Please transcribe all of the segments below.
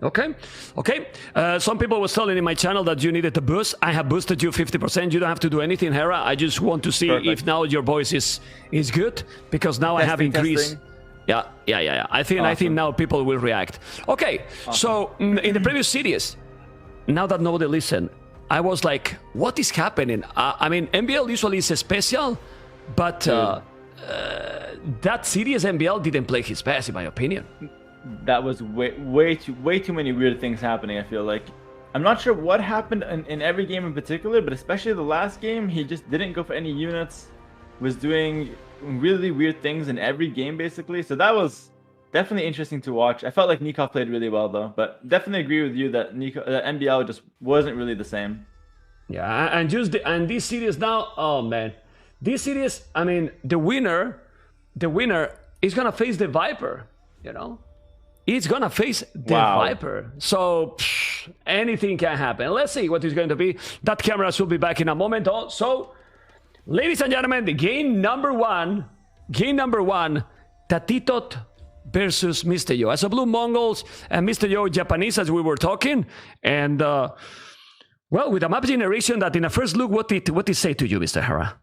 Okay. Some people were telling in my channel that you needed a boost. I have boosted you 50%. You don't have to do anything, Hera. I just want to see if now your voice is good, because now I have increased. Yeah. I think now people will react. Okay. So in the previous series, now that nobody listened, I was like, what is happening? I mean, MBL usually is a special, but that series MBL didn't play his best, in my opinion. That was way too many weird things happening, I feel like. I'm not sure what happened in every game in particular, but especially the last game, he just didn't go for any units, was doing really weird things in every game, basically. So that was definitely interesting to watch. I felt like Nikov played really well, though, but definitely agree with you that MBL just wasn't really the same. Yeah, and this series now, oh man. This series, I mean, the winner is gonna face the Viper, you know? He's gonna face the Viper. So anything can happen. Let's see what is going to be. That camera should be back in a moment. So, ladies and gentlemen, the game number one, TATOH versus Mr. Yo. As a Blue Mongols and Mr. Yo Japanese, as we were talking. And, well, with a map generation that in a first look, what did say to you, Mr. Hera?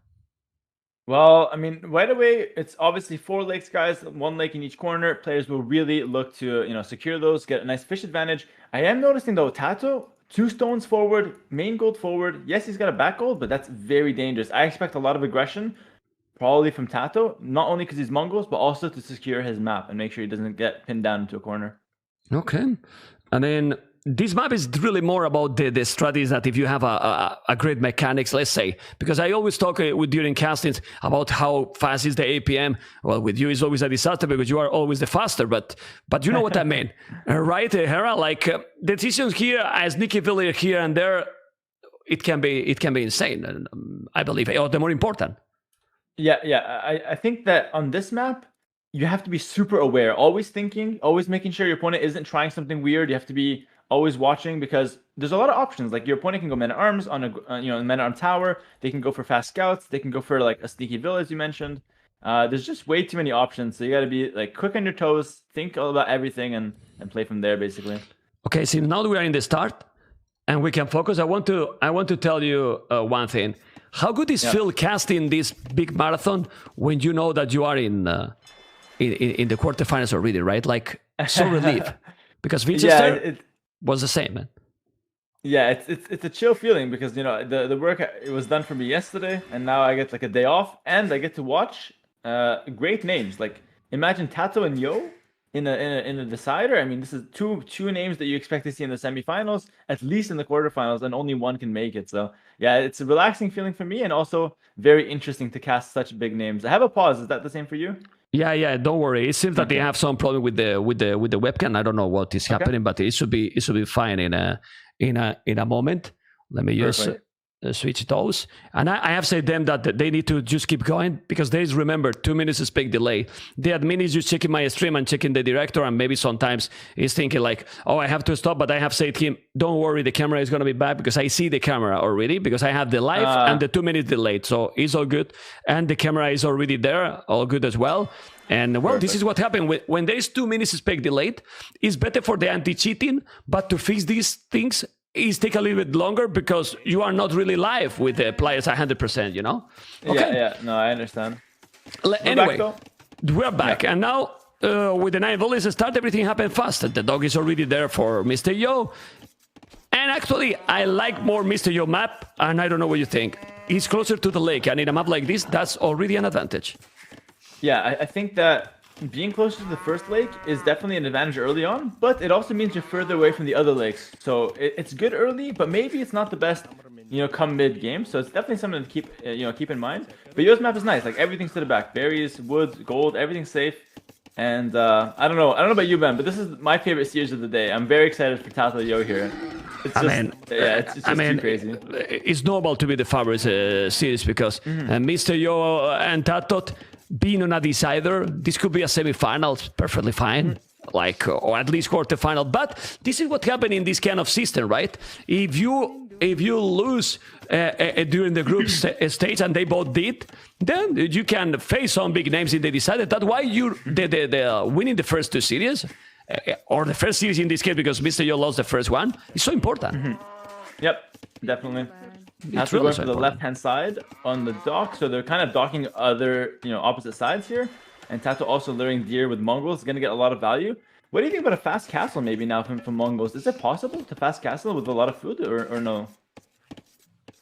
Well, I mean, right away, it's obviously 4 lakes, guys, 1 lake in each corner. Players will really look to, secure those, get a nice fish advantage. I am noticing, though, TATOH, 2 stones forward, main gold forward. Yes, he's got a back gold, but that's very dangerous. I expect a lot of aggression, probably from TATOH, not only because he's Mongols, but also to secure his map and make sure he doesn't get pinned down into a corner. Okay. I mean, this map is really more about the strategies that if you have a great mechanics, let's say, because I always talk during castings about how fast is the APM. Well, with you, it's always a disaster because you are always the faster, but you know what I mean, right, Hera? Like decisions here, a sneaky failure here and there, it can be insane, I believe, or the more important. Yeah. I think that on this map, you have to be super aware, always thinking, always making sure your opponent isn't trying something weird. You have to be always watching because there's a lot of options. Like your opponent can go men-at-arms on a men-at-arm tower. They can go for fast scouts. They can go for like a sneaky village you mentioned. There's just way too many options. So you got to be like quick on your toes, think all about everything, and play from there basically. Okay, so now that we are in the start and we can focus, I want to tell you one thing. How good is Phil casting this big marathon when you know that you are in the quarterfinals already, right? Like so relieved because Winchester was the same, man. Yeah, it's a chill feeling because the work it was done for me yesterday, and now I get like a day off, and I get to watch great names. Like imagine TATOH and Yo in a decider. I mean, this is two names that you expect to see in the semifinals, at least in the quarterfinals, and only one can make it. So yeah, it's a relaxing feeling for me, and also very interesting to cast such big names. I have a pause. Is that the same for you? Yeah, don't worry. It seems that they have some problem with the webcam. I don't know what is happening, but it should be fine in a moment. Let me just switch those. And I have said them that they need to just keep going because there is, remember, 2 minutes spec delay. The admin is just checking my stream and checking the director, and maybe sometimes he's thinking like, oh, I have to stop, but I have said to him, don't worry, the camera is going to be back because I see the camera already because I have the live and the 2 minutes delayed. So it's all good. And the camera is already there, all good as well. And well, this is what happened when there is 2 minutes spec delayed. It's better for the anti-cheating, but to fix these things, it take a little bit longer because you are not really live with the players 100%, you know? Okay. Yeah, no, I understand. Anyway, we're back. And now with the 9 volleys start, everything happened fast. The dog is already there for Mr. Yo. And actually, I like more Mr. Yo map, and I don't know what you think. He's closer to the lake, and in a map like this, that's already an advantage. Yeah, I think that being closer to the first lake is definitely an advantage early on, but it also means you're further away from the other lakes. So it's good early, but maybe it's not the best, come mid game. So it's definitely something to keep in mind. But Yo's map is nice. Like everything's to the back, berries, wood, gold, everything's safe. And I don't know about you, Ben, but this is my favorite series of the day. I'm very excited for TATOH Yo here. It's just too crazy. It's normal to be the favorite series because Mr. Yo and TATOH being on a decider, this could be a semifinals, perfectly fine, or at least quarterfinal. But this is what happened in this kind of system, right? If you lose during the group stage, and they both did, then you can face some big names in the decider. That's why the winning the first 2 series or the first series in this case, because Mr. Yo lost the first one, is so important. Yep, definitely. It's We're really going so for the important. left-hand side on the dock, so they're kind of docking other, opposite sides here. And TATOH also luring deer with Mongols is going to get a lot of value. What do you think about a fast castle maybe now from Mongols? Is it possible to fast castle with a lot of food or no?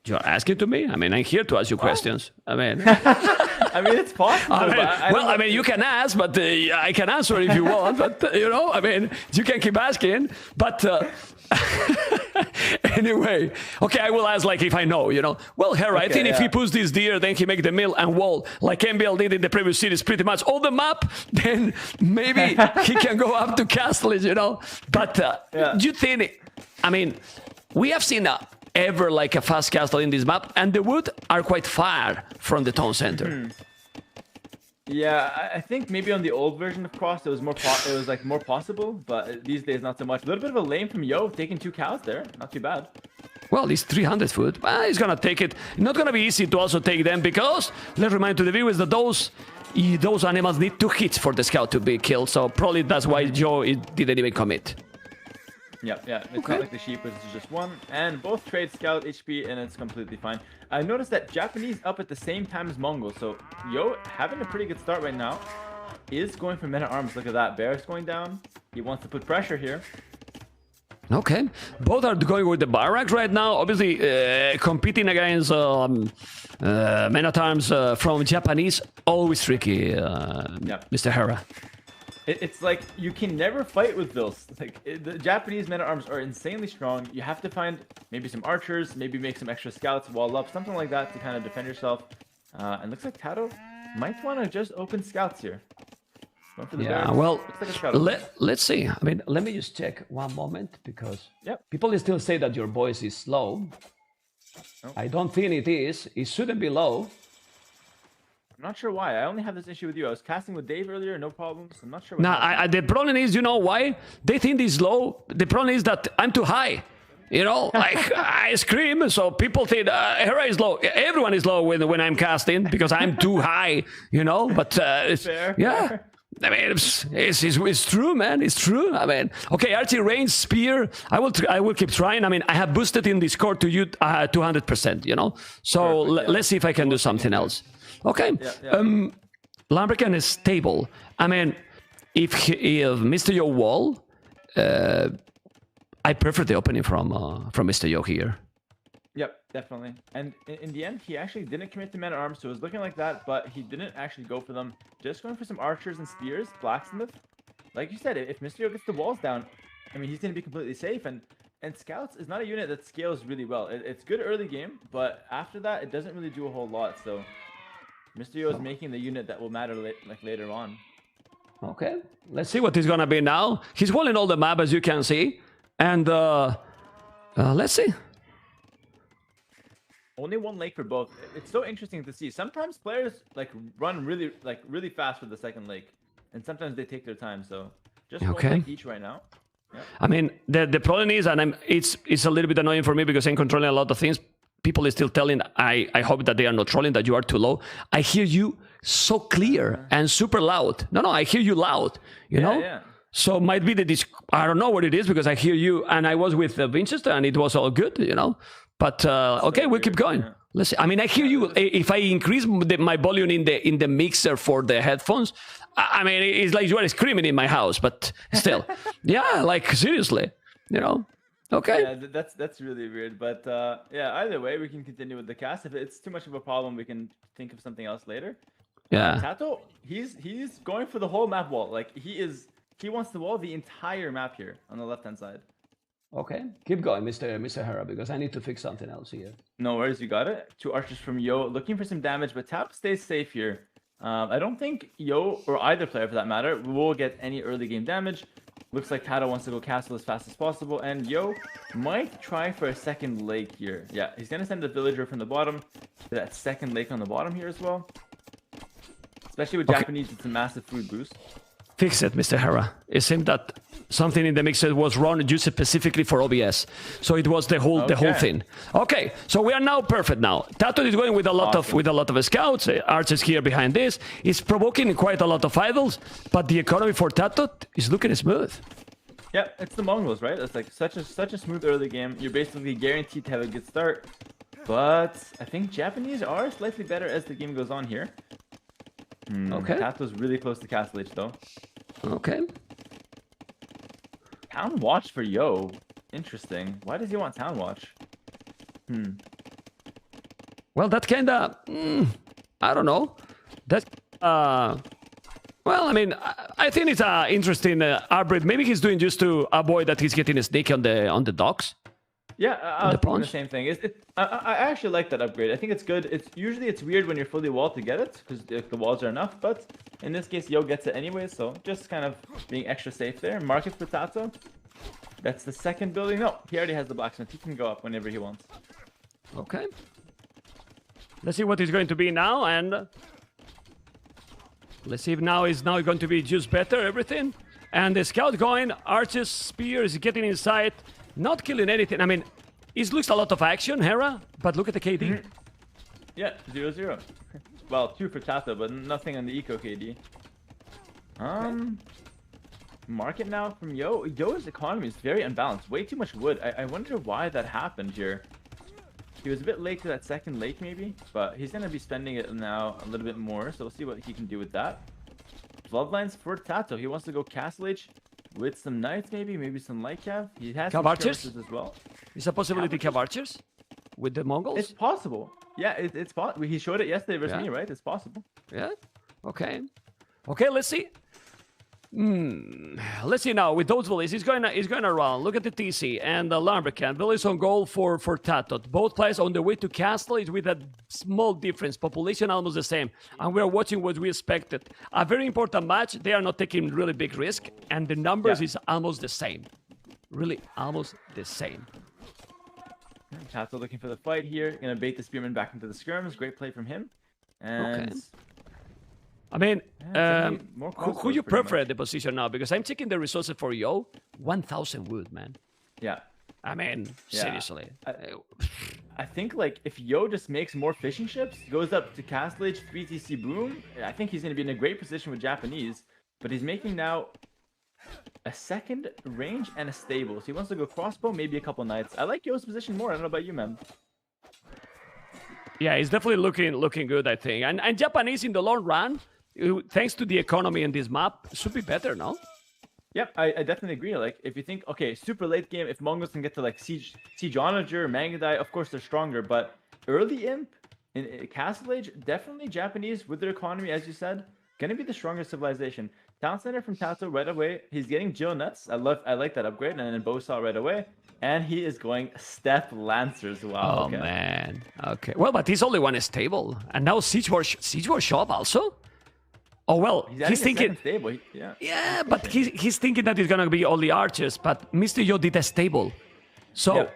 You're asking to me? I mean, I'm here to ask you questions. I mean, I mean, it's possible. I mean, you can ask, but I can answer if you want. But I mean, you can keep asking. But anyway, okay, I will ask like if I know. Well, Hera, I think if he puts this deer, then he make the mill and wall like MBL did in the previous series, pretty much all the map. Then maybe he can go up to castles. But do you think? I mean, we have seen ever like a fast castle in this map, and the wood are quite far from the town center. Yeah, I think maybe on the old version of Cross it was more more possible, but these days not so much. A little bit of a lane from Yo taking 2 cows there, not too bad. Well, it's 300 foot. He's gonna take it. Not gonna be easy to also take them, because let's remind to the viewers that those animals need 2 hits for the scout to be killed. So probably that's why Joe didn't even commit. Yeah. It's not like the sheep, which is just 1. And both trade scout HP, and it's completely fine. I noticed that Japanese up at the same time as Mongols. So Yo having a pretty good start right now. Is going for men-at-arms. Look at that. Barracks going down. He wants to put pressure here. Okay. Both are going with the barracks right now. Obviously, competing against men-at-arms from Japanese. Always tricky, Mr. Hera. It's like you can never fight with Vils. The Japanese men-at-arms are insanely strong. You have to find maybe some archers, maybe make some extra scouts, wall up, something like that to kind of defend yourself. And looks like TATOH might want to just open scouts here. Yeah, well, let's see. I mean, let me just check one moment, because people still say that your voice is low. I don't think it is. It shouldn't be low. I'm not sure why. I only have this issue with you. I was casting with Dave earlier, no problems. I'm not sure. The problem is, why? They think it's low. The problem is that I'm too high. Like I scream, so people think Hera is low. Everyone is low when I'm casting, because I'm too high, But Fair. I mean, it's true, man. It's true. I mean, okay, archery range, spear. I will keep trying. I mean, I have boosted in Discord to you 200%. So let's see if I can do something else. Okay. Lambrican is stable. I mean, if Mr. Yo wall, I prefer the opening from Mr. Yo here. Yep, definitely. And in the end, he actually didn't commit to men-at-arms, so it was looking like that, but he didn't actually go for them. Just going for some archers and spears, blacksmith. Like you said, if Mr. Yo gets the walls down, I mean, he's going to be completely safe. And scouts is not a unit that scales really well. It's good early game, but after that, it doesn't really do a whole lot. So Mr. Yo is making the unit that will matter later on. Okay, let's see what he's going to be now. He's walling all the map, as you can see. And let's see. Only 1 lake for both. It's so interesting to see. Sometimes players run really fast for the second lake, and sometimes they take their time. So just 1 lake each right now. Yeah. I mean, the problem is, and it's a little bit annoying for me, because I'm controlling a lot of things. People are still telling. I hope that they are not trolling, that you are too low. I hear you so clear and super loud. No, I hear you loud. You know. Yeah. So might be I don't know what it is, because I hear you, and I was with Winchester, and it was all good. But okay, we'll keep going. Yeah. Let's see. I mean, I hear you. If I increase my volume in the mixer for the headphones, I mean, it's like you are screaming in my house. But still, yeah, like seriously, Okay. Yeah, that's really weird. But yeah, either way, we can continue with the cast. If it's too much of a problem, we can think of something else later. Yeah. TATOH, he's going for the whole map wall. Like he wants to wall the entire map here on the left-hand side. Okay, keep going, Mr. Hera, because I need to fix something else here. No worries, you got it. 2 archers from Yo, looking for some damage, but TATOH stays safe here. I don't think Yo, or either player for that matter, will get any early game damage. Looks like TATOH wants to go castle as fast as possible, and Yo might try for a second lake here. Yeah, he's going to send the villager from the bottom to that second lake on the bottom here as well. Especially with Japanese, it's a massive food boost. Fix it, Mr. Hera. It seems that something in the mix that was run and used specifically for OBS. So it was the whole thing. Okay, so we are now perfect now. TATOH is going with a lot of scouts. Archers here behind this. It's provoking quite a lot of idols, but the economy for TATOH is looking smooth. Yeah, it's the Mongols, right? It's like such a smooth early game. You're basically guaranteed to have a good start. But I think Japanese are slightly better as the game goes on here. Okay. TATOH's really close to Castle H though. Okay. Town Watch for Yo. Interesting. Why does he want Town Watch? Well, that kinda... I don't know. That... Well, I mean, I think it's an interesting upgrade. Maybe he's doing just to avoid that he's getting a sneak on the docks. Yeah, I was thinking the same thing. I actually like that upgrade. I think it's good. Usually it's weird when you're fully walled to get it because the walls are enough. But in this case, Yo gets it anyway, so just kind of being extra safe there. Market for TATOH. That's the second building. No, he already has the blacksmith. He can go up whenever he wants. Okay. Let's see what it's going to be now, and let's see if now is going to be just better everything. And the scout going, archers, spears, getting inside. Not killing anything. I mean, it looks a lot of action, Hera, but look at the KD. Yeah, 0-0. Well, 2 for TATOH, but nothing on the eco KD. Market now from Yo. Yo's economy is very unbalanced. Way too much wood. I wonder why that happened here. He was a bit late to that second lake, maybe, but he's going to be spending it now a little bit more, so we'll see what he can do with that. Bloodlines for TATOH. He wants to go Castle H. With some knights, maybe some light cav. He has some archers as well. Is a possibility cav archers with the Mongols? It's possible. Yeah, it's possible. He showed it yesterday versus me, right? It's possible. Yeah. Okay. Okay. Let's see. Let's see now with those villas. He's going around. Look at the TC and the Lumbercan. Villas on goal for TATOH. Both players on the way to Castle is with a small difference. Population almost the same. And we're watching what we expected. A very important match. They are not taking really big risk. And the numbers is almost the same. Really almost the same. TATOH looking for the fight here. Gonna bait the spearman back into the skirms. Great play from him. And I mean, who you prefer at the position now? Because I'm checking the resources for Yo. 1,000 wood, man. Yeah. I mean, seriously. I think, like, if Yo just makes more fishing ships, goes up to Castle H, 3TC boom, I think he's going to be in a great position with Japanese. But he's making now a second range and a stable. So he wants to go crossbow, maybe a couple knights. I like Yo's position more. I don't know about you, man. Yeah, he's definitely looking good, I think. And Japanese in the long run, thanks to the economy in this map, should be better, no? Yep, I definitely agree. Like, if you think, okay, super late game, if Mongols can get to, like, Siege Onager, Mangadai, of course they're stronger, but early imp in Castle Age, definitely Japanese with their economy, as you said, gonna be the strongest civilization. Town Center from TATOH right away. He's getting Jill Nuts. I like that upgrade, and then Bosaw right away. And he is going Step Lancers. Wow. Oh, man. Okay. Well, but he's only one stable. And now Siege War Shop also? Oh, well, he's thinking... Stable. Yeah, but he's thinking that it's going to be only archers. But Mr. Yo did a stable. So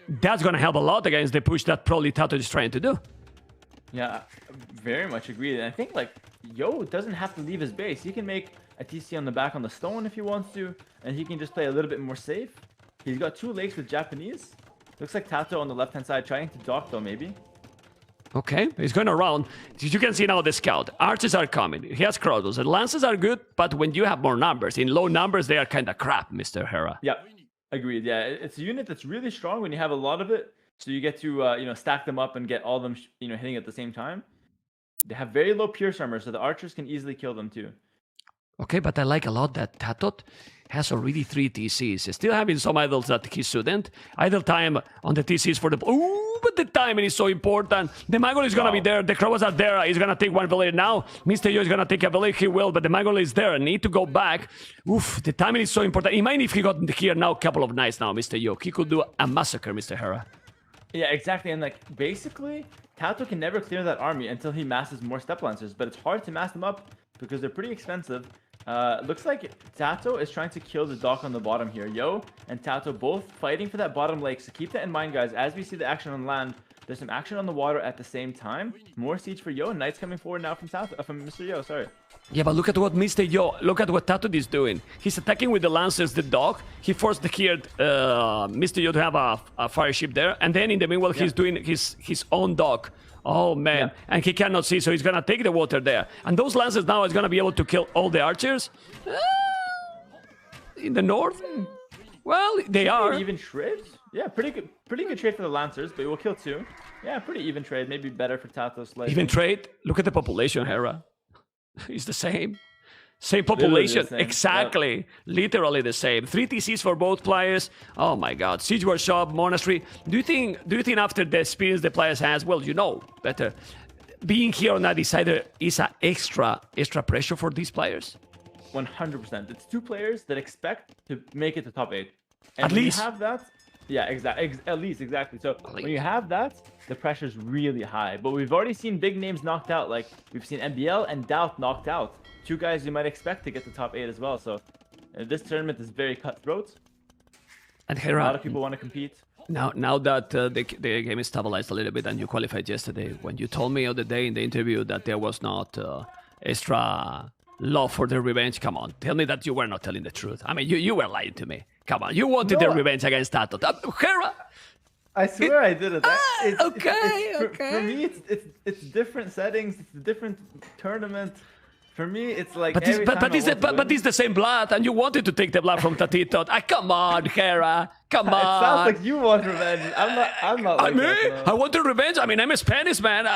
that's going to help a lot against the push that probably TATOH is trying to do. Yeah, very much agreed. And I think, like, Yo doesn't have to leave his base. He can make a TC on the back on the stone if he wants to. And he can just play a little bit more safe. He's got 2 lakes with Japanese. Looks like TATOH on the left-hand side trying to dock, though, maybe. Okay, he's going around. You can see now the scout. Archers are coming. He has crossbows. And lances are good, but when you have more numbers, in low numbers, they are kind of crap, Mr. Hera. Yeah, agreed. Yeah, it's a unit that's really strong when you have a lot of it. So you get to, stack them up and get all of them, hitting at the same time. They have very low pierce armor, so the archers can easily kill them, too. Okay, but I like a lot that TATOH has already 3 TCs. Still having some idols that he shouldn't. Idle time on the TCs for the... Ooh, but the timing is so important. The Mongol is going to be there. The Crows are there. He's going to take one village now. Mr. Yo is going to take a village. He will, but the Mongol is there. Need to go back. Oof, the timing is so important. Imagine if he got here now a couple of nights now, Mr. Yo. He could do a massacre, Mr. Hera. Yeah, exactly. And, like, basically, TATOH can never clear that army until he masses more Step Lancers. But it's hard to mass them up because they're pretty expensive. Looks like TATOH is trying to kill the dock on the bottom here. Yo and TATOH both fighting for that bottom lake. So keep that in mind, guys. As we see the action on land, there's some action on the water at the same time. More siege for Yo. Knights coming forward now from TATOH, from Mr. Yo, sorry. Yeah, but look at what Mr. Yo, look at what TATOH is doing. He's attacking with the Lancers, the dog. He forced the here, Mr. Yo to have a fire ship there. And then in the meanwhile, he's doing his own dog. Oh, man. And he cannot see, so he's going to take the water there. And those Lancers now is going to be able to kill all the archers. In the north? Well, they are. Even trade? Yeah, pretty good trade for the Lancers, but it will kill 2. Yeah, pretty even trade. Maybe better for TATOH. Even trade? Look at the population, Hera. It's the same. Same population. Same. Exactly. Yep. Literally the same. 3 TCs for both players. Oh my god. Siege Workshop, Monastery. Do you think after the experience the players has, well, you know better, being here on that decider is an extra pressure for these players? 100%. It's 2 players that expect to make it to top 8. And at least. You have that. Yeah, at least, exactly. So when you have that, the pressure's really high. But we've already seen big names knocked out. Like, we've seen MBL and Doubt knocked out. 2 guys you might expect to get to top 8 as well. So this tournament is very cutthroat. And Hera, a lot of people want to compete. Now that the game is stabilized a little bit and you qualified yesterday, when you told me the other day in the interview that there was not extra love for the revenge, come on, tell me that you were not telling the truth. I mean, you were lying to me. Come on, you wanted the revenge against TATOH. Hera! I swear I did it. Okay. For me, it's different settings. It's a different tournament. For me, it's like. But it's the same blood, and you wanted to take the blood from TATOH. Come on, Hera. Come on. It sounds like you want revenge. I'm not. Like that, I wanted revenge. I mean, I'm a Spanish man.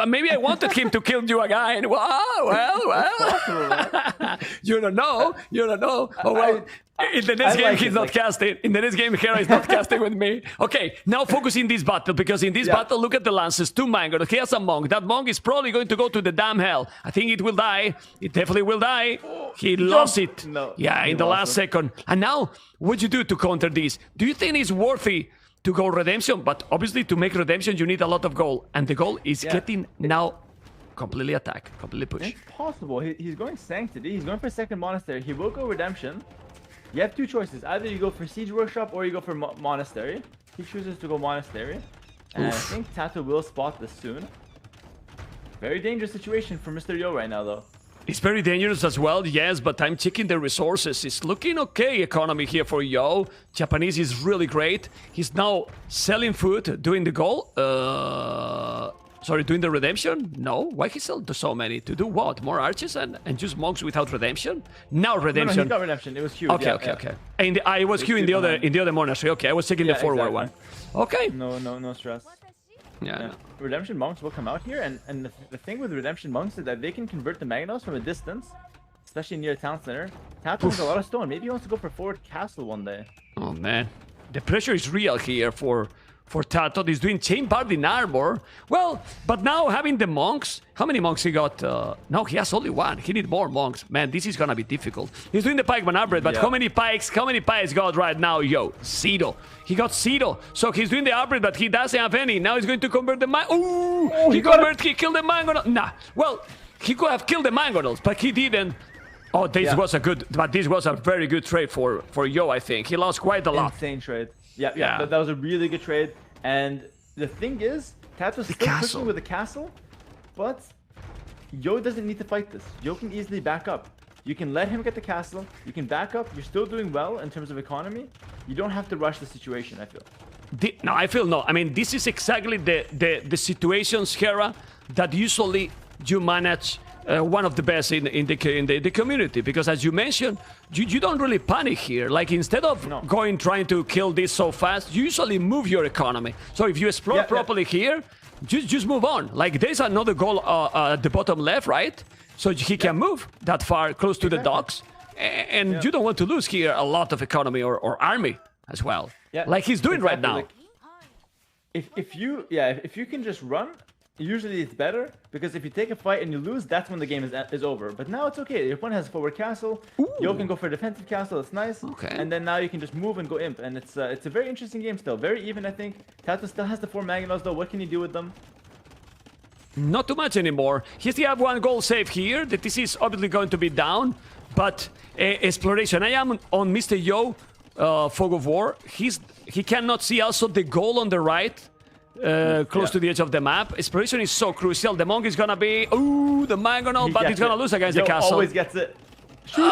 Maybe I wanted him to kill you again. Well. You don't know. Oh well. In the next game, he's not casting. In the next game, Hera is not casting with me. Okay, now focus in this battle, because in this battle, look at the Lances, 2 Mango. He has a Monk. That Monk is probably going to go to the damn hell. I think it will die. It definitely will die. He lost it. No, yeah, in the last second. And now, what you do to counter this? Do you think it's worthy to go Redemption? But obviously, to make Redemption, you need a lot of gold. And the goal is getting now completely attack, completely push. It's possible. He's going Sanctity. He's going for second Monastery. He will go Redemption. You have 2 choices. Either you go for Siege Workshop or you go for Monastery. He chooses to go Monastery. And I think TATOH will spot this soon. Very dangerous situation for Mr. Yo right now, though. It's very dangerous as well, yes, but I'm checking the resources. It's looking okay economy here for Yo. Japanese is really great. He's now selling food, doing the goal. Sorry, doing the redemption? No. Why he sell so many? To do what? More arches and just monks without redemption? Now redemption. No, he got redemption. It was queued. Okay. And I was queuing in the other monastery. Okay, I was taking the forward one. Okay. No stress. Yeah. Redemption monks will come out here, and the thing with redemption monks is that they can convert the Magnos from a distance, especially near the town center. TATOH has a lot of stone. Maybe he wants to go for forward castle one day. Oh man, the pressure is real here for TATOH. He's doing chain part in armor. Well, but now having the monks, how many monks he got? No, he has only 1. He need more monks. Man, this is gonna be difficult. He's doing the pikeman upgrade, but how many pikes got right now? Yo, 0. He got 0. So he's doing the upgrade, but he doesn't have any. Now he's going to convert the he killed the mangonel. Nah, well, he could have killed the mangonels, but he didn't. Oh, this was a very good trade for Yo, I think. He lost quite a lot. Insane trade. Yeah. That was a really good trade. And the thing is, TATOH's still pushing with the castle, but Yo doesn't need to fight this. Yo can easily back up. You can let him get the castle. You can back up. You're still doing well in terms of economy. You don't have to rush the situation, I feel. No, I feel no. I mean, this is exactly the situations, Hera, that usually you manage one of the best in the community, because as you mentioned, you don't really panic here. Like, instead of trying to kill this so fast, you usually move your economy. So if you explore properly here, just move on. Like, there's another goal at the bottom left, right? So he can move that far, close to the docks, and you don't want to lose here a lot of economy or army as well, like he's doing right now. Like, if you can just run, usually it's better, because if you take a fight and you lose, that's when the game is over. But now it's okay. Your opponent has a forward castle. Yo can go for a defensive castle. It's nice. Okay. And then now you can just move and go imp, and it's a very interesting game still. Very even, I think. TATOH still has the 4 Magnos though. What can you do with them? Not too much anymore. He still have 1 goal save here. The TC is obviously going to be down, but exploration. I am on Mr. Yo, Fog of War. He cannot see also the goal on the right. close to the edge of the map. Exploration is so crucial. The monk is gonna be... Ooh, the mangonel, but he's gonna lose against the castle. Always gets it. Shoot.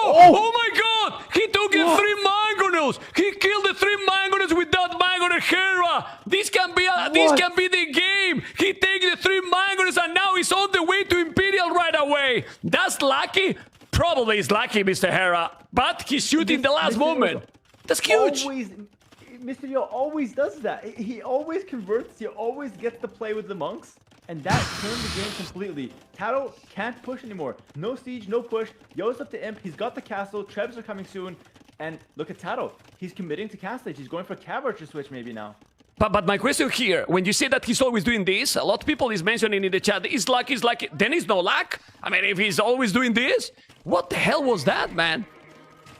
Oh my god! He took in 3 mangonels! He killed the 3 mangonels with that mangonel Hera! This can be the game! He takes the 3 mangonels and now he's on the way to Imperial right away! That's lucky? Probably is lucky, Mr. Hera. But he's shooting the last moment. That's huge! Mr. Yo always does that. He always converts. He always gets to play with the monks. And that turned the game completely. TATOH can't push anymore. No siege, no push. Yo's up to Imp. He's got the castle. Trebs are coming soon. And look at TATOH. He's committing to castle. He's going for cav archer switch maybe now. But my question here, when you say that he's always doing this, a lot of people is mentioning in the chat, he's lucky, then it's no luck? I mean, if he's always doing this, what the hell was that, man?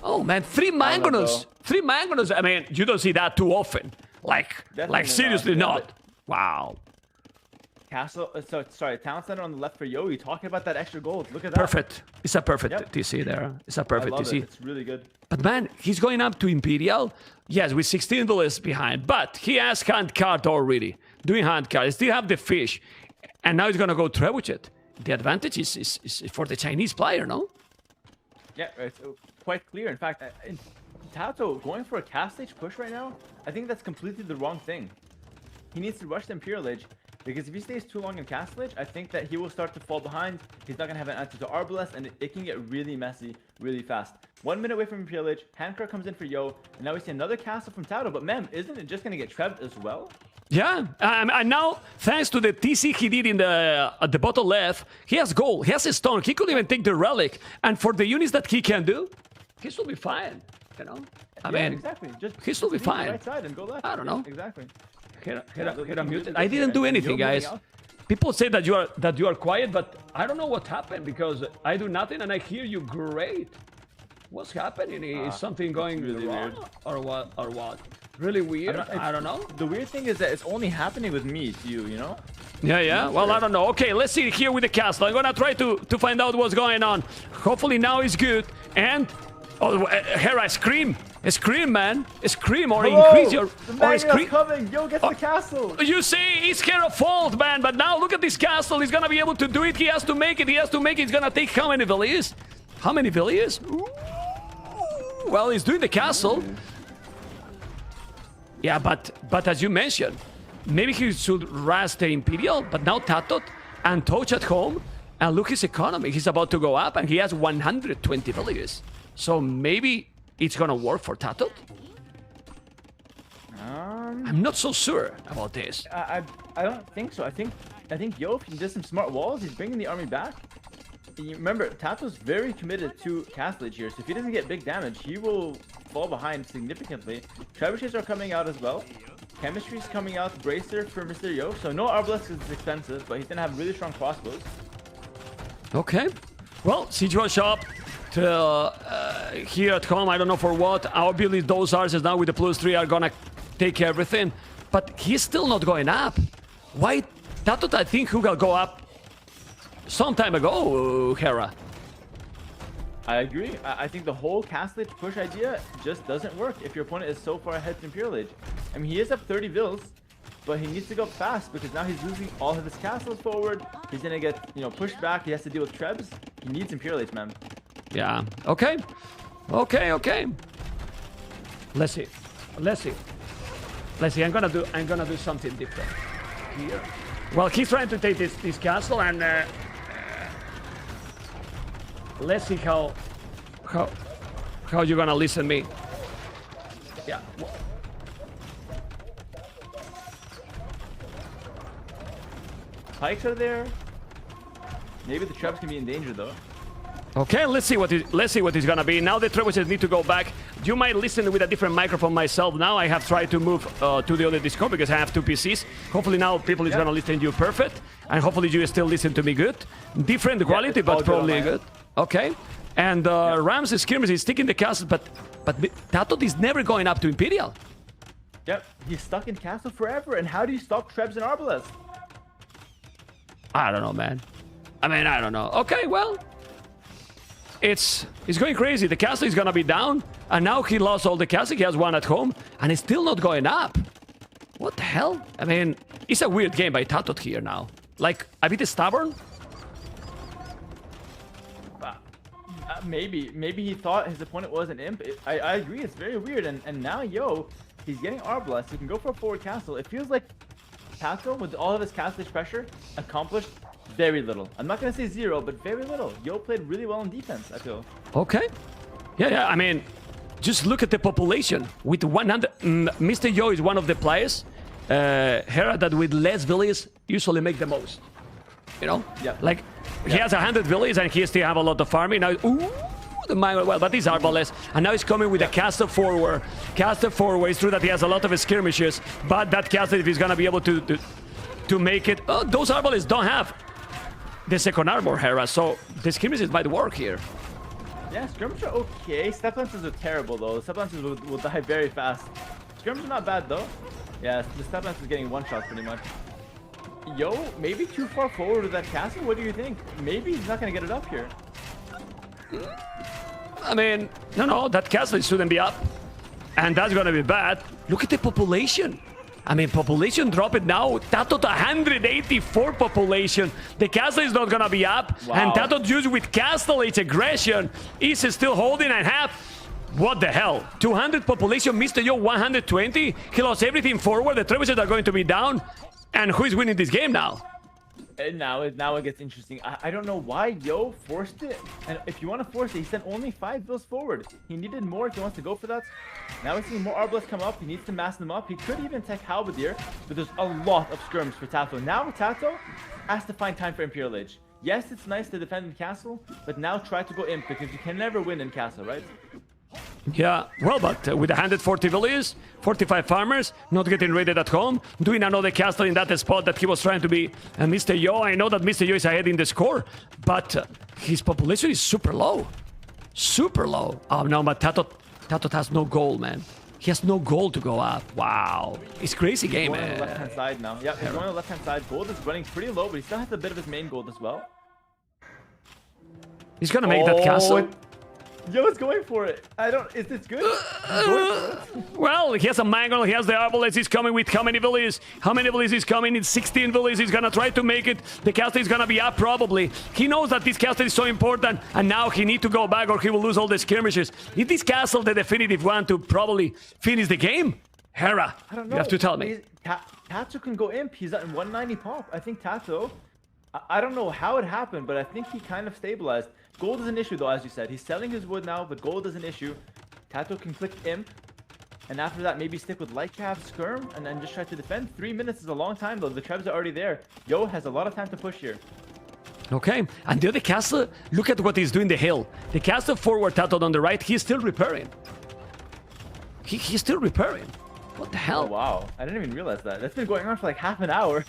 Oh, man, 3 mangonels. 3 mangonels. I mean, you don't see that too often. Like seriously not. Wow. Castle, sorry, Town Center on the left for Yo. You talking about that extra gold? Look at that. Perfect. It's a perfect TC there. It's a perfect TC. It's really good. But man, he's going up to Imperial. Yes, with 16 dollars behind, but he has hand card already. Doing hand card. He still have the fish, and now he's gonna go trebuchet. The advantage is for the Chinese player, no? Yeah, it's quite clear. In fact, TATOH going for a cast stage push right now, I think that's completely the wrong thing. He needs to rush the Imperial Age. Because if he stays too long in Castle Age, I think that he will start to fall behind. He's not going to have an answer to Arbalest, and it can get really messy really fast. 1 minute away from Imperial Age, Handcart comes in for Yo, and now we see another castle from TATOH. But Mem, isn't it just going to get trebbed as well? Yeah, and now, thanks to the TC he did in at the bottom left, he has gold, he has a stone, he could even take the relic. And for the units that he can do, he should be fine, you know? I mean, exactly. Just he should be fine. Right side and go left. I don't know. Exactly. Hera muted. I didn't do anything, guys. People say that you are quiet, but I don't know what happened because I do nothing and I hear you great. What's happening? Is something going really wrong or what? Really weird. I don't know. The weird thing is that it's only happening with me to you, you know? Yeah. Well, I don't know. Okay, let's see here with the castle. I'm gonna try to find out what's going on. Hopefully now is good. And Hera, scream, man, scream or increase your scream. Coming. Yo gets the castle. You see, it's Hera's fault, man. But now look at this castle. He's gonna be able to do it. He has to make it. He's gonna take how many villages? How many villages? Well, he's doing the castle. Yeah, but as you mentioned, maybe he should rush the Imperial. But now TATOH and Toch at home, and look his economy. He's about to go up, and he has 120 villages. So maybe it's gonna work for TATOH. I'm not so sure about this. I don't think so. I think Yo, if he does some smart walls, he's bringing the army back. You remember, TATOH's very committed to Castle Age here, so if he doesn't get big damage, he will fall behind significantly. Trebuchets are coming out as well. Chemistry's coming out, Bracer for Mr. Yo. So no Arbalest is expensive, but he's gonna have really strong crossbows. Okay. Well, Siege One Shop here at home, I don't know for what. Obviously, those archers now with the +3 are gonna take everything. But he's still not going up. Why? TATOH, I think, who will go up some time ago, Hera. I agree. I think the whole Castle Age push idea just doesn't work if your opponent is so far ahead to Imperial Age. I mean, he is up 30 vills, but he needs to go fast because now he's losing all of his castles forward. He's gonna get, pushed back. He has to deal with Trebs. He needs Imperial Age, man. Yeah. Okay. Let's see. I'm gonna do something different here. Well, he's trying to take this castle, and let's see how you're gonna listen me. Yeah. Pikes are there. Maybe the Trebs can be in danger though. Okay, let's see what it's gonna be. Now the trebuchets need to go back. You might listen with a different microphone myself now. I have tried to move to the other Discord because I have 2 PCs. Hopefully now people is gonna listen to you perfect, and hopefully you still listen to me good. Different quality, but probably good. Okay. And Rams is skirmish is sticking the castle, but TATOH is never going up to Imperial. Yep, he's stuck in castle forever. And how do you stop Trebs and Arbalest? I don't know, man. I mean, I don't know. Okay, well. It's going crazy. The castle is gonna be down, and now he lost all the castle. He has 1 at home, and it's still not going up. What the hell? I mean, it's a weird game by TATOH here now. Like, a bit stubborn? Maybe he thought his opponent was an imp. I agree, it's very weird. And now Yo, he's getting Arbalest. He can go for a forward castle. It feels like TATOH, with all of his castle pressure, accomplished very little. I'm not gonna say zero, but very little. Yo played really well in defense, I feel. Okay. Yeah, I mean, just look at the population. With 100, Mr. Yo is one of the players, Hera, that with less villages usually make the most. You know? Yeah. Like, he has 100 villages and he still have a lot of farming. Now, ooh, the mine, well, but these Arbalest. And now he's coming with a castle forward. Castle forward. It's true that he has a lot of skirmishes, but that castle, if he's gonna be able to make it, those Arbalest don't have the second armor, Hera, so the skirmishes might work here. Yeah, skirmishes are okay. Step lances are terrible, though. Step lances will die very fast. Skirmishes are not bad, though. Yeah, the step lance is getting one-shots pretty much. Yo, maybe too far forward with that castle? What do you think? Maybe he's not going to get it up here. I mean, no, that castle shouldn't be up. And that's going to be bad. Look at the population. I mean, population drop it now. TATOH 184 population. The castle is not gonna be up. Wow. And TATOH just with castle age aggression is still holding and half. What the hell? 200 population, Mr. Yo 120. He lost everything forward. The trebuchets are going to be down. And who is winning this game now? And now it gets interesting. I don't know why Yo forced it. And if you want to force it, he sent only 5 bills forward. He needed more if he wants to go for that. Now we're seeing more Arbalests come up. He needs to mass them up. He could even tech Halberdier, but there's a lot of skirms for TATOH. Now TATOH has to find time for Imperial Age. Yes, it's nice to defend in castle, but now try to go imp because you can never win in castle, right? Yeah, well, but with 140 villages, 45 farmers, not getting raided at home, doing another castle in that spot that he was trying to be. And Mr. Yo, I know that Mr. Yo is ahead in the score, but his population is super low. Super low. Oh, no, but TATOH has no goal, man. He has no goal to go up. Wow. It's crazy game, man. He's going on the left-hand side now. Yeah, he's going on the left-hand side. Gold is running pretty low, but he still has a bit of his main gold as well. He's gonna make that castle. Yo is going for it. Is this good? Well, he has a mangle, he has the Arbalest, he's coming with how many villages? How many villages is coming? It's 16 villages, he's gonna try to make it. The castle is gonna be up probably. He knows that this castle is so important, and now he needs to go back or he will lose all the skirmishes. Is this castle the definitive one to probably finish the game? Hera, I don't know. You have to tell me. TATOH can go imp, he's at 190 pop. I think TATOH, I don't know how it happened, but I think he kind of stabilized. Gold is an issue though, as you said. He's selling his wood now, but gold is an issue. TATOH can click imp, and after that maybe stick with light cap, skirm, and then just try to defend. 3 minutes is a long time though. The trebs are already there. Yo has a lot of time to push here. Okay, and the other castle, look at what he's doing the hill. The castle forward TATOH on the right, he's still repairing. He's still repairing. What the hell? Oh wow, I didn't even realize that. That's been going on for like half an hour.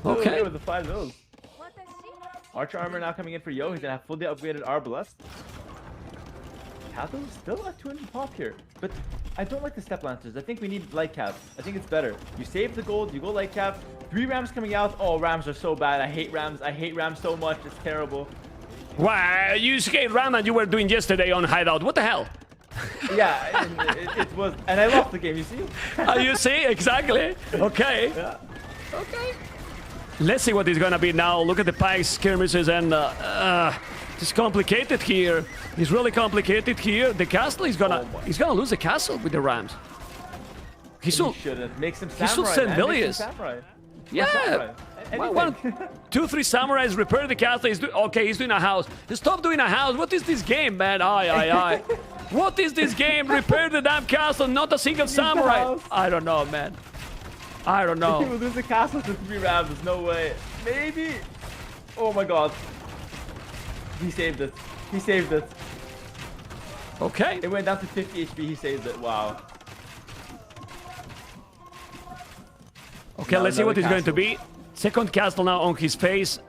Okay. With the 5 mils. Archer armor now coming in for Yo. He's gonna have fully upgraded Arbalest. TATOH still at 200 pop here, but I don't like the step lancers. I think we need light cap. I think it's better. You save the gold, you go light cap. 3 rams coming out. Oh, rams are so bad. I hate rams. I hate rams so much. It's terrible. Wow, you hate ram and you were doing yesterday on Hideout. What the hell? Yeah, it was, and I lost the game. You see? You see exactly. Okay. Yeah. Okay. Let's see what it's gonna be now. Look at the pike skirmishes and it's complicated here. It's really complicated here. The castle is gonna he's gonna lose the castle with the rams. He shouldn't make some samurai. He should send millions. Yeah. One, 2, 3 samurais repair the castle. He's doing a house. Stop doing a house. What is this game, man? Aye. What is this game? Repair the damn castle. Not a single samurai. I don't know, man. I don't know. He will lose the castle to 3 rams. There's no way. Maybe. Oh my god. He saved it. He saved it. Okay. It went down to 50 HP. He saved it. Wow. Okay, let's see what it's going to be. Second castle now on his face.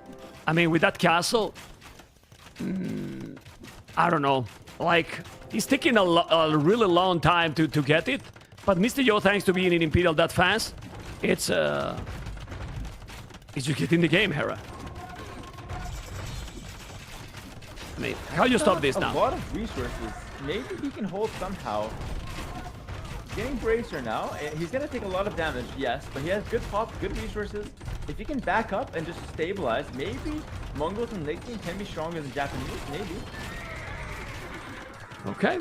I mean, with that castle, I don't know. Like, he's taking a really long time to get it. But Mr. Yo, thanks to being in Imperial that fast, it's just getting the game, Hera. I mean, how you stop this now? A lot of resources. Maybe he can hold somehow. getting Bracer now. He's going to take a lot of damage, yes, but he has good pop, good resources. If he can back up and just stabilize, maybe Mongols in late game can be stronger than Japanese, maybe. Okay.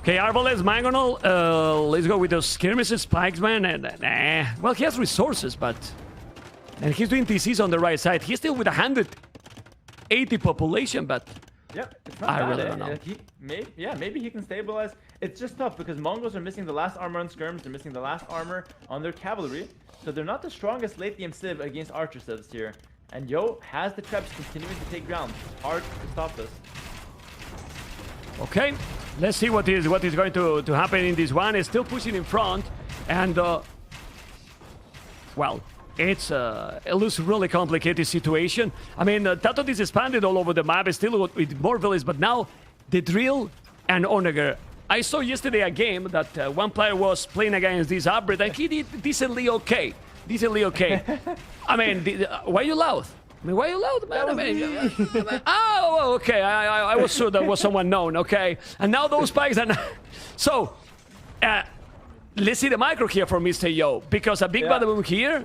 Okay, Arbalest, Mangonel, let's go with those skirmishes, spikes, man. And, well, he has resources, but... And he's doing TCs on the right side. He's still with 180 population, but... Yep, it's not I bad. really don't know. Maybe he can stabilize. It's just tough because Mongols are missing the last armor on skirms. They're missing the last armor on their cavalry. So they're not the strongest late game civ against archer civs here. And Yo has the traps continuing to take ground. It's hard to stop this. Okay, let's see what is going to happen in this one. It's still pushing in front, and well, it looks really complicated situation. I mean, TATOH is expanded all over the map. It's still with more villages, but now the drill and Onager. I saw yesterday a game that one player was playing against this hybrid, and he did decently okay. I mean, why you loud? I mean, why are you loud, man? Oh, okay. I was sure that was someone known, okay? And now those spikes are... So, let's see the micro here from Mr. Yo, because a big badaboom here,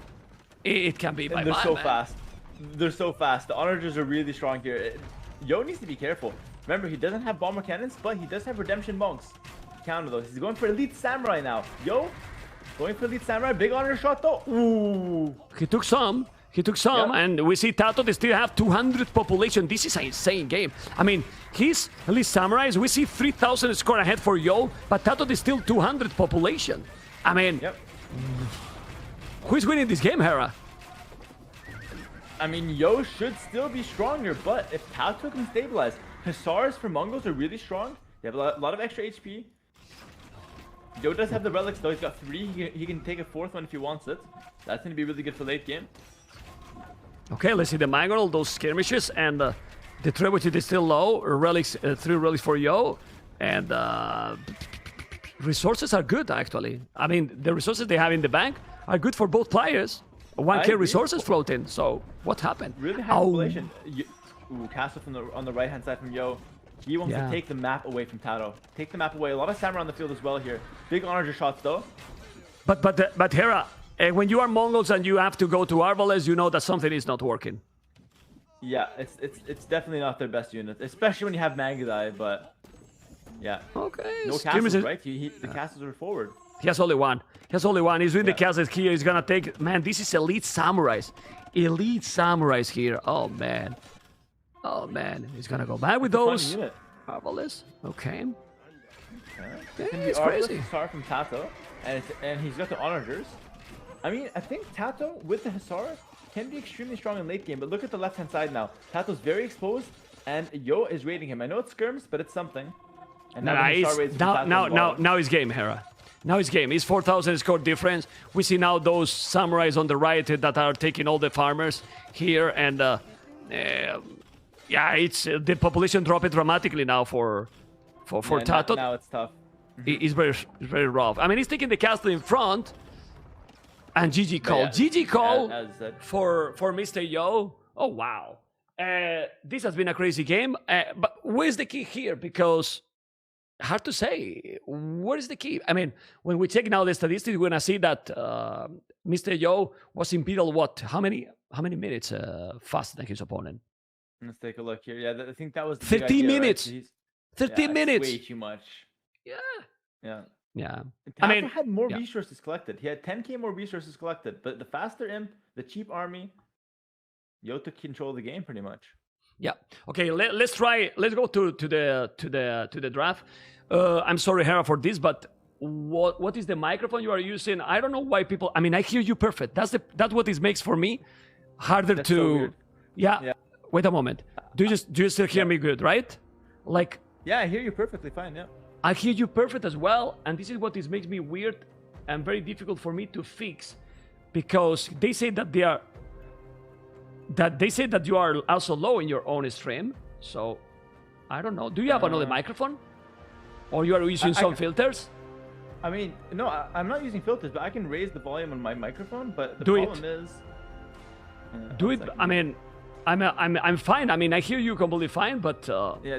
it can be bye-bye, They're so man. fast. They're so fast. The onagers are really strong here. Yo needs to be careful. Remember, he doesn't have bomber cannons, but he does have redemption monks. Counter those. He's going for elite samurai now. Yo, going for elite samurai. Big honor shot though. Ooh. He took some, and we see TATOH, they still have 200 population. This is an insane game. I mean, he's at least samurais. We see 3,000 score ahead for Yo, but TATOH is still 200 population. I mean, who's winning this game, Hera? I mean, Yo should still be stronger, but if TATOH can stabilize, Hussars for Mongols are really strong. They have a lot of extra HP. Yo does have the relics though. He's got 3. He can take a 4th one if he wants it. That's going to be really good for late game. Okay, let's see the Mangonel, those skirmishes, and the trebuchet is still low. Relics, 3 relics for Yo, and resources are good actually. I mean, the resources they have in the bank are good for both players. 1k resources floating. So what happened? Really high population. Ooh, Castle on the right hand side from Yo. He wants to take the map away from TATOH. Take the map away. A lot of samurai on the field as well here. Big onager shots though. But Hera, when you are Mongols and you have to go to Arbalest, you know that something is not working. Yeah, it's definitely not their best unit, especially when you have Magadai. But yeah. Okay. No castles, right? The castles are forward. He has only one. He's doing the castles here. He's gonna take. Man, this is elite samurais. Elite samurais here. Oh man. Oh man, he's gonna go back with those. Arbalest. Okay. It's crazy. Hussar from TATOH, and he's got the onagers. I mean, I think TATOH with the Hussar can be extremely strong in late game, but look at the left hand side now. TATOH's very exposed, and Yo is raiding him. I know it's skirms, but it's something. And now he's game, Hera. Now it's game. It's 4,000 score difference. We see now those samurais on the right that are taking all the farmers here, and yeah, it's the population dropped dramatically now for TATOH. Now it's tough. It's very rough. I mean, he's taking the castle in front, and GG call. GG call for Mr. Yo. Oh wow, this has been a crazy game. But where's the key here? Because hard to say. What is the key? I mean, when we check now the statistics, we're gonna see that Mr. Yo was impeded what? How many minutes faster than his opponent? Let's take a look here. Yeah, I think that was 13 minutes. Right? 13 minutes. Way too much. Yeah. I mean, had more resources collected. He had 10k more resources collected, but the faster imp, the cheap army, Yo took control of the game pretty much. Yeah. Okay. Let's try. Let's go to the draft. I'm sorry, Hera, for this, but what is the microphone you are using? I don't know why people. I mean, I hear you perfect. That's what it makes for me harder to. So weird. Yeah. Wait a moment. Do you still hear me good? Right? Like. Yeah, I hear you perfectly fine. Yeah. I hear you perfect as well, and this is what makes me weird and very difficult for me to fix, because they say that you are also low in your own stream. So I don't know. Do you have another microphone, or you are using some filters? I mean, no, I'm not using filters, but I can raise the volume on my microphone. But the problem is, do it. I mean, I'm fine. I mean, I hear you completely fine, but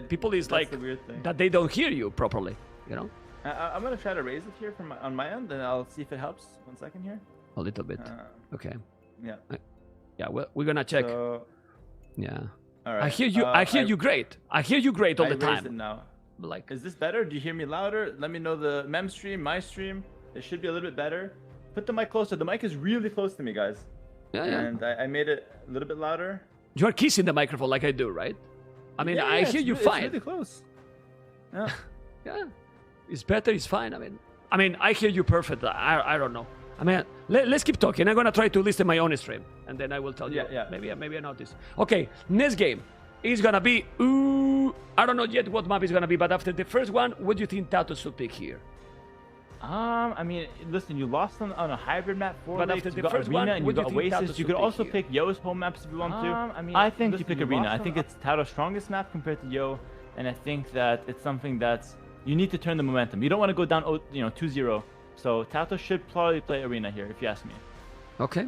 people is like the weird thing. that they don't hear you properly. You know? I'm gonna try to raise it here from on my end, and I'll see if it helps. 1 second here. A little bit. Okay. Yeah. Yeah. Well, we're gonna check. So, yeah. all right. I hear you. I hear you great. I hear you great all the I raised time. it now. Like, is this better? Do you hear me louder? Let me know the mem stream, my stream. It should be a little bit better. Put the mic closer. The mic is really close to me, guys. Yeah, yeah. And I made it a little bit louder. You are kissing the microphone like I do, right? I mean, I hear you fine. It's really close. Yeah. Yeah. It's better. It's fine. I mean, I hear you perfect. I don't know. I mean, let's keep talking. I'm gonna try to listen my own stream, and then I will tell you. Yeah. Maybe I notice. Okay, next game is gonna be. I don't know yet what map is gonna be, but after the first one, what do you think TATOH should pick here? I mean, listen, you lost on a hybrid map for but after the first one, and you got Oasis. You could also here? pick Yo's home maps if you want to. I think you pick Arena. I think it's TATOH's strongest map compared to Yo, and I think that it's something that's you need to turn the momentum. You don't want to go down, 2-0. So TATOH should probably play Arena here, if you ask me. Okay.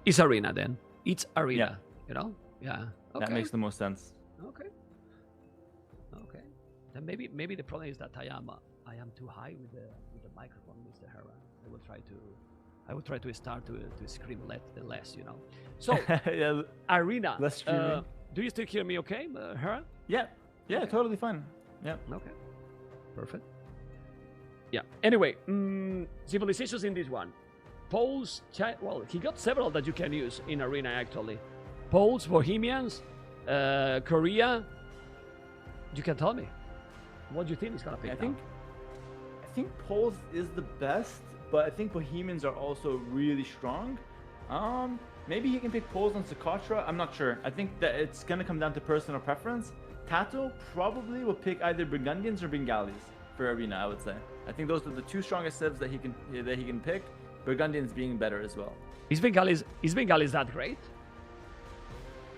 It's Arena then. It's Arena. Yeah. Yeah. Okay. That makes the most sense. Okay. Okay. Then maybe the problem is that I am too high with the microphone, Mr. Hera. I will try to start to scream less, So yeah, Arena. Less screaming. Do you still hear me okay, Hera? Yeah, Okay. totally fine. Yeah. Okay. Perfect. Yeah. Anyway, civilizations in this one. Poles, well, he got several that you can use in Arena actually. Poles, Bohemians, Korea. You can tell me. What do you think is gonna pick? I think Poles is the best, but I think Bohemians are also really strong. Maybe he can pick Poles on Socotra. I'm not sure. I think that it's gonna come down to personal preference. TATOH probably will pick either Burgundians or Bengalis for Arena, I would say. I think those are the two strongest civs that he can pick. Burgundians being better as well. Is Bengalis that great?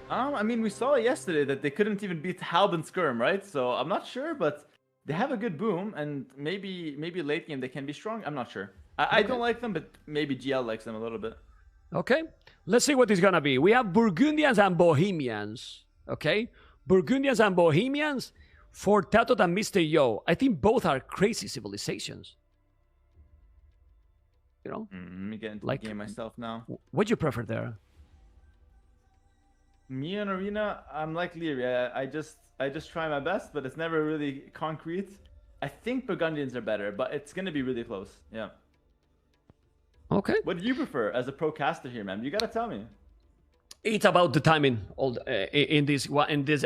I mean, we saw yesterday that they couldn't even beat Halb and Skirm, right? So I'm not sure, but they have a good boom, and maybe late game they can be strong. I'm not sure. I don't like them, but maybe GL likes them a little bit. Okay, let's see what it's gonna be. We have Burgundians and Bohemians. Okay, Burgundians and Bohemians for TATOH and Mr. Yo. I think both are crazy civilizations. Let me get into the game myself now. What do you prefer there? Me and Arena, I'm like Leary. I just try my best, but it's never really concrete. I think Burgundians are better, but it's gonna be really close. Yeah. Okay. What do you prefer as a pro caster here, man? You gotta tell me. It's about the timing in this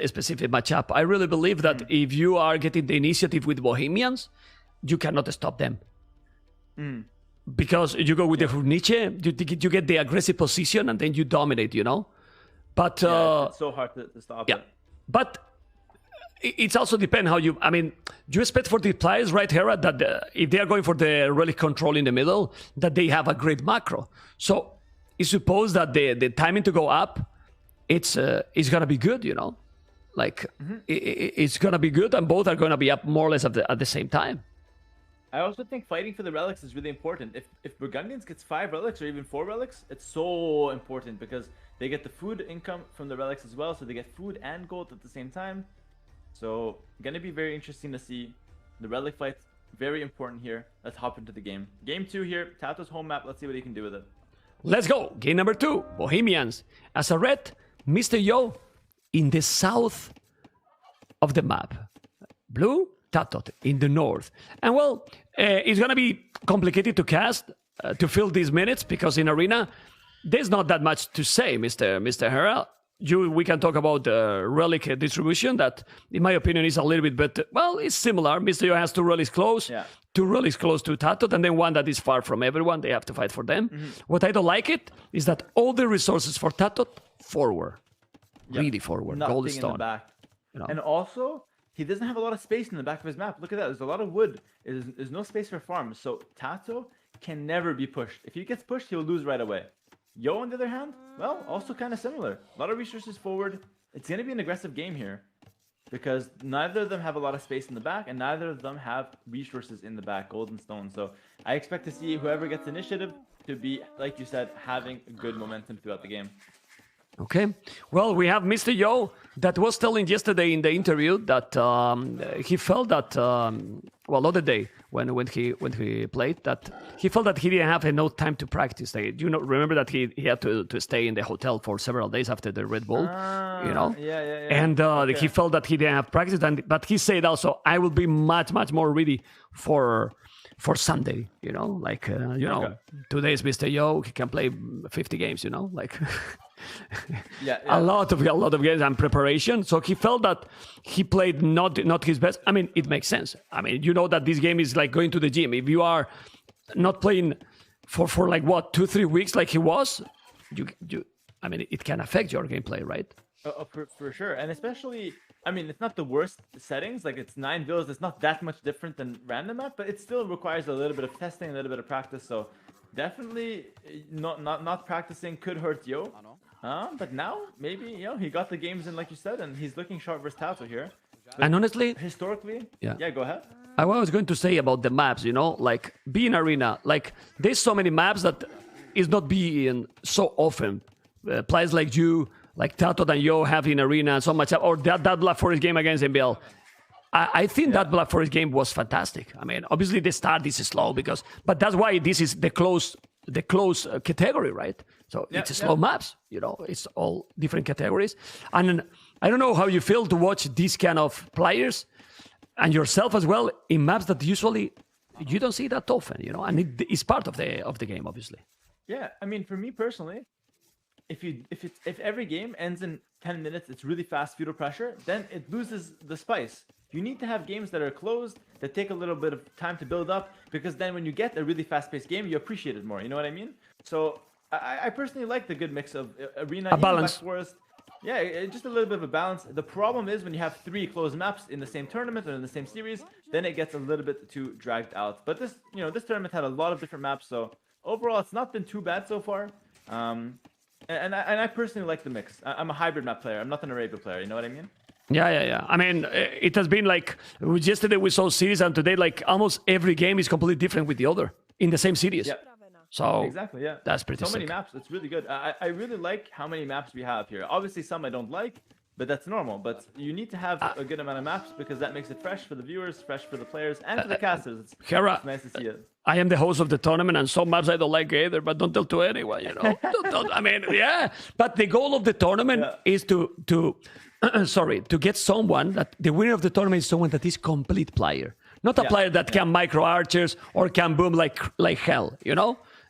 specific matchup. I really believe that if you are getting the initiative with Bohemians, you cannot stop them. Because you go with the Furniche, you get the aggressive position and then you dominate, But it's so hard to stop it. But it's also depend how you. I mean, you expect for the players, right, Hera, that if they are going for the relic control in the middle, that they have a great macro. So it's supposed that the timing to go up, it's gonna be good, Like it's gonna be good, and both are gonna be up more or less at the same time. I also think fighting for the relics is really important. If Burgundians gets 5 relics or even 4 relics, it's so important because they get the food income from the relics as well, so they get food and gold at the same time. So gonna be very interesting to see the relic fight. Very important here. Let's hop into the game. Game 2 here, TATOH's home map. Let's see what he can do with it. Let's go. Game number 2, Bohemians. As a red, Mr. Yo in the south of the map. Blue, TATOH in the north. And well, it's going to be complicated to cast to fill these minutes because in Arena, there's not that much to say, Mr. Hera. We can talk about the relic distribution that, in my opinion, is a little bit better. Well, it's similar. Mr. Yo has 2 relics close, 2 relics close to TATOH, and then 1 that is far from everyone. They have to fight for them. What I don't like it is that all the resources for TATOH forward, really forward, gold stone. In the back. And also, he doesn't have a lot of space in the back of his map. Look at that. There's a lot of wood. There's no space for farms. So TATOH can never be pushed. If he gets pushed, he'll lose right away. Yo, on the other hand, well, also kind of similar. A lot of resources forward. It's going to be an aggressive game here because neither of them have a lot of space in the back and neither of them have resources in the back, gold and stone. So I expect to see whoever gets initiative to be, like you said, having good momentum throughout the game. Okay. Well, we have Mr. Yo that was telling yesterday in the interview that he felt that well, other day when he played, that he felt that he didn't have enough time to practice. You know, remember that he had to stay in the hotel for several days after the Red Bull. You know. Yeah. And he felt that he didn't have practice, but he said also, I will be much more ready for Sunday. You know, like today is Mr. Yo. He can play 50 games. You know, like. A lot of games and preparation. So he felt that he played not his best. I mean, it makes sense. I mean, you know that this game is like going to the gym. If you are not playing for like what 2-3 weeks like he was, I mean, it can affect your gameplay, right? For sure, and especially, I mean, it's not the worst settings. Like it's 9 villas. It's not that much different than random map, but it still requires a little bit of testing, a little bit of practice. So definitely, not practicing could hurt Yo. But now maybe he got the games in like you said, and he's looking sharp versus TATOH here. But and honestly, historically, yeah, go ahead. I was going to say about the maps, like being arena, like there's so many maps that is not being so often. Players like you, like TATOH and Yo have in arena so much, or that Black Forest game against MBL. I think that Black Forest game was fantastic. I mean, obviously the start is slow but that's why this is the close category, right? So it's slow maps, it's all different categories. And I don't know how you feel to watch these kind of players and yourself as well in maps that usually you don't see that often, and it's part of the game, obviously. Yeah, I mean, for me personally, if every game ends in 10 minutes, it's really fast feudal pressure, then it loses the spice. You need to have games that are closed, that take a little bit of time to build up, because then when you get a really fast-paced game, you appreciate it more. You know what I mean? So I personally like the good mix of arena and balance. Black Forest. Yeah, just a little bit of a balance. The problem is when you have 3 closed maps in the same tournament or in the same series, then it gets a little bit too dragged out. But this tournament had a lot of different maps, so overall, it's not been too bad so far. And I personally like the mix. I'm a hybrid map player. I'm not an Arabia player. You know what I mean? Yeah. I mean, it has been like yesterday we saw series, and today like almost every game is completely different with the other in the same series. Yeah. So exactly, yeah. That's pretty many maps. It's really good. I really like how many maps we have here. Obviously, some I don't like, but that's normal. But you need to have a good amount of maps because that makes it fresh for the viewers, fresh for the players, and for the casters. It's nice to see it. I am the host of the tournament, and some maps I don't like either, but don't tell to anyone, I mean, yeah. But the goal of the tournament is to get someone that the winner of the tournament is someone that is complete player, not a player that can micro archers or can boom like hell,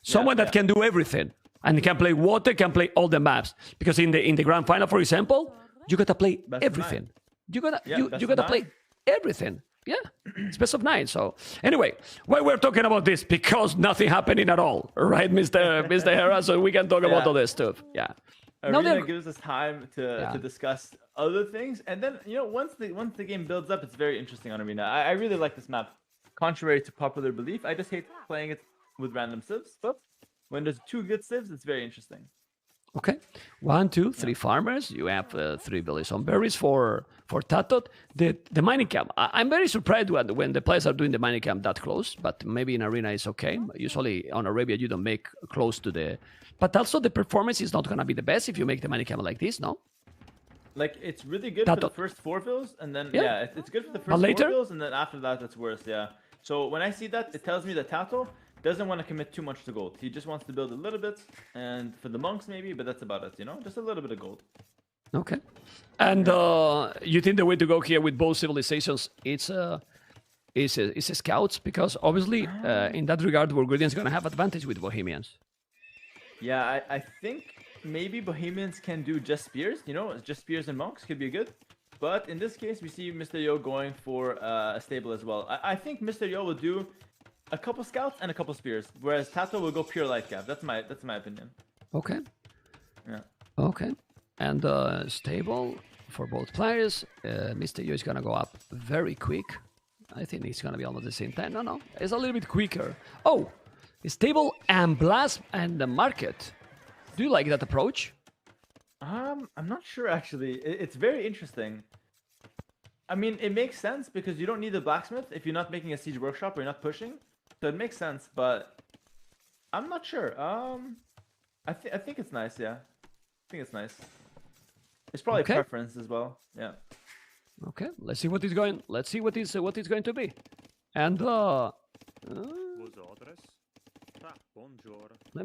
Someone that can do everything and can play water, can play all the maps. Because in the grand final, for example, you gotta play everything. You gotta play everything. Yeah, it's best of 9. So anyway, why we're talking about this? Because nothing happening at all, right, Mr. Hera? So we can talk about all this stuff. Yeah. Arena gives us time to discuss other things, and then once the game builds up, it's very interesting on Arena. I really like this map. Contrary to popular belief, I just hate playing it with random civs, but when there's 2 good civs, it's very interesting. Okay, 1, 2, 3 farmers. You have 3 villages on berries for TATOH. The mining camp. I'm very surprised when the players are doing the mining camp that close, but maybe in arena it's okay. Usually on Arabia you don't make close to the. But also the performance is not gonna be the best if you make the mining camp like this, no? Like it's really good for the first 4 villas, and then it's good for the first 4 villas, and then after that it's worse. Yeah. So when I see that, it tells me that TATOH doesn't want to commit too much to gold. He just wants to build a little bit, and for the monks maybe, but that's about it, just a little bit of gold. Okay. And you think the way to go here with both civilizations is scouts? Because obviously, in that regard, Burgundians going to have advantage with Bohemians. Yeah, I think maybe Bohemians can do just spears, just spears and monks could be good. But in this case, we see Mr. Yo going for a stable as well. I think Mr. Yo will do a couple scouts and a couple spears, whereas TATOH will go pure light cap. That's my opinion. Okay. Yeah. Okay. And stable for both players. Mr. Yo is gonna go up very quick. I think he's gonna be almost the same time. No, it's a little bit quicker. Oh, stable and blast and the market. Do you like that approach? I'm not sure actually. It's very interesting. I mean, it makes sense because you don't need the blacksmith if you're not making a siege workshop or you're not pushing. So it makes sense, but I'm not sure. I think it's nice, yeah. think it's nice. It's probably preference as well. Yeah. Okay, let's see what is going. Let's see what is going to be. And let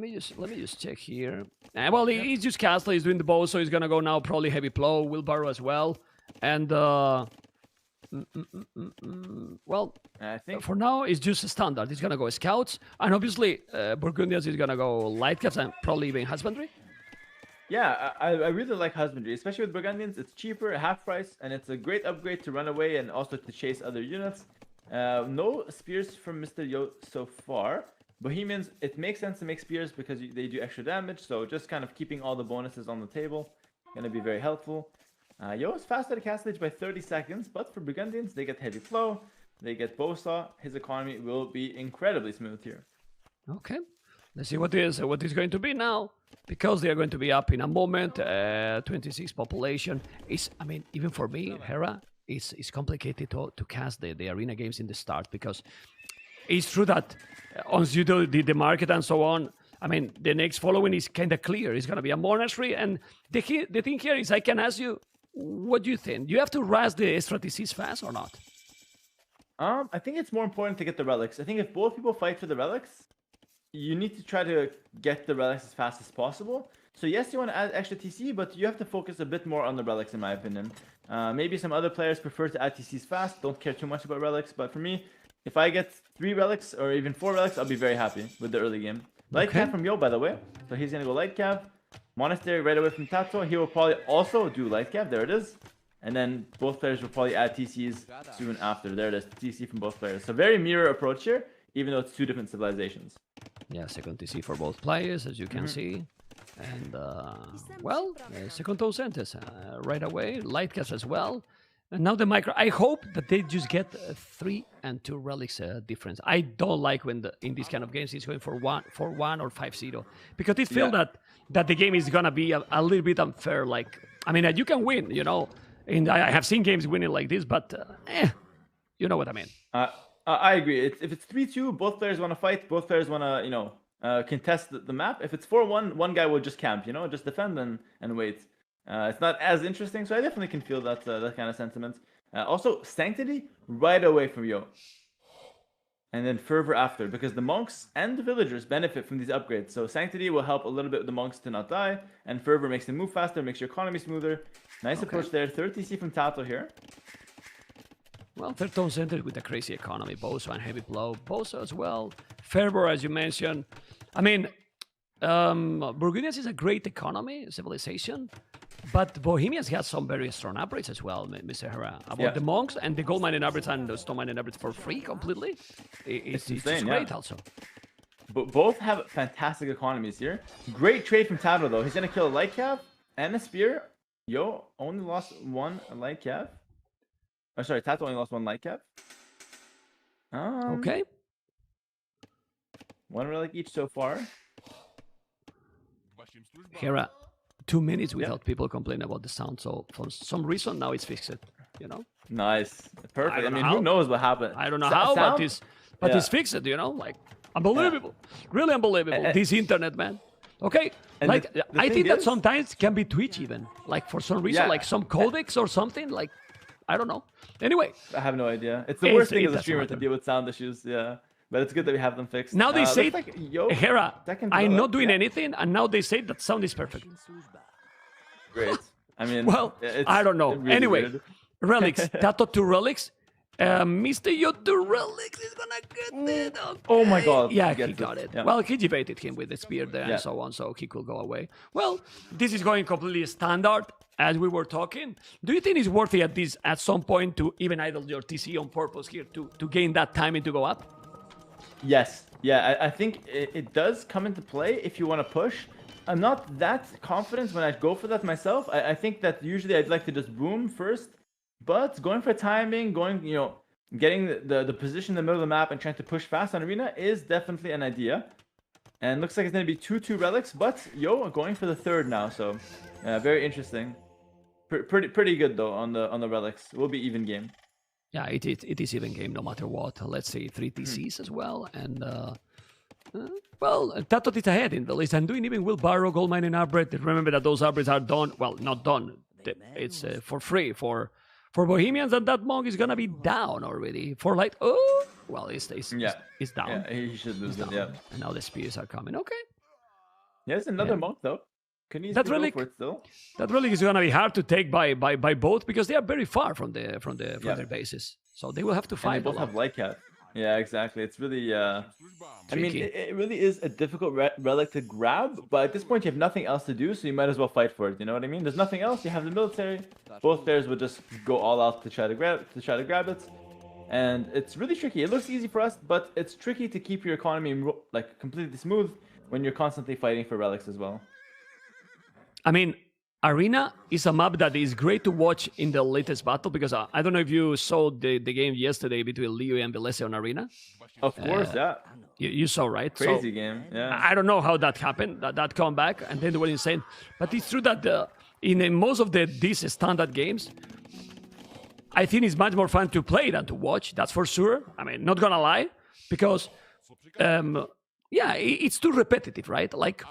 me just check here. Well, he's just Castle. He's doing the bow, so he's gonna go now. Probably heavy plow, wheelbarrow as well. And well, I think for now it's just a standard. He's gonna go scouts, and obviously Burgundians is gonna go light caps and probably even husbandry. Yeah, I really like husbandry, especially with Burgundians. It's cheaper, half price, and it's a great upgrade to run away and also to chase other units. No spears from Mr. Yo so far. Bohemians, it makes sense to make spears because they do extra damage, so just kind of keeping all the bonuses on the table, gonna be very helpful. Yo is faster at Castle Age by 30 seconds, but for Burgundians, they get heavy flow, they get bowsaw. His economy will be incredibly smooth here. Okay, let's see what is going to be now, because they are going to be up in a moment. 26 population is, I mean, even for me, Hera, it's complicated to cast the arena games in the start, because it's true that once you do the market and so on, I mean, the next following is kind of clear. It's going to be a monastery, and the thing here is, I can ask you, what do you think? Do you have to rush the extra TCs fast or not? I think it's more important to get the relics. I think if both people fight for the relics, you need to try to get the relics as fast as possible. So yes, you want to add extra TC, but you have to focus a bit more on the relics, in my opinion. Maybe some other players prefer to add TCs fast, don't care too much about relics, but for me, if I get 3 relics or even 4 relics, I'll be very happy with the early game. Light Cav from Yo, by the way. So he's going to go Light Cav. Monastery right away from TATOH. He will probably also do Light Cav. There it is. And then both players will probably add TCs soon after. There it is. TC from both players. So very mirror approach here, even though it's 2 different civilizations. Yeah, second TC for both players, as you can see. And, well, second TOH sentence right away. Light Cav as well. And now the micro. I hope that they just get 3 and 2 relics difference. I don't like when in these kind of games it's going for 1 or 5-0, because it feels that the game is gonna be a little bit unfair. Like, I mean, you can win, you know. And I have seen games winning like this, but you know what I mean. I agree. If it's 3-2, both players want to fight. Both players want to, you know, contest the map. If it's 4-1, one guy will just camp, you know, just defend and wait. It's not as interesting, so I definitely can feel that kind of sentiment. Also, Sanctity right away from Yo. And then Fervor after, because the monks and the villagers benefit from these upgrades. So Sanctity will help a little bit with the monks to not die, and Fervor makes them move faster, makes your economy smoother. Nice approach there. 3rd TC from TATOH here. Well, 3rd TOH center with a crazy economy. Bosa and heavy blow. Bosa as well. Fervor, as you mentioned. I mean, Burgundians is a great economy, civilization. But Bohemians has some very strong upgrades as well, Mr. Hera. About the monks and the gold mining upgrades and the stone mining upgrades for free completely. It's insane, great also. But both have fantastic economies here. Great trade from TATOH though. He's gonna kill a light cav and a spear. Yo only lost 1 light cav. Oh, sorry, TATOH only lost 1 light cav. Okay. 1 relic each so far. Hera. 2 minutes without people complaining about the sound, so for some reason now it's fixed, you know. Nice, perfect. I mean, who knows what happened? I don't know how, but it's fixed, you know, like unbelievable, really unbelievable. This internet, man. Okay, like I think that sometimes can be Twitch even, like for some reason, like some codecs or something, like I don't know. Anyway, I have no idea. It's the worst thing as a streamer to deal with sound issues. Yeah. But it's good that we have them fixed. Now they say, like, Hera, I'm not doing anything, and now they say that sound is perfect. Great. I mean, well, I don't know. Really anyway, weird. Relics. TATOH 2 relics. Mr. Yo 2 relics is gonna get it. Okay. Oh my god. Yeah, he got it. Yeah. Well, he debated him with the spear there and so on, so he could go away. Well, this is going completely standard, as we were talking. Do you think it's worth it at some point to even idle your TC on purpose here to gain that timing to go up? Yes. Yeah, I think it does come into play if you want to push. I'm not that confident when I go for that myself. I think that usually I'd like to just boom first. But going for timing, you know, getting the position in the middle of the map and trying to push fast on arena is definitely an idea. And looks like it's going to be 2-2 relics, but Yo going for the 3rd now. So very interesting. Pretty good though on the relics. It will be even game. Yeah, it is even game no matter what. Let's say 3 TCs as well, and Well, TATOH is ahead in the list and doing even wheelbarrow, gold mining upgrade. Remember that those upgrades are done. Well, not done. It's for free for Bohemians, and that monk is gonna be down already. For light. Oh, well, it's down. Yeah, he should lose it. Yeah. And now the spears are coming. Okay. There's another monk though. That relic is gonna be hard to take by both because they are very far from their bases. So they will have to fight. And they both have light cap. Yeah, exactly. It's really, I mean, it really is a difficult relic to grab, but at this point you have nothing else to do, so you might as well fight for it. You know what I mean? There's nothing else. You have the military. Both players would just go all out to try to grab it, and it's really tricky. It looks easy for us, but it's tricky to keep your economy like completely smooth when you're constantly fighting for relics as well. I mean, Arena is a map that is great to watch in the latest battle because I don't know if you saw the game yesterday between Leo and Velese on Arena. Of course, yeah. You saw, right? Crazy game, yeah. I don't know how that happened, that comeback, and then they were insane. But it's true that in most of these standard games, I think it's much more fun to play than to watch, that's for sure. I mean, not gonna lie, because, yeah, it's too repetitive, right? Like,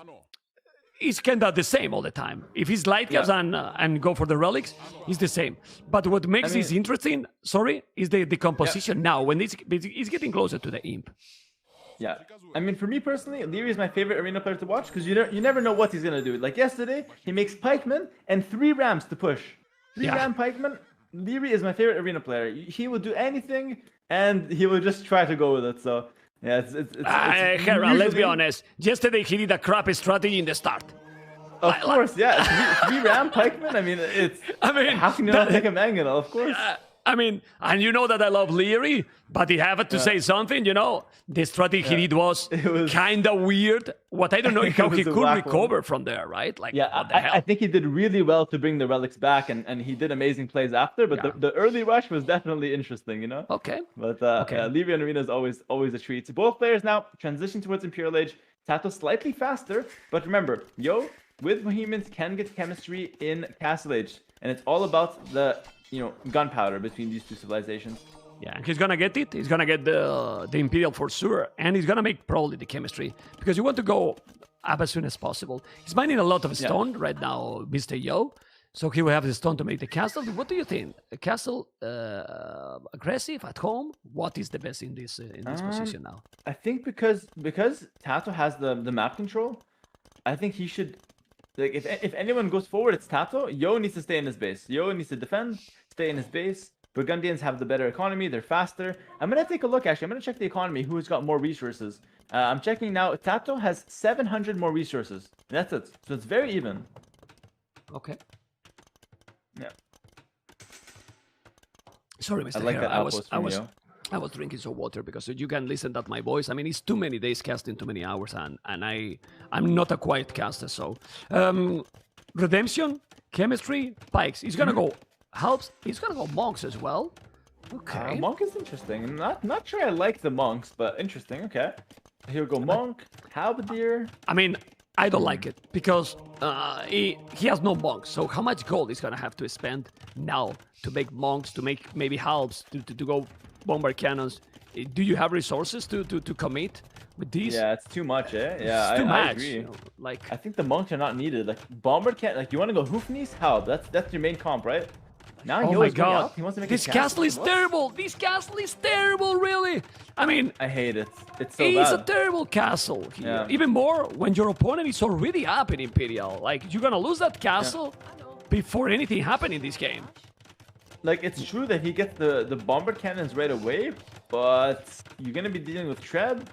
it's kind of the same all the time. If it's light caps and go for the relics, it's the same. But what makes this interesting, is the composition now when it's getting closer to the imp. Yeah, I mean, for me personally, Leary is my favorite arena player to watch because you never know what he's gonna do. Like yesterday, he makes pikemen and 3 rams to push. 3 ram pikemen. Leary is my favorite arena player. He will do anything and he will just try to go with it. So. Yeah, Hera, let's be honest. Yesterday he did a crappy strategy in the start. Of course, yeah. 3 ram pikemen. I mean, how can you not take a mangonel? Of course. I mean, and you know that I love Leary, but he had to say something. You know, the strategy he did was kind of weird. What I don't know how he could recover from there, right? Like, I think he did really well to bring the relics back, and he did amazing plays after. But the early rush was definitely interesting, you know. Okay. But Leary and Arena is always a treat. Both players now transition towards Imperial Age. TATOH slightly faster, but remember, with Bohemians can get chemistry in Castle Age, and it's all about the gunpowder between these two civilizations. Yeah, he's gonna get it. He's gonna get the Imperial for sure, and he's gonna make probably the chemistry because you want to go up as soon as possible. He's mining a lot of stone right now, Mr. Yo, so he will have the stone to make the castle. What do you think? A castle aggressive at home? What is the best in this position now? I think because TATOH has the map control, I think he should. Like if anyone goes forward, it's TATOH. Yo needs to stay in his base. Yo needs to defend, stay in his base. Burgundians have the better economy. They're faster. I'm gonna take a look. Actually, I'm gonna check the economy. Who's got more resources? I'm checking now. TATOH has 700 more resources. That's it. So it's very even. Okay. Yeah. Sorry, Mr. I like that outpost from Yo. I was drinking some water because you can listen to my voice. I mean, it's too many days casting, too many hours, and I'm not a quiet caster. So, Redemption, Chemistry, Pikes. He's gonna go helps. He's gonna go monks as well. Okay. Monk is interesting. I'm not sure I like the monks, but interesting. Okay. He'll go monk, halberdier. I mean, I don't like it because he has no monks. So how much gold he's gonna have to spend now to make monks, to make maybe halbs, to go bomber cannons? Do you have resources to commit with these? Yeah, it's too much, eh? Yeah, it's too much. I agree. You know, like, I think the monks are not needed. Like bomber can, like you want to go Hoofnies? How? That's your main comp, right? Now oh my god, he wants to make this castle is terrible. This castle is terrible, really. I mean, I hate it. It's so it's bad. a terrible castle. Yeah. Even more when your opponent is already up in Imperial. Like you're gonna lose that castle before anything happened in this game. Like it's true that he gets the bomber cannons right away, but you're gonna be dealing with Treb,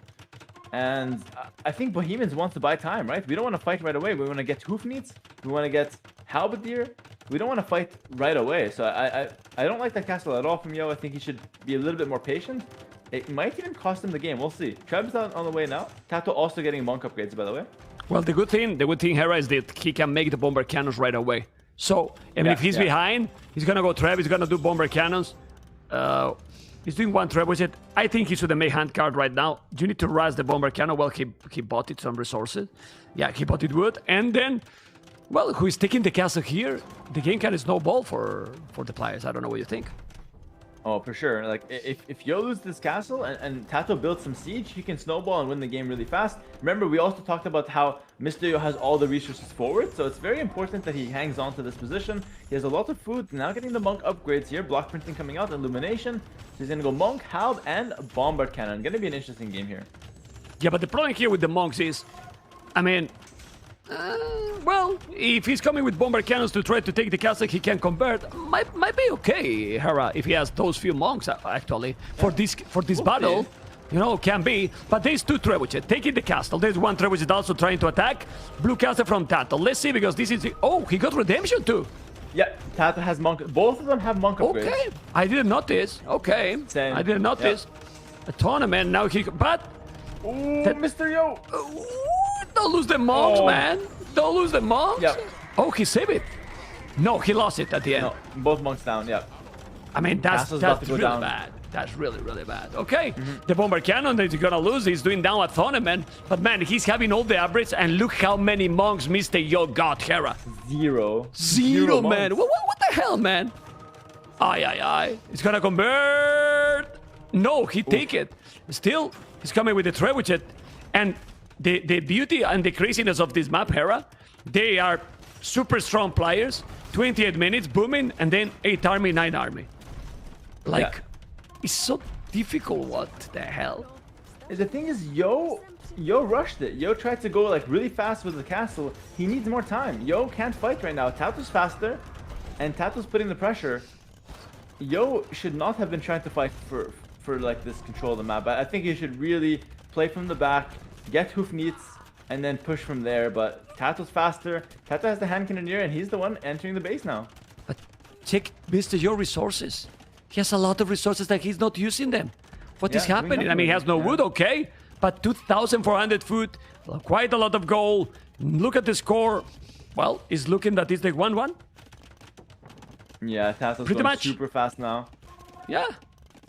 and I think Bohemians wants to buy time, right? We don't want to fight right away. We want to get Hoofneats. We want to get Halberdier. We don't want to fight right away. So I don't like that castle at all from Yo. I think he should be a little bit more patient. It might even cost him the game. We'll see. Treb's on the way now. TATOH also getting monk upgrades, by the way. Well, the good thing, Hera, is that he can make the bomber cannons right away. So, if he's behind, he's gonna go Treb, he's gonna do bomber cannons. He's doing one Treb with it. I think he should have made hand card right now. You need to rush the bomber cannon. Well, he bought it some resources. Yeah, he bought it wood. And then, well, who is taking the castle here? The game can snowball for the players. I don't know what you think. Oh, for sure. Like, if Yo loses this castle and TATOH builds some siege, he can snowball and win the game really fast. Remember, we also talked about how Mr. Yo has all the resources forward, so it's very important that he hangs on to this position. He has a lot of food. Now getting the Monk upgrades here. Block printing coming out. Illumination. So he's going to go Monk, Halb, and Bombard Cannon. Going to be an interesting game here. Yeah, but the problem here with the Monks is, I mean, well, if he's coming with bomber cannons to try to take the castle, he can convert. Might be okay, Hera, if he has those few monks actually for this battle. You know, can be. But there's two trebuchets taking the castle. There's one trebuchet also trying to attack Blue Castle from TATOH. Let's see, because this is oh, he got redemption too. Yeah, TATOH has monk. Both of them have monk upgrades. Okay, I didn't notice. Okay, same. I didn't notice. A tournament now but. Ooh, Mr. Yo. Don't lose the monks, man. Don't lose the monks. Yep. Oh, he saved it. No, he lost it at the end. No, both monks down, yeah. I mean, that's really down. bad. That's really, really bad. Okay, the bomber cannon that he's gonna lose, he's doing down a tournament. But man, he's having all the upgrades, and look how many monks Mr. Yo got, Hera. Zero, man. What the hell, man? Aye. He's gonna convert. No, he take it. Still, he's coming with the trebuchet. And the beauty and the craziness of this map, Hera, they are super strong players. 28 minutes, booming, and then 8 army, 9 army. Like, it's so difficult. What the hell? The thing is, Yo rushed it. Yo tried to go like really fast with the castle. He needs more time. Yo can't fight right now. TATOH's faster, and TATOH's putting the pressure. Yo should not have been trying to fight for like this control of the map. I think he should really play from the back, get Hoofneats, and then push from there. But TATOH's faster. TATOH has the hand cannoneer, and he's the one entering the base now. But check Mr. Your resources. He has a lot of resources that he's not using them. What is happening? I mean, he has no wood, okay, but 2,400 food, quite a lot of gold. Look at the score. Well, it's looking that it's the 1-1. Yeah, TATOH's going super fast now. Yeah.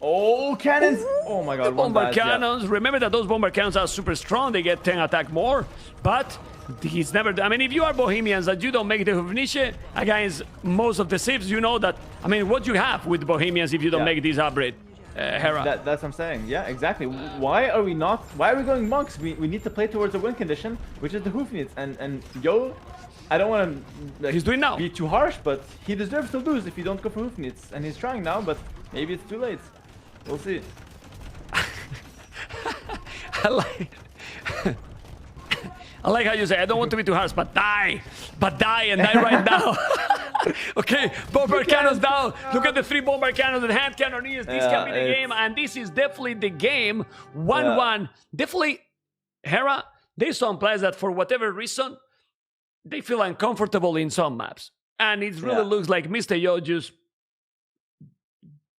Oh, cannons! Oh my god, the bomber cannons. Yeah. Remember that those bomber cannons are super strong. They get 10 attack more, but he's never. I mean, if you are Bohemians that you don't make the Hufnische against most of the civs, you know that. I mean, what you have with Bohemians if you don't make this upgrade, Hera. That's what I'm saying. Yeah, exactly. Why are we not? Why are we going monks? We need to play towards a win condition, which is the Hoofneats. And Yo, I don't want to he's doing now. Be too harsh, but he deserves to lose if you don't go for Hoofneats. And he's trying now, but maybe it's too late. We'll see. I like how you say, I don't want to be too harsh, but die and die right now. Okay, bomber cannons down. Look at the 3 bomber cannons and hand cannoneers. This can be the game, and this is definitely the game. 1-1. Definitely, Hera, there's some players that for whatever reason, they feel uncomfortable in some maps. And it really looks like Mr. Yo just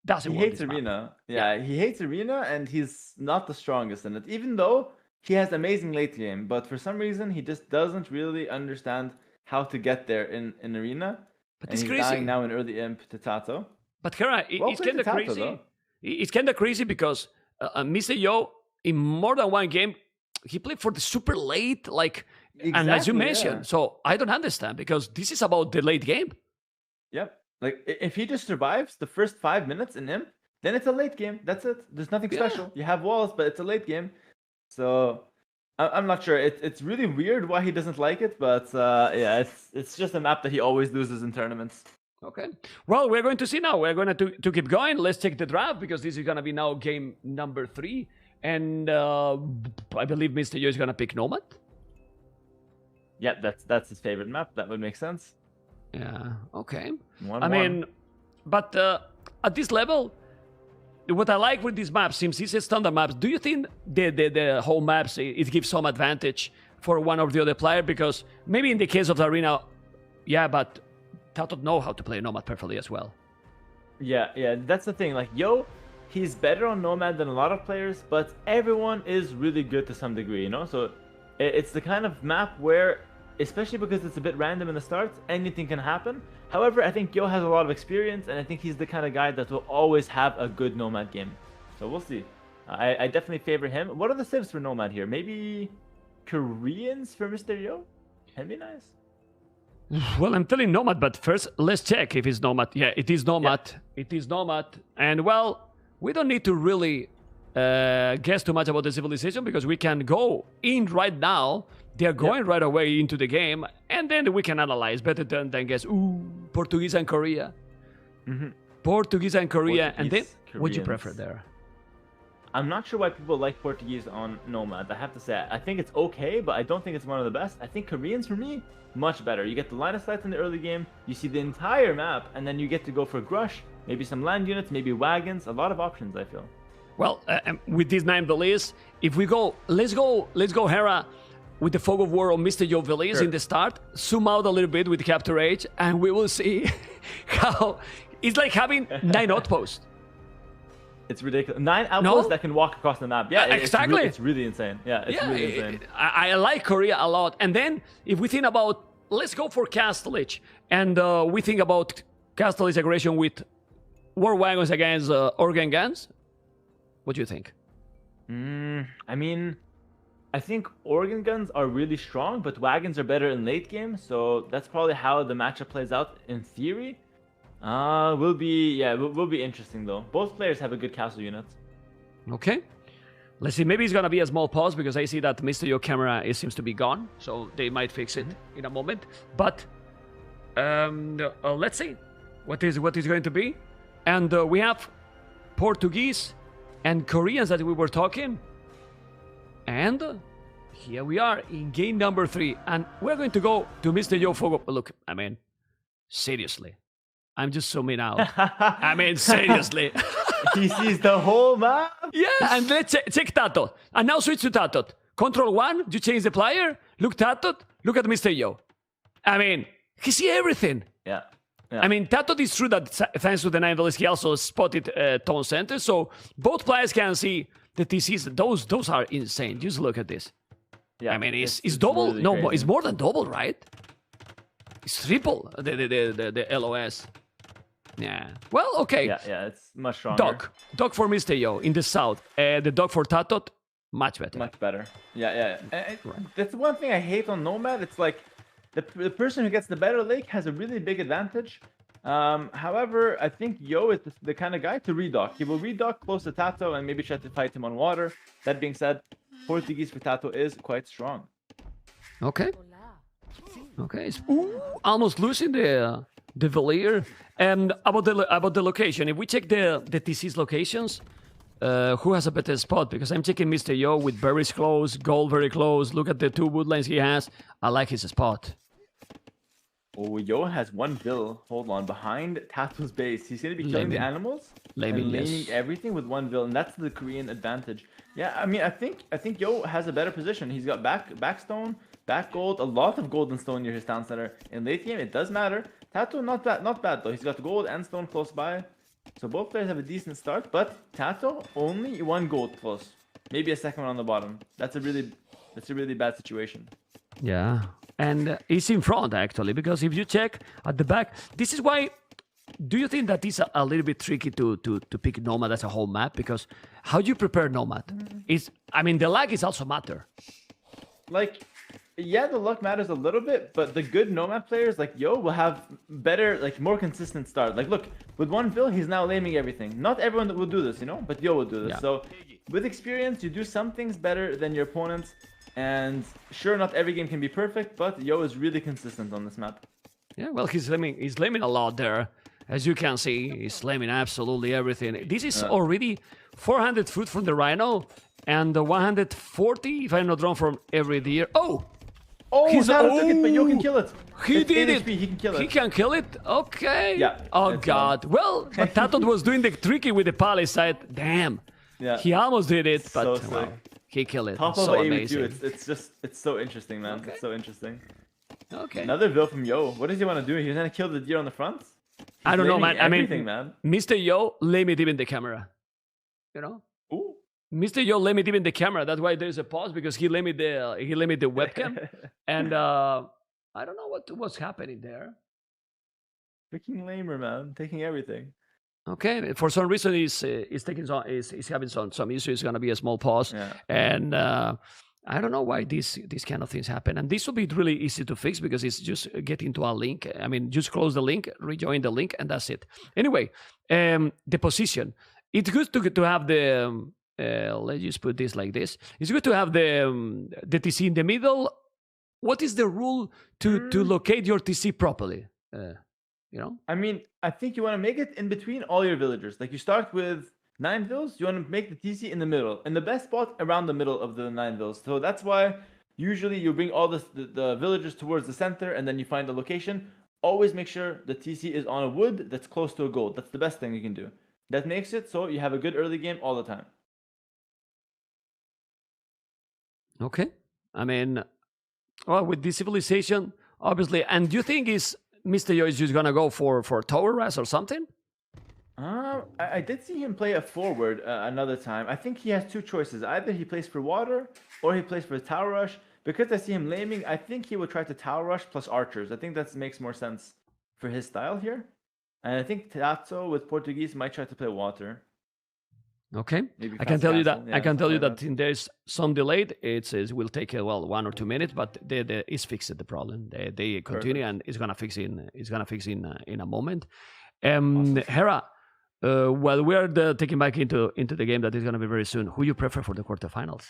doesn't He hates Arena. Yeah, he hates Arena, and he's not the strongest in it. Even though he has amazing late game, but for some reason he just doesn't really understand how to get there in Arena. But and he's dying now in early imp to TATOH. But Hera, it's kind of crazy. Though. It's kind of crazy because Mr. Yo, in more than one game, he played for the super late, like, and as you mentioned. So I don't understand, because this is about the late game. Yep. Like, if he just survives the first 5 minutes in imp, then it's a late game. That's it. There's nothing special. You have walls, but it's a late game. So I'm not sure. It's really weird why he doesn't like it, but yeah, it's just a map that he always loses in tournaments. Okay. Well, we're going to see now. We're going to keep going. Let's check the draft, because this is going to be now game number 3. And I believe Mr. Yo is going to pick Nomad. Yeah, that's his favorite map. That would make sense. Yeah, okay. 1-1. I mean, but at this level, what I like with these maps, since it's a standard maps, do you think the whole maps, it gives some advantage for one or the other player? Because maybe in the case of the Arena, yeah, but TATOH know how to play Nomad perfectly as well. Yeah, that's the thing. Like, Yo, he's better on Nomad than a lot of players, but everyone is really good to some degree, you know? So it's the kind of map where, especially because it's a bit random in the start, anything can happen. However, I think Yo has a lot of experience, and I think he's the kind of guy that will always have a good Nomad game. So we'll see. I definitely favor him. What are the civs for Nomad here? Maybe Koreans for Mr. Yo? That'd be nice. Well, I'm telling Nomad, but first let's check if it's Nomad. Yeah, it is Nomad. Yeah. It is Nomad. And well, we don't need to really guess too much about the civilization because we can go in right now. They're going right away into the game, and then we can analyze better than guess. Ooh, Portuguese and Korea. Portuguese and Korea. And then, what do you prefer there? I'm not sure why people like Portuguese on Nomad. I have to say, I think it's okay, but I don't think it's one of the best. I think Koreans, for me, much better. You get the line of sight in the early game, you see the entire map, and then you get to go for Grush, maybe some land units, maybe wagons, a lot of options, I feel. Well, with this 9 Villiers, if we go, let's go Hera with the Fog of War on Mr. Yo Villiers in the start, zoom out a little bit with Capture Age, and we will see how it's like having 9 outposts. It's ridiculous. 9 outposts that can walk across the map. Yeah, exactly. It's really insane. Yeah, it's really insane. I like Korea a lot. And then if we think about, let's go for Castellage, and we think about Castellage aggression with war wagons against organ guns. What do you think? I mean, I think organ guns are really strong, but wagons are better in late game. So that's probably how the matchup plays out in theory. Will be interesting though. Both players have a good castle unit. Okay. Let's see. Maybe it's gonna be a small pause because I see that Mr. Yo camera seems to be gone, so they might fix it in a moment. But let's see what is going to be. And we have Portuguese and Koreans that we were talking. And here we are in game number 3, and we're going to go to Mr. Yo Fogo. Look, I mean, seriously. I'm just zooming out. I mean, seriously. He sees the whole map. Yeah, and let's check TATOH. And now switch to TATOH. Control 1, you change the player. Look TATOH, look at Mr. Yo. I mean, he sees everything. Yeah. I mean, TATOH is true that thanks to the 9 Villiers, he also spotted Tone Center. So both players can see the TCs. Those are insane. Just look at this. Yeah, I mean, it's double. Really no, crazy. It's more than double, right? It's triple the LOS. Yeah. Well, okay. Yeah, it's much stronger. Dog for Mr. Yo in the south. The dog for TATOH, much better. Much better. Yeah. That's one thing I hate on Nomad. It's like the person who gets the better lake has a really big advantage. However, I think Yo is the kind of guy to redock. He will redock close to TATOH and maybe try to fight him on water. That being said, Portuguese for TATOH is quite strong. Okay. It's almost losing the Villiers. And about the location, if we check the TC's locations, who has a better spot? Because I'm checking Mr. Yo with berries close, gold very close. Look at the 2 woodlands he has. I like his spot. Oh, Yo has 1 Vill. Hold on, behind TATOH's base. He's going to be killing the animals and laning everything with 1 Vill, and that's the Korean advantage. Yeah, I mean, I think Yo has a better position. He's got back stone, back gold, a lot of gold and stone near his town center. In late game, it does matter. TATOH not bad though. He's got gold and stone close by, so both players have a decent start. But TATOH only 1 gold close, maybe a second one on the bottom. That's a really bad situation. Yeah, and he's in front actually, because if you check at the back, this is why. Do you think that it's a little bit tricky to pick Nomad as a whole map? Because how do you prepare Nomad? I mean, the lag is also matter. Like, yeah, the luck matters a little bit, but the good Nomad players like Yo will have better, like more consistent start. Like, look, with 1 Vill, he's now laming everything. Not everyone will do this, but Yo will do this. Yeah. So, with experience, you do some things better than your opponents. And sure, not every game can be perfect, but Yo is really consistent on this map. Yeah, well, he's laming a lot there. As you can see, he's slamming absolutely everything. This is already 400 food from the Rhino and 140, if I'm not wrong, from every deer. Oh, he's took it, but Yo can kill it. He did it. He can kill it. He can kill it? Okay. Yeah. Oh, God. Well, but TATOH was doing the tricky with the palisade. Damn. Yeah. He almost did it, but well, he killed it. Top of so amazing. It's so interesting, man. Okay. It's so interesting. Okay. Another Vill from Yo. What does he want to do? He's going to kill the deer on the front? I don't know, man. I mean, Mr. Yo limit even the camera. Ooh. Mr. Yo limit even the camera. That's why there's a pause, because he limit the webcam, and I don't know what's happening there. Freaking lamer, man, taking everything. Okay, for some reason he's having some issues. It's gonna be a small pause, and I don't know why these kind of things happen. And this will be really easy to fix because it's just get into a link. I mean, just close the link, rejoin the link, and that's it. Anyway, the position. It's good to have the, let's just put this like this. It's good to have the TC in the middle. What is the rule to locate your TC properly? You know? I mean, I think you want to make it in between all your villagers. Like you start with 9 vills, you want to make the TC in the middle, in the best spot around the middle of the 9 vills. So that's why usually you bring all the villagers towards the center, and then you find the location. Always make sure the TC is on a wood that's close to a gold. That's the best thing you can do. That makes it so you have a good early game all the time. Okay. I mean, well, with this civilization, obviously, and do you think Mr. Yo is just gonna go for tower res or something? I did see him play a forward another time. I think he has 2 choices. Either he plays for water or he plays for tower rush. Because I see him laming, I think he will try to tower rush plus archers. I think that makes more sense for his style here. And I think TATOH with Portuguese might try to play water. Okay, I can tell you that. Yeah, I can tell you that there's some delayed. It will take 1 or 2 minutes, but it's fixed the problem. They continue. Perfect. And it's gonna fix in a moment. Awesome. Hera, while we're taking back into the game that is gonna be very soon, who you prefer for the quarterfinals?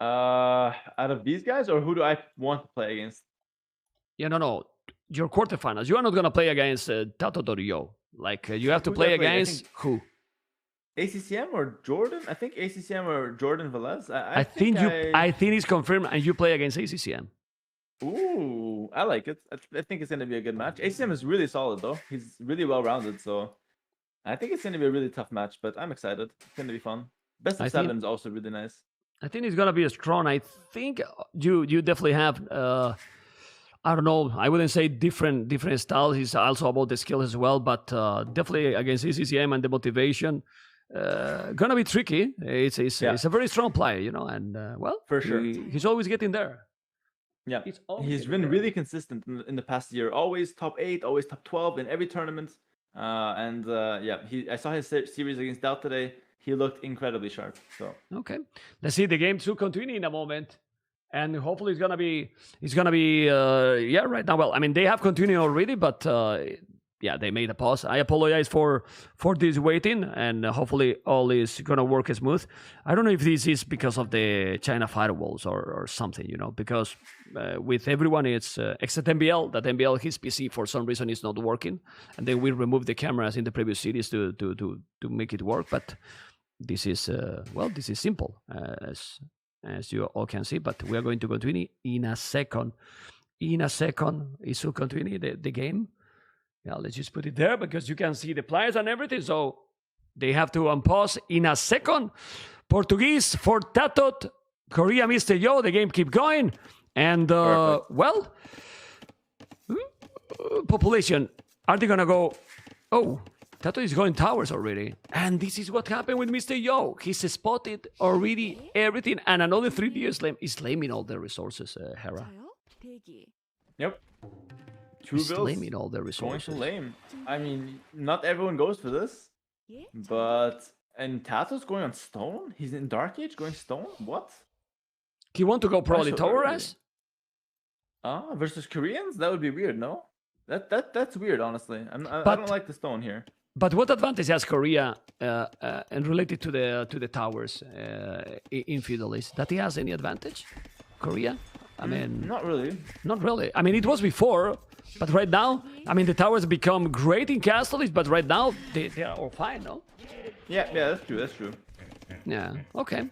Out of these guys, or who do I want to play against? Yeah, no. Your quarterfinals. You are not gonna play against TATOH or Yo. Like you have to play against who? ACCM or Jordan? I think ACCM or Jordan Velez. I think it's confirmed, and you play against ACCM. Ooh, I like it. I think it's going to be a good match. ACCM is really solid, though. He's really well-rounded, so I think it's going to be a really tough match, but I'm excited. It's going to be fun. Best of 7 is also really nice. I think it's going to be a strong. I think you definitely have, I don't know, I wouldn't say different styles. It's also about the skill as well, but definitely against ACCM and the motivation. Gonna be tricky. It's a very strong player, you know, and well, for sure, he's always getting there. Yeah, he's been really consistent in the past year. Always top 8, always top 12 in every tournament. Yeah, I saw his series against Doubt today. He looked incredibly sharp. So okay, let's see the game to continue in a moment, and hopefully it's gonna be yeah right now. Well, I mean they have continued already, but. Yeah, they made a pause. I apologize for this waiting, and hopefully all is gonna work smooth. I don't know if this is because of the China firewalls or something, you know, because with everyone it's except MBL, that MBL his PC for some reason is not working, and then we removed the cameras in the previous series to make it work. But this is well, this is simple as you all can see. But we are going to continue in a second. In a second, it will continue the game. Yeah, let's just put it there because you can see the players and everything. So they have to unpause in a second. Portuguese for TATOH, Korea, Mr. Yo. The game keep going. And, well, population. Are they going to go? Oh, TATOH is going towers already. And this is what happened with Mr. Yo. He's spotted already everything. And another 3D is claiming all the resources, Hera. Yep. 2 He's bills claiming all the resources. Going to lame. I mean, not everyone goes for this. But, and TATOH's going on stone? He's in Dark Age going stone? What? He want to go probably tower res? Versus Koreans? That would be weird, no? That's weird, honestly. I don't like the stone here. But what advantage has Korea and related to the towers in Feudal is that he has any advantage? Korea? I mean, not really. Not really. I mean, it was before, but right now, I mean, the towers become great in castles, but right now they are all fine, no? Yeah, that's true. That's true. Yeah. Okay.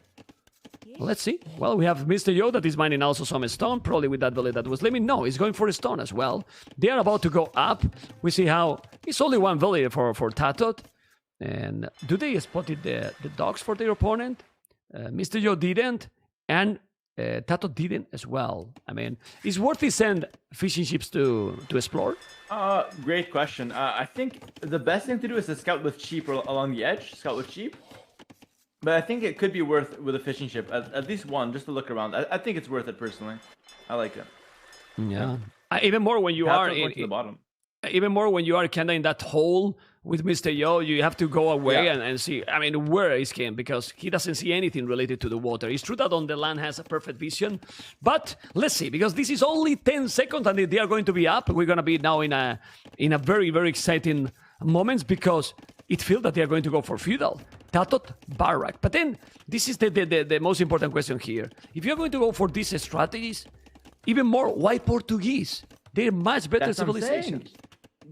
Let's see. Well, we have Mr. Yo that is mining also some stone, probably with that valley that was limit. No, he's going for a stone as well. They are about to go up. We see how it's only one valley for TATOH. And do they spotted the dogs for their opponent? Mr. Yo didn't, and TATOH didn't as well. I mean, is worth to send fishing ships to explore? Great question. I think the best thing to do is to scout with sheep along the edge. Scout with sheep. But I think it could be worth with a fishing ship, at least one, just to look around. I think it's worth it personally. I like it. Yeah. Even more when you are in the bottom. even more when you are kind of in that hole with Mr. Yo, you have to go away and see, I mean, where is him? Because he doesn't see anything related to the water. It's true that on the land has a perfect vision, but let's see, because this is only 10 seconds and they are going to be up. We're going to be now in a very, very exciting moments because it feels that they are going to go for feudal. TATOH, barrack. But then, this is the most important question here. If you're going to go for these strategies, even more, why Portuguese? They're much better civilizations.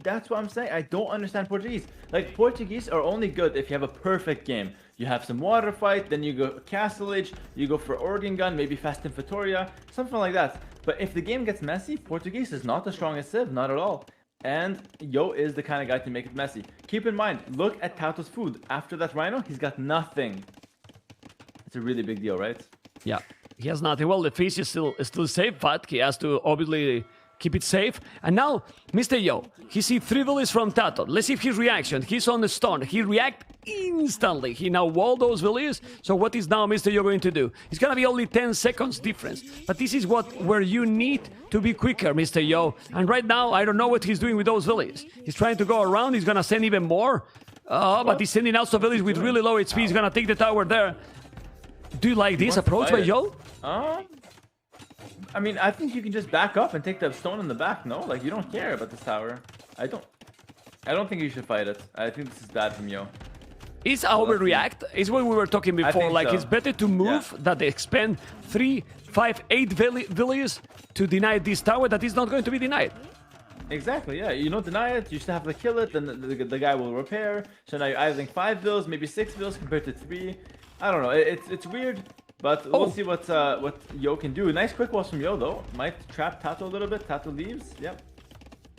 That's what I'm saying. I don't understand Portuguese. Like, Portuguese are only good if you have a perfect game. You have some water fight, then you go Castle Age, you go for Organ Gun, maybe Fast and Fatoria, something like that. But if the game gets messy, Portuguese is not the strongest civ, not at all. And Yo is the kind of guy to make it messy. Keep in mind, look at TATOH's food. After that Rhino, he's got nothing. It's a really big deal, right? Yeah, he has nothing. Well, the fish is still safe, but he has to obviously keep it safe. And now, Mr. Yo, he sees 3 villages from TATOH. Let's see his reaction. He's on the stone. He reacts instantly. He now walled those villages. So what is now Mr. Yo going to do? It's going to be only 10 seconds difference. But this is where you need to be quicker, Mr. Yo. And right now, I don't know what he's doing with those villages. He's trying to go around. He's going to send even more. But he's sending out some villages with really low HP. He's going to take the tower there. Do you like this approach by Yo? I mean, I think you can just back up and take the stone in the back, no? Like, you don't care about this tower. I don't think you should fight it. I think this is bad from Yo. Is overreact? Is what we were talking before. Like, so. It's better to move that they expend 3, 5, 8 villages to deny this tower that is not going to be denied. Exactly, yeah. You don't deny it, you still have to kill it, then the guy will repair. So now you're idling 5 vills, maybe 6 vills compared to 3. I don't know, it's weird. But we'll see what Yo can do. Nice quick walls from Yo, though. Might trap TATOH a little bit. TATOH leaves. Yep.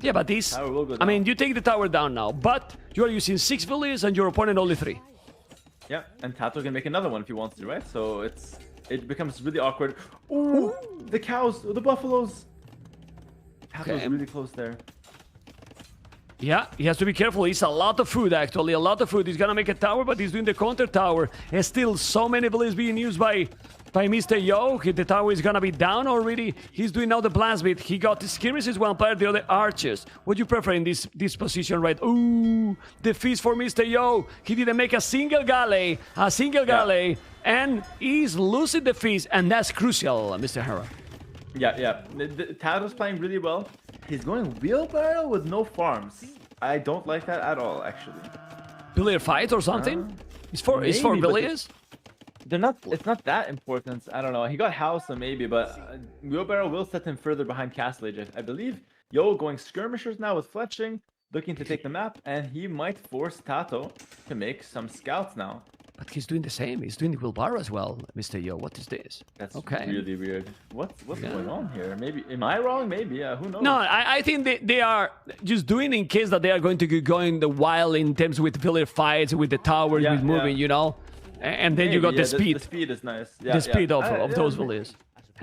Yeah, but this... I mean, you take the tower down now, but you are using 6 villages and your opponent only 3. Yeah, and TATOH can make another one if he wants to, right? So it becomes really awkward. Ooh, the cows, the buffaloes. TATOH's really close there. Yeah, he has to be careful. It's a lot of food, actually. A lot of food. He's going to make a tower, but he's doing the counter tower. And still so many villages being used by Mr. Yo. The tower is going to be down already. He's doing now the blast bit. He got the skirmishes, one player, the other archers. What do you prefer in this position, right? Ooh, the feast for Mr. Yo. He didn't make a single galley. And he's losing the feast. And that's crucial, Mr. Hera. Yeah. TATOH's playing really well. He's going wheelbarrow with no farms. I don't like that at all, actually. Villager fight or something? It's for villages? They're not. It's not that important. I don't know. He got house, so maybe, but wheelbarrow will set him further behind Castle Age, I believe. Yo going skirmishers now with fletching, looking to take the map, and he might force TATOH to make some scouts now. But he's doing the same. He's doing the wheelbarrow as well, Mr. Yo. What is this? That's really weird. What's going on here? Maybe am I wrong? Maybe. Who knows? No, I think they are just doing in case that they are going to get going the wild in terms with villager fights, with the towers, with moving, you know. And then you got the speed. The speed is nice. The speed of those villagers.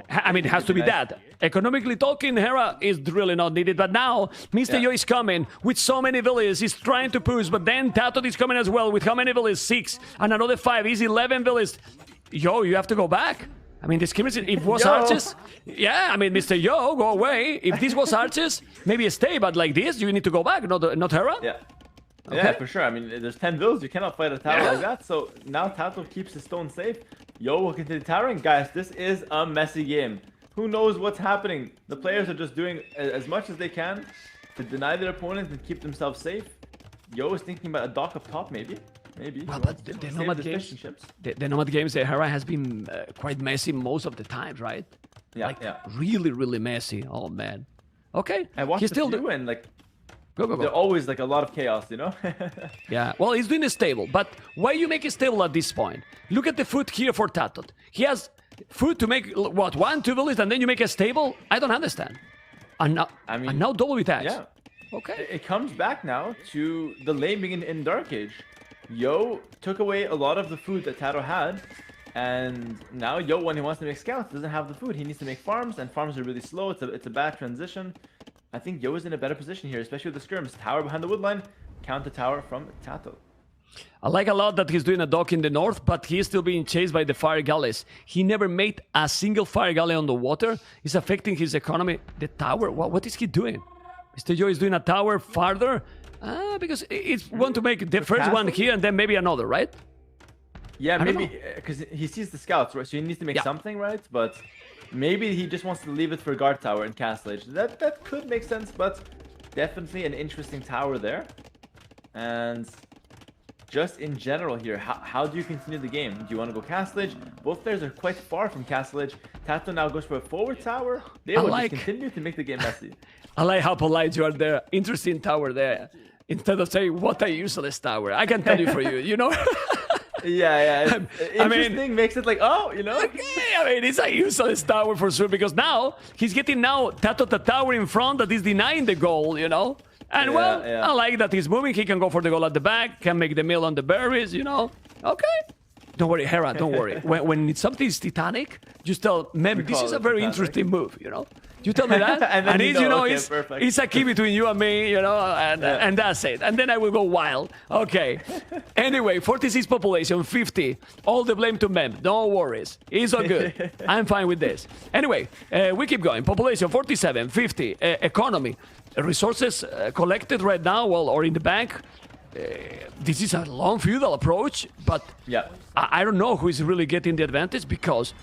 I mean, it has to be that. Economically talking, Hera is really not needed. But now, Mr. Yo is coming with so many villages. He's trying to push, but then TATOH is coming as well with how many villages? 6 and another 5. He's 11 villages. Yo, you have to go back. I mean, this if it was archers, yeah, I mean, Mr. Yo, go away. If this was archers, maybe stay, but like this, you need to go back, not Hera. Yeah. Okay. Yeah, for sure. I mean, there's 10 vills. You cannot fight a tower like that. So now TATOH keeps his stone safe. Yo will continue towering. Guys, this is a messy game. Who knows what's happening? The players are just doing as much as they can to deny their opponents and keep themselves safe. Yo is thinking about a dock up top, maybe. Well, but the Nomad games, Hera has been quite messy most of the times, right? Yeah, Really, really messy. Oh, man. Okay. I watched the few and like... Go. There's always like a lot of chaos, you know? Yeah, well, he's doing it stable, but why you make it stable at this point? Look at the food here for TATOH. He has food to make, what, 1, 2 villages, and then you make it stable? I don't understand. And now double with that. Yeah. Okay. It comes back now to the laming in Dark Age. Yo took away a lot of the food that TATOH had, and now Yo, when he wants to make scouts, doesn't have the food. He needs to make farms, and farms are really slow. It's a bad transition. I think Yo is in a better position here, especially with the skirms. Tower behind the woodline, counter tower from TATOH. I like a lot that he's doing a dock in the north, but he is still being chased by the fire galleys. He never made a single fire galley on the water. It's affecting his economy. The tower, what is he doing? Mr. Joe is doing a tower farther. Because it's want to make the first one here and then maybe another, right? Yeah, maybe because he sees the scouts, right? So he needs to make something, right? But maybe he just wants to leave it for guard tower and castle age. That could make sense, but definitely an interesting tower there. And just in general here, how do you continue the game? Do you want to go castle age? Both players are quite far from castle age. TATOH now goes for a forward tower. They will just continue to make the game messy. I like how polite you are there. Interesting tower there. Instead of saying, what a useless tower. I can tell you for you, you know? Yeah. Interesting makes it like, oh, you know? Okay, I mean, it's a useless tower for sure, because now he's getting TATOH the tower in front that is denying the goal, you know? And I like that he's moving. He can go for the goal at the back, can make the mill on the berries, you know? Okay. Don't worry, Hera, don't worry. When something is Titanic, just tell, man, this is a very interesting move, you know? You tell me that, and it's, you know, it's a key between you and me, you know, and that's it. And then I will go wild. Okay. Anyway, 46 population, 50. All the blame to Mem. No worries. It's all good. I'm fine with this. Anyway, we keep going. Population, 47, 50. Economy. Resources collected right now, well, or in the bank. This is a long feudal approach, but I don't know who is really getting the advantage, because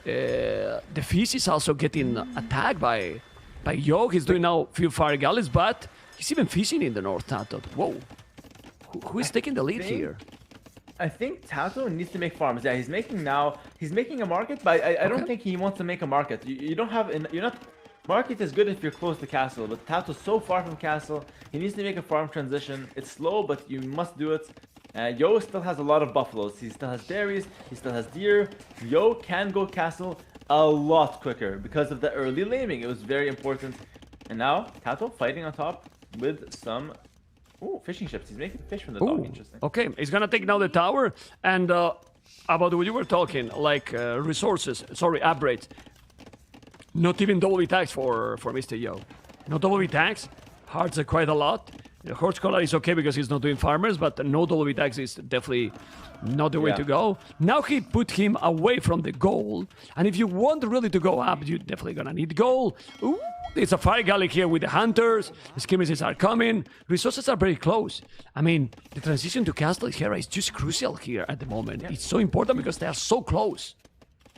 the Fizz is also getting attacked by Yo. He's doing now a few fire galleys, but he's even fishing in the north, TATOH. Whoa. Who is taking the lead here? I think TATOH needs to make farms. Yeah, he's making a market, but I don't think he wants to make a market. You don't have, you're not, market is good if you're close to castle, but TATOH's so far from castle, he needs to make a farm transition. It's slow, but you must do it. Yo still has a lot of buffaloes. He still has berries. He still has deer. Yo can go castle a lot quicker because of the early laming. It was very important. And now TATOH fighting on top with some fishing ships. He's making fish from the dock. Interesting. Okay, he's gonna take now the tower. And about what you were talking, like resources. Sorry, upgrades. Not even double tax for Mr. Yo. No double tax. Hearts are quite a lot. The horse collar is okay because he's not doing farmers, but no double tax is definitely not the way to go. Now he put him away from the goal, and if you want really to go up, you're definitely gonna need goal. Ooh, it's a fire galley here with the hunters. The skirmishes are coming. Resources are very close. I mean, the transition to Castle Hera is just crucial here at the moment. Yeah. It's so important because they are so close.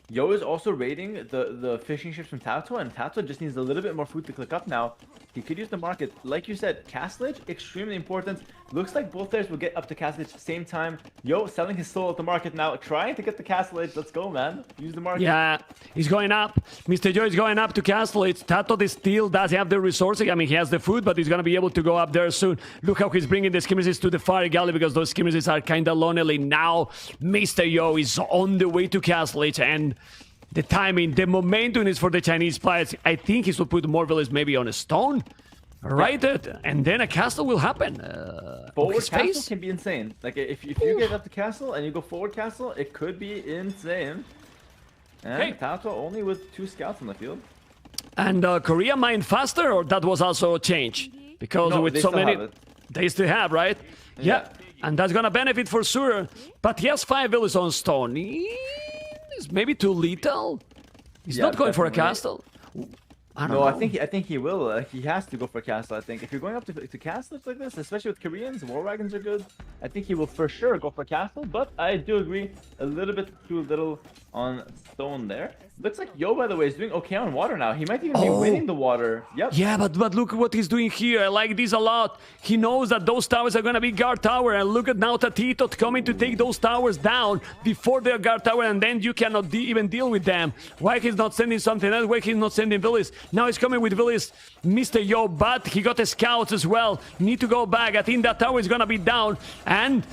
Yo is also raiding the fishing ships from TATOH, and TATOH just needs a little bit more food to click up now. He could use the market. Like you said, castlage, extremely important. Looks like both players will get up to castlage at the same time. Yo, selling his soul at the market now, trying to get the castlage. Let's go, man. Use the market. Yeah, he's going up. Mr. Joe is going up to castlage. TATOH still does have the resources. I mean, he has the food, but he's going to be able to go up there soon. Look how he's bringing the skirmishes to the fire galley because those skirmishes are kind of lonely. Now, Mr. Yo is on the way to castlage, and the timing, the momentum is for the Chinese players. I think he should put more villages maybe on a stone, right? And then a castle will happen. Forward castle can be insane. Like if you get up to castle and you go forward castle, it could be insane. And TATOH only with 2 scouts on the field. And Korea mined faster, or that was also a change? Because with so many, they still have, right? Yeah. And that's gonna benefit for sure. But he has 5 villages on stone. Is maybe too little. He's not going for a castle. I don't know. I think he will. He has to go for a castle. I think if you're going up to castles like this, especially with Koreans, war wagons are good. I think he will for sure go for a castle. But I do agree, a little bit too little on stone there. Looks like Yo, by the way, is doing okay on water now. He might even be winning the water. Yep. Yeah, but look at what he's doing here. I like this a lot. He knows that those towers are gonna be guard tower, and look at now TATOH coming to take those towers down before they're guard tower, and then you cannot even deal with them. Why he's not sending something else? Why he's not sending villas? Now he's coming with villas, Mr. Yo, but he got the scouts as well. Need to go back. I think that tower is gonna be down, and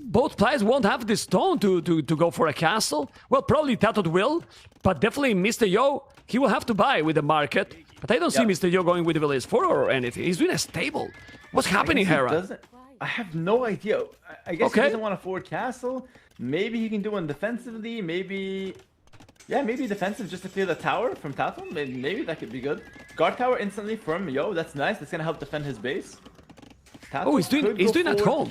both players won't have the stone to go for a castle. Well, probably TATOH will, but definitely Mr. Yo, he will have to buy with the market. But I don't see Mr. Yo going with the village 4 or anything. He's doing a stable. What's happening, Hera? I have no idea. I guess he doesn't want a forward castle. Maybe he can do one defensively. Maybe defensive just to clear the tower from TATOH. Maybe that could be good. Guard tower instantly from Yo. That's nice. That's gonna help defend his base. TATOH he's doing at home.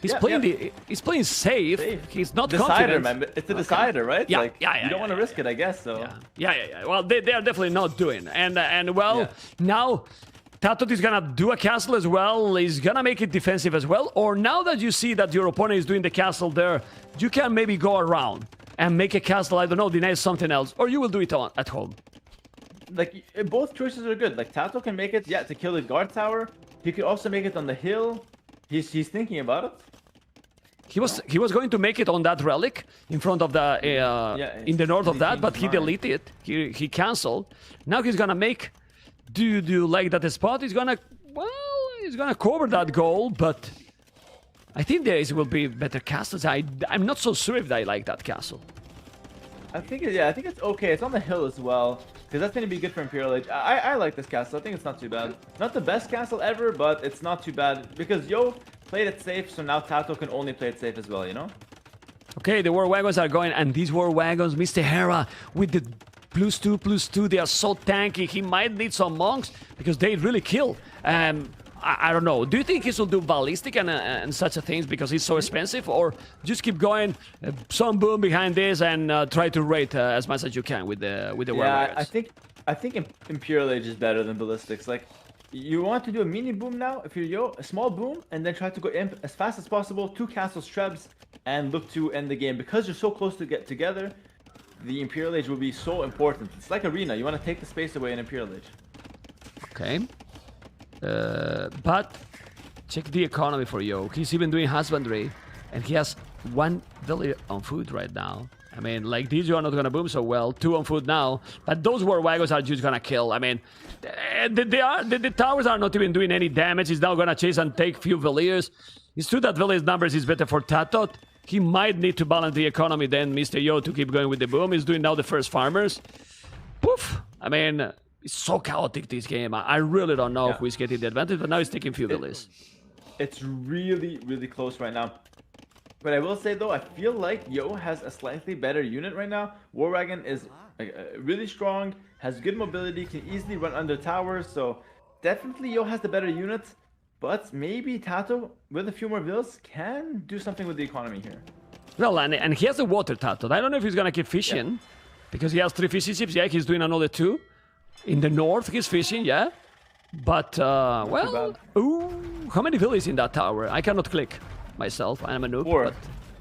He's playing he's playing safe. He's not confident. Man. It's a decider, right? Yeah, like, you don't want to risk it, I guess. So yeah. Well, they are definitely not doing. And well, now TATOH is gonna do a castle as well. He's gonna make it defensive as well. Or now that you see that your opponent is doing the castle there, you can maybe go around and make a castle, I don't know, deny something else. Or you will do it at home. Like, both choices are good. Like, TATOH can make it, yeah, to kill the guard tower. He could also make it on the hill. He's thinking about it. He was going to make it on that relic in front of the in the north of that, but he deleted it. He canceled. Now he's gonna make. Do you like that spot? He's gonna cover that goal, but I think there will be better castles. I'm not so sure if I like that castle. I think it's okay. It's on the hill as well, because that's going to be good for Imperial Age. I like this castle. I think it's not too bad. Not the best castle ever, but it's not too bad, because Yo played it safe, so now TATOH can only play it safe as well, you know? Okay, the war wagons are going, and these war wagons, Mr. Hera, with the +2/+2, they are so tanky. He might need some monks, because they really kill. I don't know. Do you think he will do ballistic and such a things because he's so expensive, or just keep going, some boom behind this and try to rate as much as you can with the war wagons? I think Imperial Age is better than ballistics. Like, you want to do a mini boom now if you're Yo, a small boom, and then try to go imp as fast as possible, 2 castles trebs, and look to end the game. Because you're so close to get together, the Imperial Age will be so important. It's like Arena. You want to take the space away in Imperial Age. Okay. But check the economy for Yo. He's even doing husbandry, and he has 1 village on food right now. I mean, like, these are not gonna boom so well. 2 on food now, but those war wagons are just gonna kill. I mean, the towers are not even doing any damage. He's now gonna chase and take few villages. It's true that village numbers is better for TATOH. He might need to balance the economy then, Mr. Yo, to keep going with the boom. He's doing now the first farmers. Poof! I mean, it's so chaotic, this game. I really don't know who is getting the advantage, but now he's taking few villages. It's really, really close right now. But I will say, though, I feel like Yo has a slightly better unit right now. War Wagon is really strong, has good mobility, can easily run under towers. So definitely Yo has the better unit. But maybe TATOH, with a few more villas, can do something with the economy here. Well, and he has a water TATOH. I don't know if he's going to keep fishing. Because he has 3 fishing ships. Yeah, he's doing another 2. In the north, he's fishing, yeah. But, well... Ooh, how many villas in that tower? I cannot click myself. I am a noob. 4. But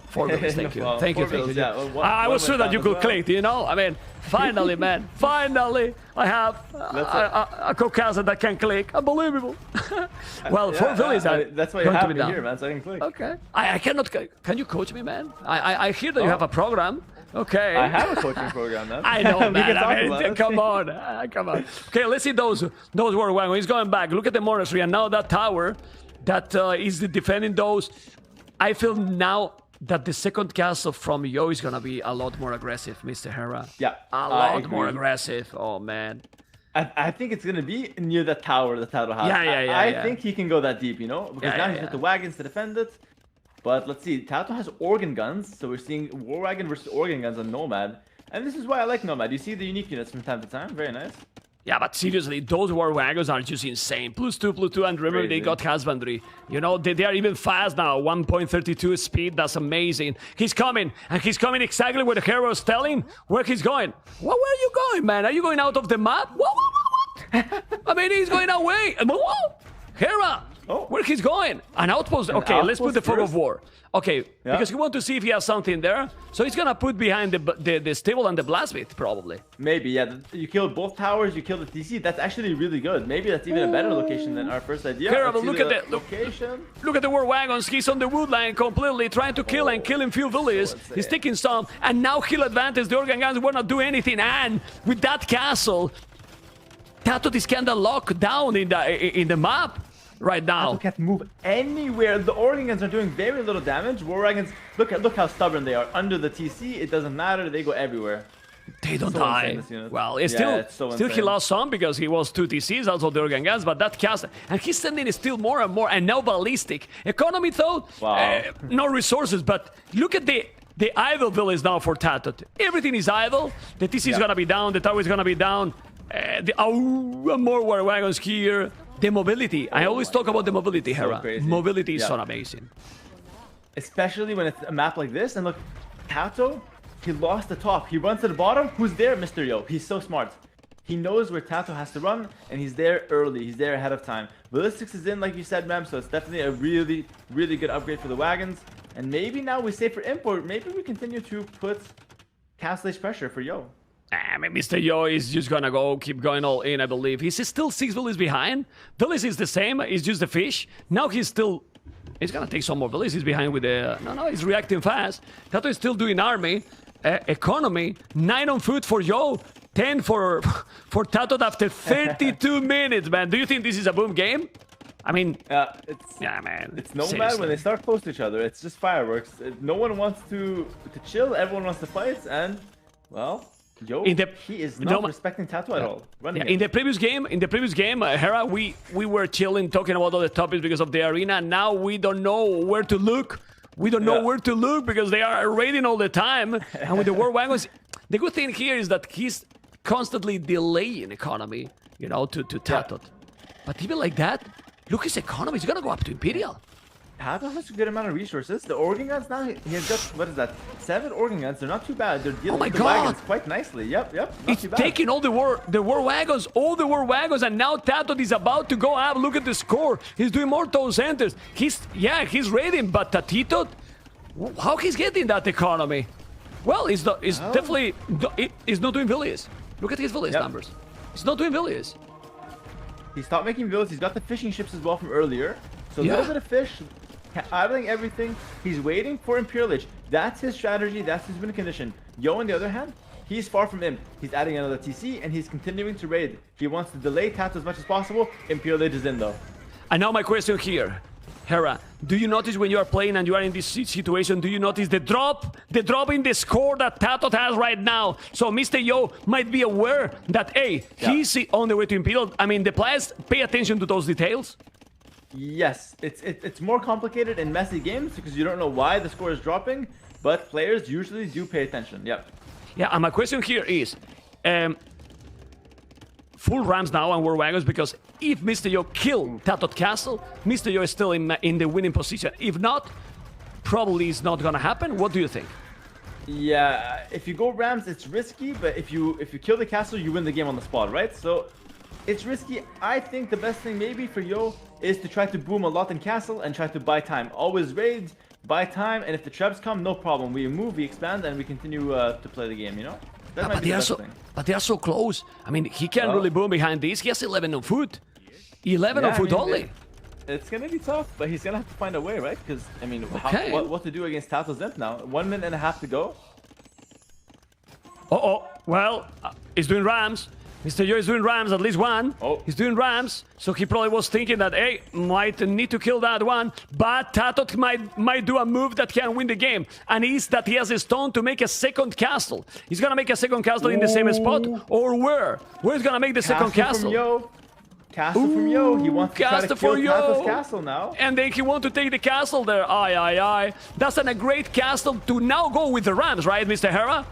4 villas, thank you. Well, thank you. Yeah. Well, I was sure that you could click, you know? I mean, finally, man. Finally, I have a co-cousin that can click. Unbelievable. Well, 4 villas are that's why you have me here, man, so I can click. Okay. I cannot... Can you coach me, man? I hear that you have a program. Okay. I have a coaching program, man. I know, man. Come on. Come on. Okay, let's see those war wagons. He's going back. Look at the monastery, and now that tower that is defending those. I feel now that the second castle from Yo is gonna be a lot more aggressive, Mr. Hera. Yeah, a lot more aggressive. Oh man. I think it's gonna be near the tower that TATOH has. Yeah. I think he can go that deep, you know, because now he's got the wagons to defend it. But let's see, TATOH has organ guns, so we're seeing war wagon versus organ guns on Nomad, and this is why I like Nomad. You see the unique units from time to time, very nice. Yeah, but seriously, those war wagons are just insane. +2/+2, and remember they got husbandry. You know, they are even fast now. 1.32 speed, that's amazing. He's coming, and he's coming exactly where the hero is telling where he's going. Where are you going, man? Are you going out of the map? What? I mean, he's going away. Hera! Oh. Where he's going? An outpost. Okay, let's put the fog of war. Okay, because we want to see if he has something there. So he's gonna put behind the stable and the blastbeat, probably. Maybe, yeah. You killed both towers, you killed the TC. That's actually really good. Maybe that's even a better location than our first idea. Terrible. Look at the location. Look at the war wagons. He's on the wood line completely, trying to kill and killing few villages. He's taking some, and now he'll advantage. The organ guns will not do anything. And with that castle, TATOH is kinda locked down in the map. Right now, TATOH can't move anywhere. The organ guns are doing very little damage. War wagons, look how stubborn they are. Under the TC, it doesn't matter. They go everywhere. They don't die. Well, it's still he lost some because he was 2 TCs, also the organ guns. But that cast, and he's sending still more and more, and now ballistic economy though. Wow. No resources, but look at the idle village now for TATOH. Everything is idle. The TC is gonna be down. The tower is gonna be down. More war wagons here. The mobility. I always talk about the mobility, Hera. Mobility is so amazing. Especially when it's a map like this. And look, TATOH, he lost the top. He runs to the bottom. Who's there, Mr. Yo? He's so smart. He knows where TATOH has to run, and he's there early. He's there ahead of time. Ballistics is in, like you said, Mem, so it's definitely a really, really good upgrade for the wagons. And maybe now we say for import, maybe we continue to put Castle Age pressure for Yo. I mean, Mr. Yo is just gonna keep going all in, I believe. He's still 6 villages behind. Villas is the same, it's just the fish. Now he's gonna take some more villages behind with the... No, he's reacting fast. TATOH is still doing army. Economy, 9 on food for Yo, 10 for TATOH after 32 minutes, man. Do you think this is a boom game? I mean, yeah, man. It's nomad when they start close to each other. It's just fireworks. No one wants to chill. Everyone wants to fight, and well, Yo, he is not respecting TATOH at all. Yeah, in the previous game, Hera, we were chilling, talking about all the topics because of the arena. Now we don't know where to look. We don't know where to look because they are raiding all the time. And with the war wagons, the good thing here is that he's constantly delaying economy, you know, to TATOH. But even like that, look, his economy is gonna go up to Imperial. TATOH has a good amount of resources. The organ guns now, he has got, what is that, 7 organ guns. They're not too bad. They're dealing with the wagons quite nicely. Yep, not it's too bad. Taking all the war wagons, and now TATOH is about to go up. Look at the score. He's doing more town centers. He's raiding, but TATOH, how he's getting that economy? Well, he's definitely he's not doing villages. Look at his village numbers. He's not doing villages. He stopped making villages. He's got the fishing ships as well from earlier. So a little bit of fish, idling everything. He's waiting for Imperial Age. That's his strategy. That's his win condition. Yo, on the other hand, he's far from him. He's adding another TC, and he's continuing to raid. He wants to delay TATOH as much as possible. Imperial Age is in, though. And now my question here, Hera, do you notice when you are playing and you are in this situation, do you notice the drop in the score that TATOH has right now? So Mr. Yo might be aware that, hey, he's on the way to Imperial. I mean, the players pay attention to those details. Yes, it's more complicated in messy games because you don't know why the score is dropping, but players usually do pay attention. Yep. Yeah, and my question here is, full rams now and war wagons, because if Mr. Yo kill TATOH Castle, Mr. Yo is still in the winning position. If not, probably it's not gonna happen. What do you think? Yeah, if you go rams, it's risky, but if you kill the castle, you win the game on the spot, right? So it's risky. I think the best thing maybe for Yo is to try to boom a lot in castle and try to buy time. Always raid, buy time, and if the trebs come, no problem. We move, we expand, and we continue to play the game, you know? That might be the best thing. But they are so close. I mean, he can't really boom behind these. He has 11 on foot. 11 on foot only. It's going to be tough, but he's going to have to find a way, right? Because, I mean, what to do against TATOH's imp now? 1 minute and a half to go. Well, he's doing rams. Mr. Yo is doing rams, at least one. He's doing rams, so he probably was thinking that, hey, might need to kill that one, but TATOH might do a move that can win the game, and is that he has a stone to make a second castle. He's gonna make a second castle in the same spot, or where? Where's gonna make the second castle? Castle from Yo. He wants to try to kill TATOH's castle now. And then he wants to take the castle there. Aye. That's a great castle to now go with the rams, right, Mr. Hera?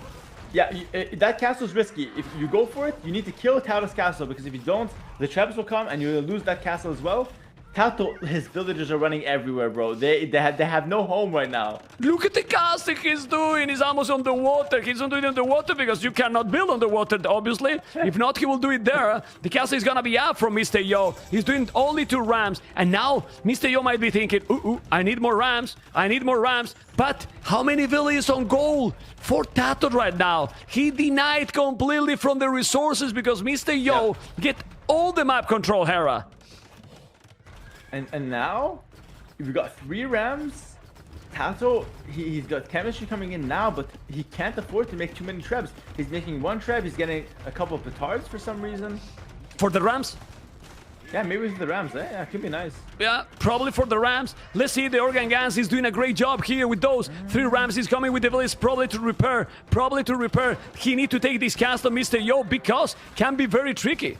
Yeah, that castle's risky. If you go for it, you need to kill TATOH's castle, because if you don't, the trebs will come and you'll lose that castle as well. TATOH, his villagers are running everywhere, bro. They have no home right now. Look at the casting he's doing. He's almost on the water. He's not doing it on the water because you cannot build on the water, obviously. If not, he will do it there. The castle is gonna be up from Mr. Yo. He's doing only 2 rams. And now, Mr. Yo might be thinking, I need more rams. I need more rams. But how many villages on goal for TATOH right now? He denied completely from the resources because Mr. Yo get all the map control, Hera. And now, we've got 3 rams. TATOH, he's got chemistry coming in now, but he can't afford to make too many trebs. He's making 1 treb, he's getting a couple of petards for some reason. For the rams? Yeah, maybe for the rams, eh? Yeah, it could be nice. Yeah, probably for the rams. Let's see, the organ guns is doing a great job here with those 3 rams. He's coming with the village, probably to repair. He need to take this castle, Mr. Yo, because can be very tricky.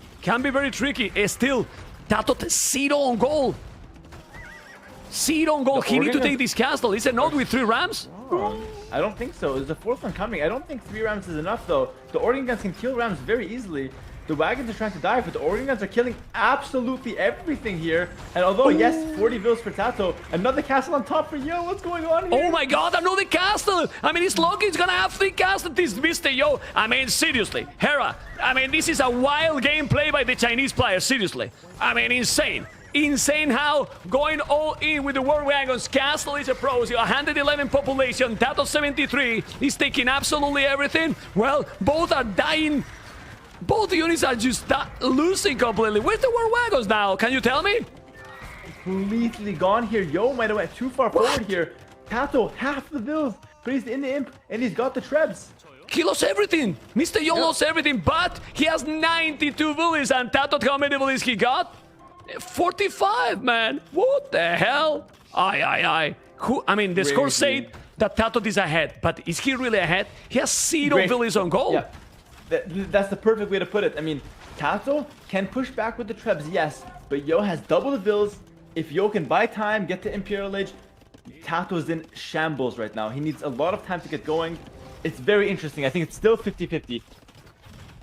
Still, TATOH 0 on goal. 0 on goal. He need to take this castle. Is it not with 3 rams? I don't think so. There's a fourth one coming. I don't think 3 Rams is enough, though. The Organ Guns can kill Rams very easily. The Wagons are trying to dive, but the Organ Guns are killing absolutely everything here. And although, yes, 40 vills for TATOH, another castle on top for Yo. What's going on here? Oh my god, another castle! I mean, he's lucky he's gonna have 3 castles, this Mr. Yo. I mean, seriously, Hera, I mean, this is a wild gameplay by the Chinese players, seriously. I mean, insane. Insane how going all in with the War Wagons. Castle is a pro, 111 population, TATOH 73. He's taking absolutely everything. Well, both are dying. Both units are just losing completely. Where's the War Wagons now? Can you tell me? Completely gone here. Yo might have went too far forward here. TATOH, half the vills, but he's in the imp, and he's got the trebs. He lost everything. Mr. Yo lost everything, but he has 92 villas, and TATOH, how many villas he got? 45, man. What the hell? Aye. Who? I mean, the score said that TATOH is ahead, but is he really ahead? He has 0 villas on goal. Yeah. That's the perfect way to put it. I mean, TATOH can push back with the trebs, yes, but Yo has double the vills. If Yo can buy time, get to Imperial Age, TATOH's in shambles right now. He needs a lot of time to get going. It's very interesting. I think it's still 50-50.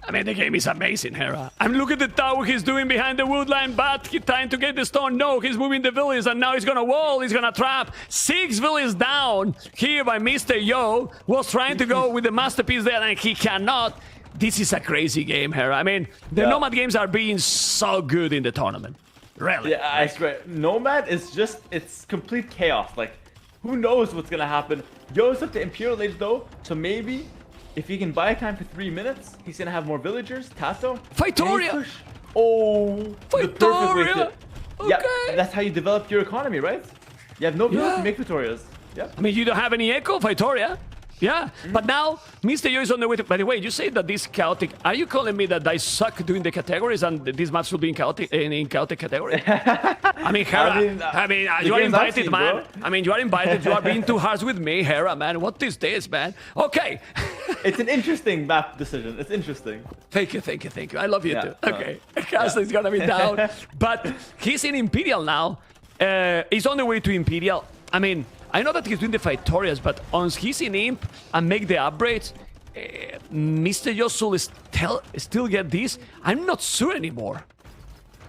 I mean, the game is amazing, Hera. I mean, look at the tower he's doing behind the wood line, but he's trying to get the stone. No, he's moving the villas, and now he's gonna wall, he's gonna trap. 6 villas down here by Mr. Yo. Was trying to go with the masterpiece there, and he cannot. This is a crazy game, Hera. I mean, the Nomad games are being so good in the tournament. Really. Yeah, I swear. Nomad is just, it's complete chaos. Like, who knows what's gonna happen? Yo's up to Imperial Age, though, so maybe if he can buy time for 3 minutes, he's gonna have more villagers. TATOH. Victoria! Oh, Victoria! Okay. Yeah, that's how you develop your economy, right? You have no villas to make Victorias. Yeah. I mean, you don't have any echo, Victoria. Yeah, but now Mr. Yo is on the way to... By the way, you say that this chaotic... Are you calling me that I suck doing the categories and this match will be in chaotic category? I mean, Hera, you are invited, man. Bro. I mean, you are invited. You are being too harsh with me, Hera, man. What is this, man? Okay. It's an interesting map decision. It's interesting. Thank you. I love you too. Okay. Castle is gonna be down. But he's in Imperial now. He's on the way to Imperial. I mean... I know that he's doing the Victorias, but once he's in Imp and make the upgrades, Mr. Yo still get this? I'm not sure anymore.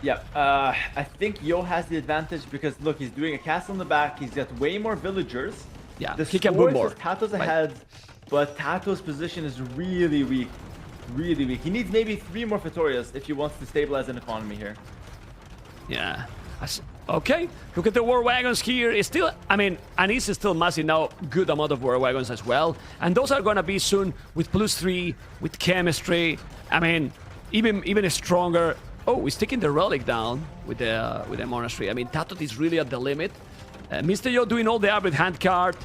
Yeah, I think Yo has the advantage because, look, he's doing a castle in the back. He's got way more villagers. Yeah, he can move more. TATOH's ahead, but TATOH's position is really weak. Really weak. He needs maybe 3 more Victorias if he wants to stabilize an economy here. Yeah. Okay, look at the War Wagons here. It's still, I mean, and it's still massive now, good amount of War Wagons as well. And those are gonna be soon with +3, with chemistry. I mean, even stronger. Oh, he's taking the relic down with the monastery. I mean, TATOH is really at the limit. Mr. Yo doing all the upgrade handcart,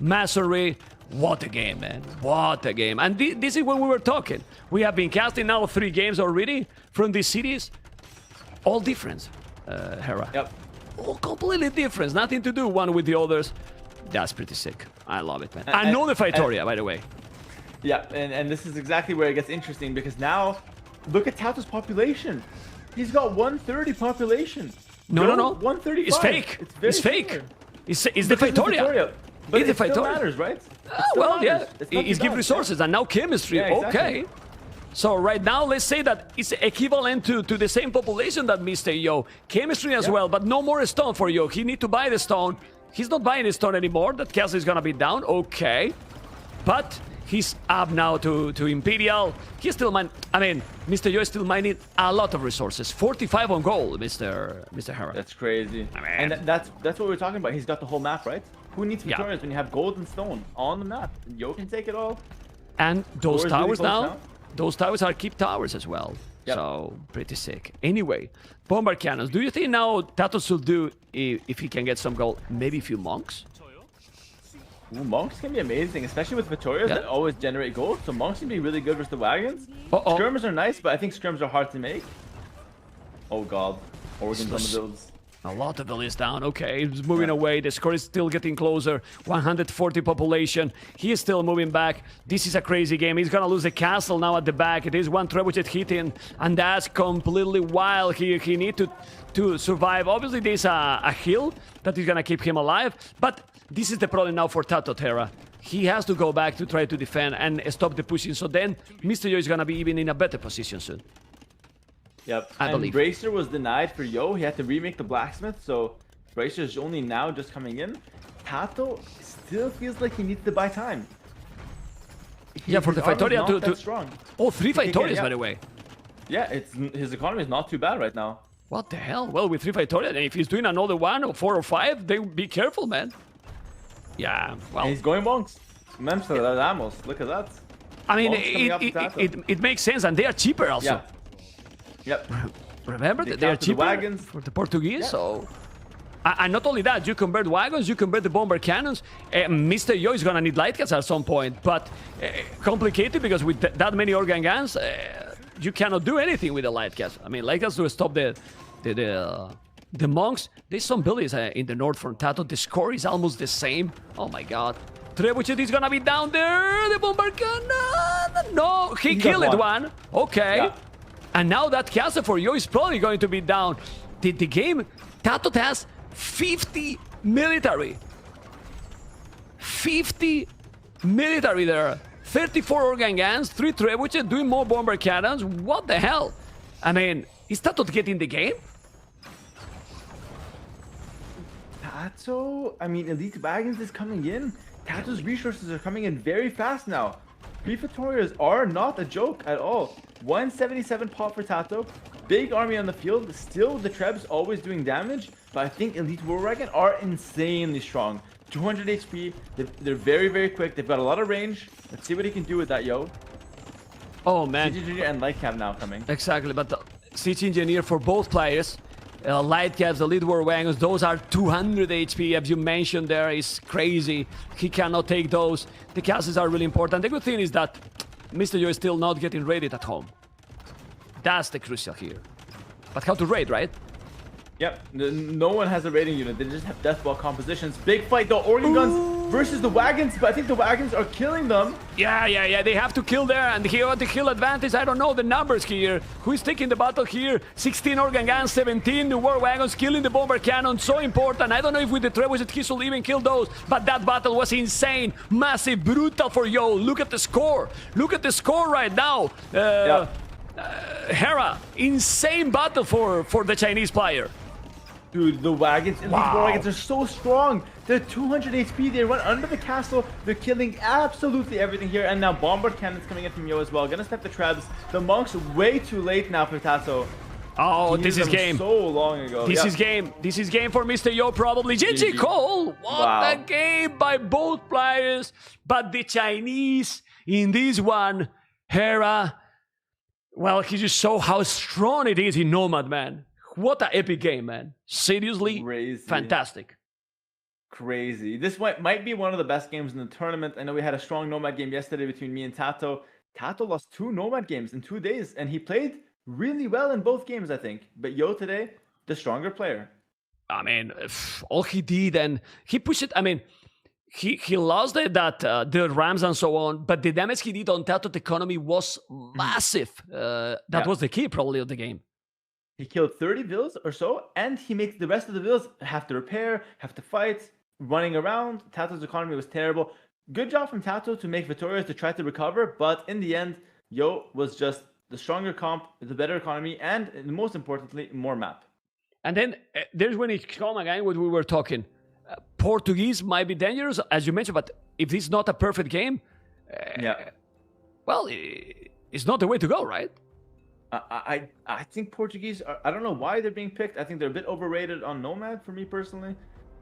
masonry. What a game, man. What a game. And this is when we were talking. We have been casting now 3 games already from these cities. All different. Hera. Yep. All completely different. Nothing to do one with the others. That's pretty sick. I love it, man. I know the Victoria, by the way. Yeah, and this is exactly where it gets interesting because now, look at TATOH's population. He's got 130 population. No. 135. It's fake. It's fake. It's the Victoria. But it still matters, right? Well, matters. Yeah. It's give resources and now chemistry. Yeah, exactly. Okay. So right now, let's say that it's equivalent to the same population that Mr. Yo. Chemistry as well, but no more stone for Yo. He need to buy the stone. He's not buying the stone anymore. That castle is gonna be down. Okay. But he's up now to Imperial. He's still Mr. Yo is still mining a lot of resources. 45 on gold, Mr. Hera. That's crazy. And that's what we're talking about. He's got the whole map, right? Who needs Victorias when you have gold and stone on the map? Yo can take it all. And those towers now? Those towers are keep towers as well. Yep. So, pretty sick. Anyway, bomber cannons. Do you think now TATOH will do, if he can get some gold, maybe a few monks? Ooh, monks can be amazing, especially with Victorias that always generate gold. So monks can be really good versus the wagons. Skirmers are nice, but I think skirmers are hard to make. Oh god. Organs on the builds. A lot of the list down. Okay, he's moving away. The score is still getting closer. 140 population. He is still moving back. This is a crazy game. He's gonna lose the castle now at the back. It is one trebuchet hitting, and that's completely wild. He need to survive. Obviously, there's a hill that is gonna keep him alive, but this is the problem now for TATOH, Hera. he has to go back to try to defend and stop the pushing. So then Mr. Yo is going to be even in a better position soon. Yep. I believe. Bracer was denied for Yo. He had to remake the blacksmith, so Bracer's only now just coming in. TATOH still feels like he needs to buy time. Yeah, for the Victoria to strong. Oh, 3 Victorias, by the way. Yeah, his economy is not too bad right now. What the hell? Well, with 3 Victoria, and if he's doing another 1 or 4 or 5, they be careful, man. Yeah, well. And he's going monks. Memstamos, look at that. I mean, it makes sense, and they are cheaper also. Yeah. Yep. Remember that they are cheaper wagons. for the Portuguese, Yeah. So. And not only that, you convert wagons, you convert the bomber cannons. Mr. Yo is gonna need light cats at some point, but complicated because with that many organ guns, you cannot do anything with the light cats. I mean, light cats to stop the monks. There's some buildings in the north from TATOH. The score is almost the same. Oh my god. Trebuchet is gonna be down there. The bomber cannon. No, he killed one. Okay. Yeah. And now that castle for Yo is probably going to be down. The game, TATOH has 50 military. 50 military there. 34 organ guns, 3 trebuchets, doing more bomber cannons. What the hell? I mean, is TATOH getting the game? TATOH? I mean, Elite Wagons is coming in. TATOH's resources are coming in very fast now. 3 Victorias are not a joke at all. 177 pop for TATOH. Big army on the field. Still, the Trebs always doing damage. But I think Elite War Wagon are insanely strong. 200 HP. They're very, very quick. They've got a lot of range. Let's see what he can do with that, Yo. Oh, man. Siege Engineer and Light Cab now coming. Exactly, but the Siege Engineer for both players. Light Cabs, Elite War Wagons, those are 200 HP, as you mentioned there, is crazy. He cannot take those. The castles are really important. The good thing is that Mr. Yo is still not getting raided at home. That's the crucial here. But how to raid, right? Yep, no one has a raiding unit. They just have death ball compositions. Big fight though, organ guns versus the wagons, but I think the wagons are killing them. Yeah, they have to kill there, and he got the kill advantage. I don't know the numbers here. Who's taking the battle here? 16 organ guns, 17 the war wagons, killing the bomber cannon, so important. I don't know if with the trebuchet he should even kill those, but that battle was insane. Massive, brutal for Yo. Look at the score. Look at the score right now. Hera, insane battle for the Chinese player. Dude, the wagons, Elite War Wagons are so strong. They're 200 HP. They run under the castle. They're killing absolutely everything here. And now bomber cannons coming in from Yo as well. Gonna step the Trebs. The monks way too late now for TATOH. Oh, this is game. So long ago. This is game. This is game for Mr. Yo probably. GG Cole. What a game by both players. But the Chinese in this one, Hera. Well, he just showed how strong it is in Nomad, man. What an epic game, man. Seriously, fantastic. Crazy. This might be one of the best games in the tournament. I know we had a strong Nomad game yesterday between me and TATOH. TATOH lost 2 Nomad games in 2 days, and he played really well in both games, I think. But Yo today, the stronger player. I mean, all he did, and he pushed it. I mean, he lost the Rams and so on, but the damage he did on TATOH economy was massive. That was the key, probably, of the game. He killed 30 villas or so, and he makes the rest of the villas have to repair, have to fight, running around. TATOH's economy was terrible. Good job from TATOH to make Victorias to try to recover, but in the end, Yo was just the stronger comp, the better economy, and most importantly, more map. And then there's when it comes again what we were talking. Portuguese might be dangerous, as you mentioned, but if this is not a perfect game, well, it's not the way to go, right? I think Portuguese are, I don't know why they're being picked. I think they're a bit overrated on Nomad for me personally.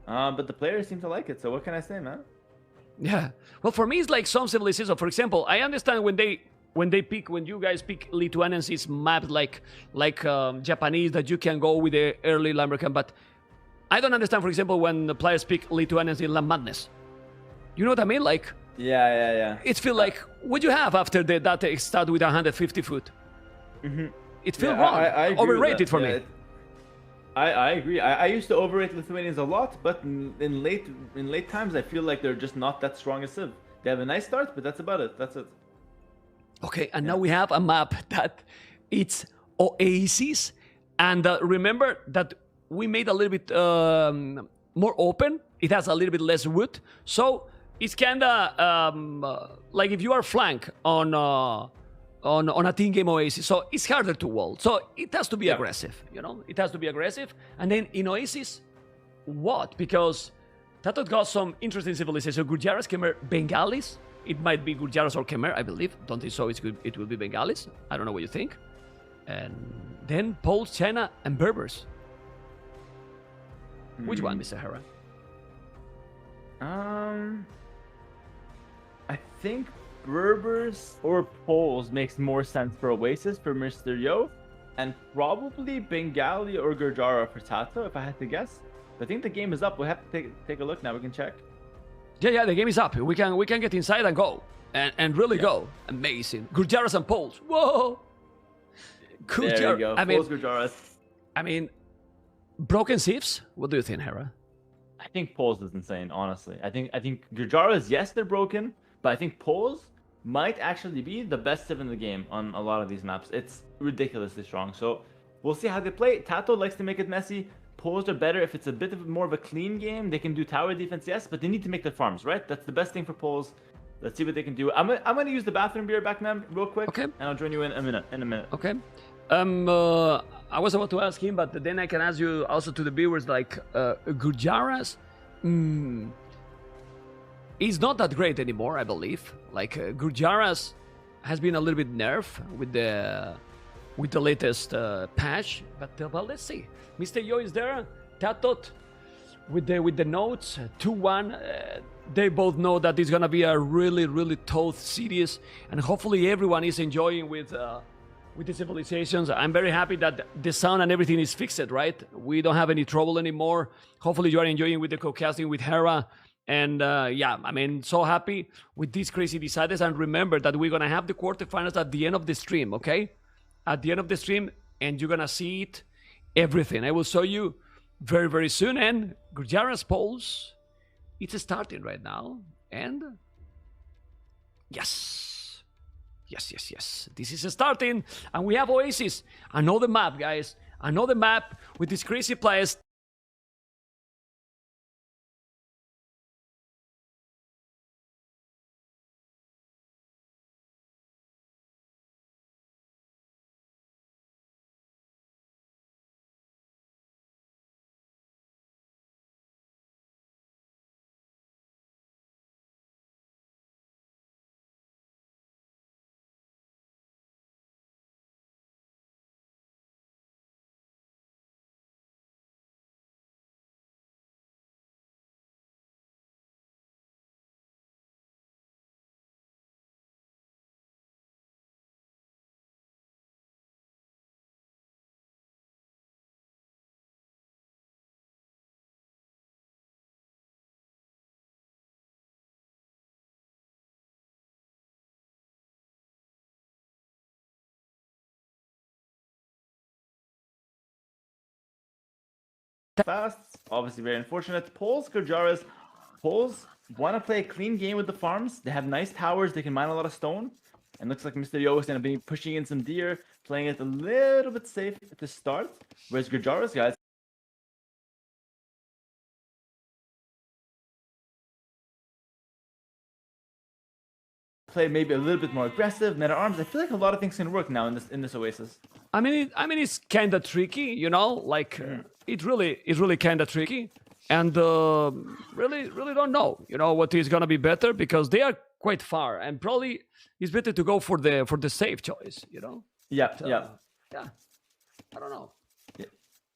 But the players seem to like it. So what can I say, man? Yeah. Well, for me, it's like some civilizations. For example, I understand when you guys pick Lithuanians, it's mapped like Japanese that you can go with the early Lambercan. But I don't understand, for example, when the players pick Lithuanians in Land Madness. You know what I mean? Like, yeah. It feels like what you have after that start with 150 foot. It feels wrong. I overrated for me. I agree. I used to overrate Lithuanians a lot, but in late times, I feel like they're just not that strong as Civ. They have a nice start, but that's about it. That's it. Okay, and now we have a map that it's oasis, and remember that we made a little bit more open. It has a little bit less wood, so it's kinda like if you are flank on a team game Oasis, so it's harder to wall. So it has to be aggressive, you know. It has to be aggressive. And then in Oasis, what? Because TATOH got some interesting civilizations. Gurjaras, Khmer, Bengalis. It might be Gurjaras or Khmer, I believe. Don't think so. It will be Bengalis. I don't know what you think. And then Poles, China, and Berbers. Which one, Mr. Hera? I think Berbers or Poles makes more sense for Oasis for Mr. Yo, and probably Bengali or Gurjara for TATOH, if I had to guess. But I think the game is up. We'll have to take a look now. We can check. Yeah, the game is up. We can get inside and go. And really go. Amazing. Gurjaras and Poles. Whoa! There you go. Poles, Gurjaras. I mean, broken sieves? What do you think, Hera? I think Poles is insane, honestly. I think Gurjaras, yes, they're broken, but I think Poles might actually be the best civ in the game on a lot of these maps. It's ridiculously strong. So we'll see how they play. TATOH likes to make it messy. Poles are better if it's a bit more of a clean game. They can do tower defense, yes, but they need to make their farms, right? That's the best thing for Poles. Let's see what they can do. I'm gonna use the bathroom beer back, man, real quick. Okay. And I'll join you in a minute. Okay. I was about to ask him, but then I can ask you also to the viewers, like, Gurjaras, is not that great anymore, I believe. Like, Gurjaras has been a little bit nerfed with the latest patch, but let's see. Mr. Yo is there, TATOH with the notes, 2-1. They both know that it's gonna be a really, really tough series, and hopefully everyone is enjoying with the civilizations. I'm very happy that the sound and everything is fixed, right? We don't have any trouble anymore. Hopefully you are enjoying with the co-casting with Hera. And yeah, I mean, so happy with these crazy deciders. And remember that we're gonna have the quarterfinals at the end of the stream, okay? At the end of the stream, and you're gonna see it, everything. I will show you very, very soon. And Gurjara's polls, it's starting right now. And yes. This is starting, and we have Oasis. Another map, guys. Another map with these crazy players. Fast, obviously very unfortunate. Poles, Gurjaras. Poles want to play a clean game with the farms. They have nice towers. They can mine a lot of stone. And looks like Mr. Yo is going to be pushing in some deer, playing it a little bit safe at the start. Whereas Gurjaras, guys, play maybe a little bit more aggressive, meta arms. I feel like a lot of things can work now in this Oasis. I mean, it's kind of tricky, you know. Like it's really kind of tricky, and really don't know, you know, what is gonna be better because they are quite far, and probably it's better to go for the safe choice, you know. Yeah. I don't know.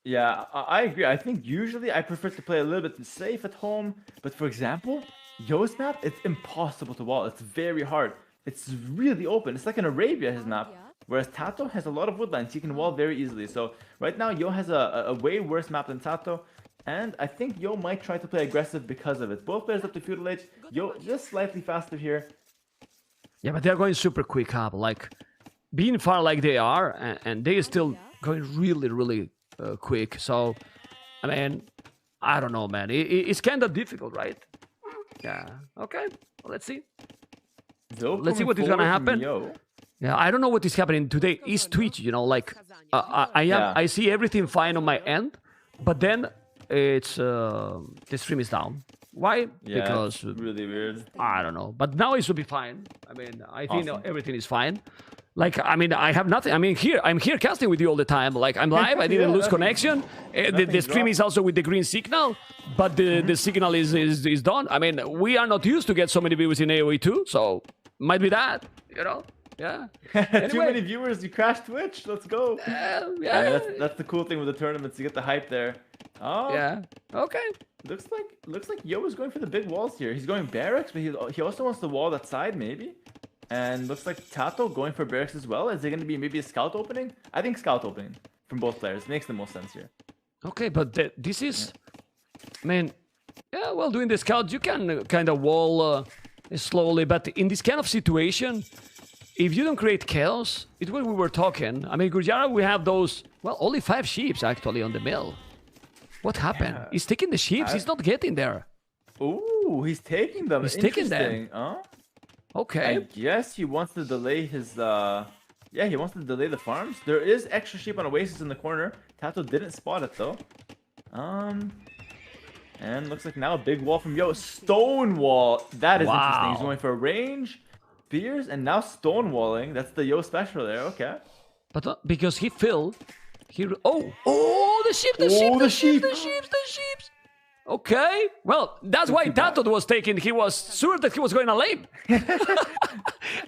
Yeah, I agree. I think usually I prefer to play a little bit safe at home, but for example, Yo's map, it's impossible to wall. It's very hard. It's really open. It's like in Arabia, his map. Whereas TATOH has a lot of woodlands. He can wall very easily. So right now, Yo has a way worse map than TATOH. And I think Yo might try to play aggressive because of it. Both players up to feudal age. Yo just slightly faster here. Yeah, but they're going super quick up. Like, being far like they are, and they are still going really quick. So, I mean, I don't know, man. It's kind of difficult, right? Yeah. Okay. Well, let's see. Let's see what is gonna happen. Yeah, I don't know what is happening today. Is Twitch, you know, like I see everything fine on my end, but then it's the stream is down. Why? Yeah, Because really weird. I don't know. But now it should be fine. I mean, I think everything is fine. Like, I mean, I have nothing. I mean, I'm here casting with you all the time. Like, I'm live. I didn't lose connection. The stream is also with the green signal, but the signal is done. I mean, we are not used to get so many viewers in AoE too, so might be that, you know? Yeah. Anyway. Too many viewers. You crashed Twitch. Let's go. Yeah. That's the cool thing with the tournaments. You get the hype there. Oh. Yeah. Okay. Looks like Yo is going for the big walls here. He's going barracks, but he also wants the wall that side maybe. And looks like TATOH going for barracks as well. Is there going to be maybe a scout opening? I think scout opening from both players makes the most sense here. Okay, but this is, I mean, yeah. Well, doing the scout, you can kind of wall slowly, but in this kind of situation, if you don't create chaos, it's what we were talking. I mean, Gurjara, we have those, well, only 5 sheeps actually on the mill. What happened? Yeah. He's taking the sheeps. He's not getting there. Ooh, he's taking them. He's taking them. Huh? Okay. I guess he wants to delay his, yeah, he wants to delay the farms. There is extra sheep on Oasis in the corner. TATOH didn't spot it though. And looks like now a big wall from Yo. Stone wall. That is interesting. He's going for range, spears, and now stone walling. That's the Yo special there. Okay. But because he filled, oh, the sheep. Okay, well, that's why TATOH was taking. He was sure that he was going to lame.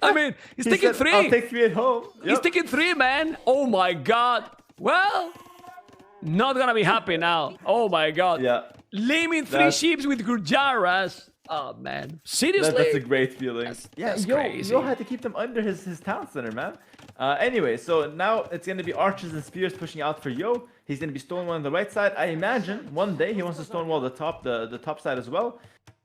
I mean, he's taking 3. I'll take 3 at home. Yep. He's taking 3, man. Oh my God. Well, not gonna be happy now. Oh my God. Yeah. Laming 3 sheeps with Gurjaras. Oh man, seriously? That's a great feeling. That's crazy. Yo had to keep them under his town center, man. Anyway, so now it's going to be archers and spears pushing out for Yo. He's going to be stonewalling on the right side. I imagine one day he wants to stonewall the top side as well.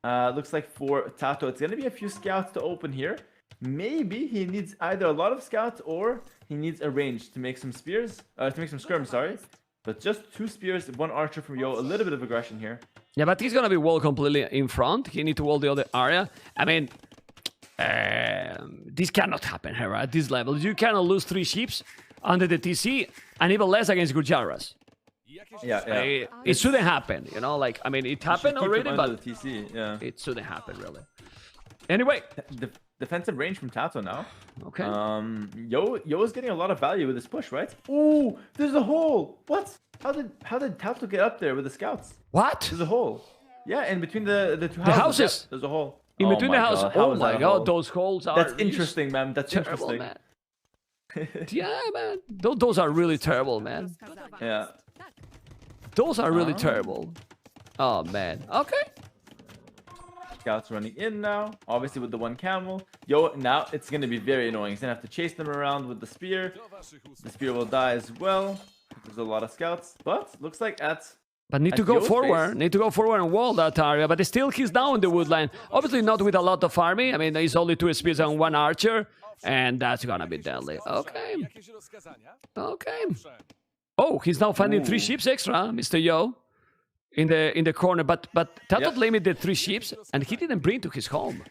Looks like for TATOH, it's going to be a few scouts to open here. Maybe he needs either a lot of scouts or he needs a range to make some spears, to make some skirms, sorry. But just 2 spears, 1 archer from Yo. A little bit of aggression here. Yeah, but he's going to be walled completely in front. He needs to wall the other area. I mean, this cannot happen here at this level. You cannot lose 3 sheeps under the TC and even less against Gurjaras. Yeah. It shouldn't happen, you know, like, I mean, it happened already, but the TC, yeah. It shouldn't happen, really. Anyway. Defensive range from TATOH now. Okay. Yo is getting a lot of value with this push, right? Ooh, there's a hole. What? How did TATOH get up there with the scouts? What? There's a hole. Yeah, in between the 2 houses. Houses. There's a hole. In between the houses. Oh my God, those holes are. That's interesting, man. That's terrible, interesting. Man. Yeah, man. Those are really terrible, man. Yeah. Those are really terrible. Oh man. Okay. Scouts running in now, obviously with the 1 camel. Yo, now it's going to be very annoying. He's going to have to chase them around with the spear. The spear will die as well. There's a lot of scouts, but looks like But need to go forward. Need to go forward and wall that area. But still, he's down the wood line. Obviously not with a lot of army. I mean, he's only 2 spears and 1 archer. And that's going to be deadly. Okay. Okay. Oh, he's now finding 3 sheeps extra, Mr. Yo. In the corner, but TATOH limited 3 sheeps, and he didn't bring to his home.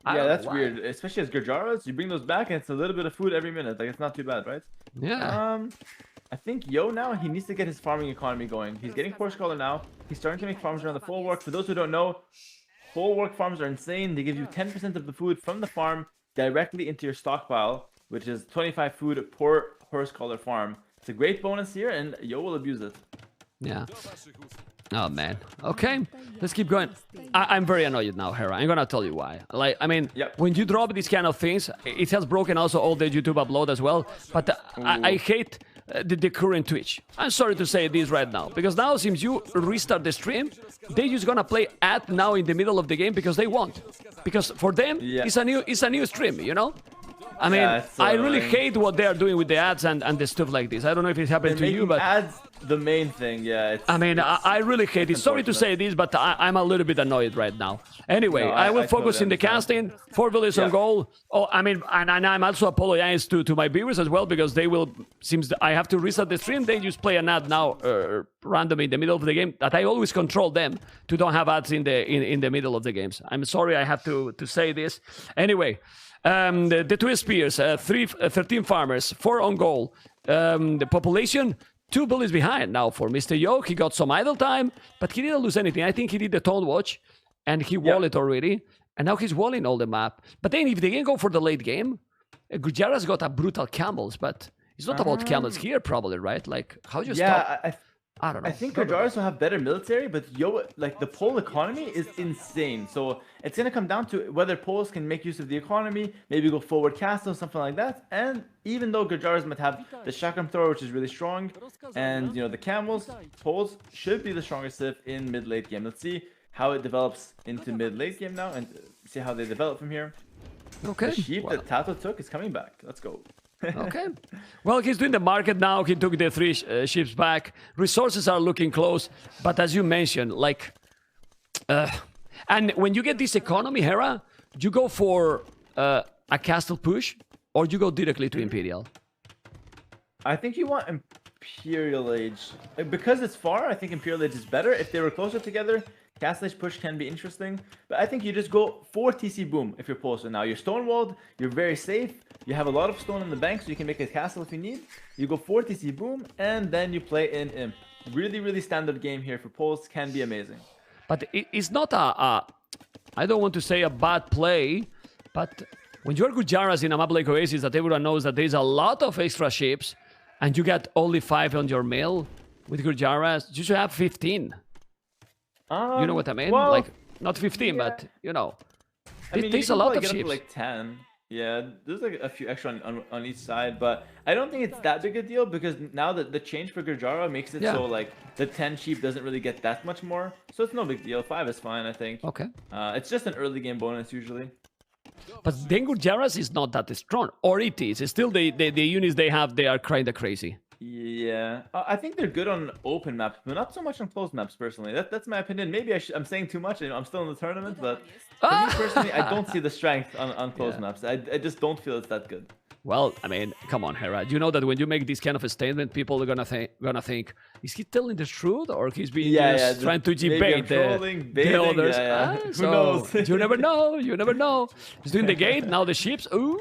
Yeah, that's weird. Especially as Gurjaras, you bring those back, and it's a little bit of food every minute. Like, it's not too bad, right? Yeah. I think Yo now, he needs to get his farming economy going. He's getting Horse Collar now. He's starting to make farms around the full work. For those who don't know, full work farms are insane. They give you 10% of the food from the farm directly into your stockpile, which is 25 food per Horse Collar farm. It's a great bonus here, and Yo will abuse it. Yeah. Oh man. Okay, let's keep going. I'm very annoyed now, Hera. I'm gonna tell you why. Like, I mean, when you drop these kind of things, it has broken also all the YouTube upload as well. But I hate the current Twitch. I'm sorry to say this right now, because now since you restart the stream, they just gonna play ad now in the middle of the game because they want. Because for them, it's a new stream, you know. I mean, I really hate what they are doing with the ads and the stuff like this. I don't know if it happened to you, but ads the main thing, yeah. I mean, I really hate it. Sorry to say this, but I'm a little bit annoyed right now. Anyway, I will focus in the casting. 4 villages on goal. Oh, I mean, and I'm also apologize to my viewers as well, because they will, seems I have to reset the stream. They just play an ad now randomly in the middle of the game, that I always control them to don't have ads in the middle of the games. I'm sorry I have to say this. Anyway, the 2 spears, 13 farmers, 4 on goal. The population, 2 bullies behind now for Mr. Yo. He got some idle time, but he didn't lose anything. I think he did the tone watch. and he walled it already, and now he's walling all the map. But then if they can go for the late game, Gujara's got a brutal camels, but it's not about camels here, probably, right? Like, how do you stop? I don't know. I think Conquerors will have better military, but like the Pole economy is insane. So it's gonna come down to whether Poles can make use of the economy, maybe go forward castle, something like that. And even though Conquerors might have the shotgun thrower, which is really strong, and the camels, Poles should be the strongest civ in mid-late game. Let's see how it develops into mid-late game now, and see how they develop from here. Okay. The sheep that TATOH took is coming back. Let's go. Okay. Well, he's doing the market now. He took the 3 ships back. Resources are looking close. But as you mentioned, like... and when you get this economy, Hera, you go for a castle push, or you go directly to Imperial? I think you want Imperial Age. Because it's far, I think Imperial Age is better. If they were closer together, Castle Age push can be interesting. But I think you just go for TC Boom if you're posted. Now, you're stonewalled, you're very safe. You have a lot of stone in the bank, so you can make a castle if you need. You go for TC Boom, and then you play in Imp. Really, really standard game here for Poles. Can be amazing. But it's not I don't want to say a bad play, but when you're Gujaras in a map like Oasis that everyone knows that there's a lot of extra ships, and you get only 5 on your mill, with Gujaras, you should have 15. You know what I mean? Well, like, not 15, but, there's a lot of ships. Like 10. Yeah, there's like a few extra on each side, but I don't think it's that big a deal because now that the change for Gurjara makes it so like the 10 sheep doesn't really get that much more, so it's no big deal. 5 is fine, I think. Okay. It's just an early game bonus usually. But then Gurjaras is not that strong, or it is. It's still the units they have, they are kind of crazy. Yeah, I think they're good on open maps, but not so much on closed maps personally. That's my opinion. Maybe I'm saying too much. I'm still in the tournament, but for me personally, I don't see the strength on closed maps. I just don't feel it's that good. Well, I mean, come on, Hera. You know that when you make this kind of a statement, people are gonna think, is he telling the truth or he's being trying to debate the others? Who knows? You never know. You never know. He's doing the gate now. The ships. Ooh.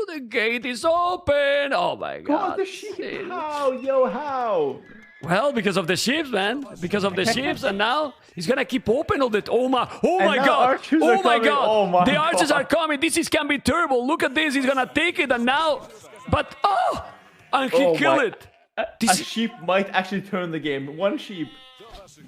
The gate is open! Oh my god. The sheep. How? Yo, how? Well, because of the ships, man. Because of the ships, and now he's gonna keep open all the... Oh my god! Oh my god! Oh my the archers are coming! This can be terrible! Look at this! He's gonna take it, and now... But, and he killed it! A sheep might actually turn the game. One sheep.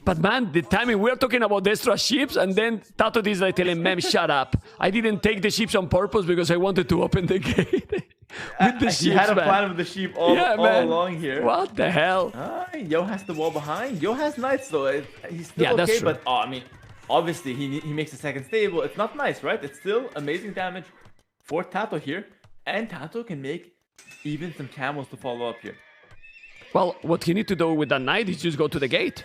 But man, the timing, we're talking about the extra ships, and then TATOH is like telling Mem, shut up. I didn't take the ships on purpose because I wanted to open the gate with the ships, He had a plan with the sheep all along here. What the hell? Yo has the wall behind. Yo has knights though. He's still okay, that's true. But I mean, obviously he makes a second stable. It's not nice, right? It's still amazing damage for TATOH here, and TATOH can make even some camels to follow up here. Well, what he need to do with that knight is just go to the gate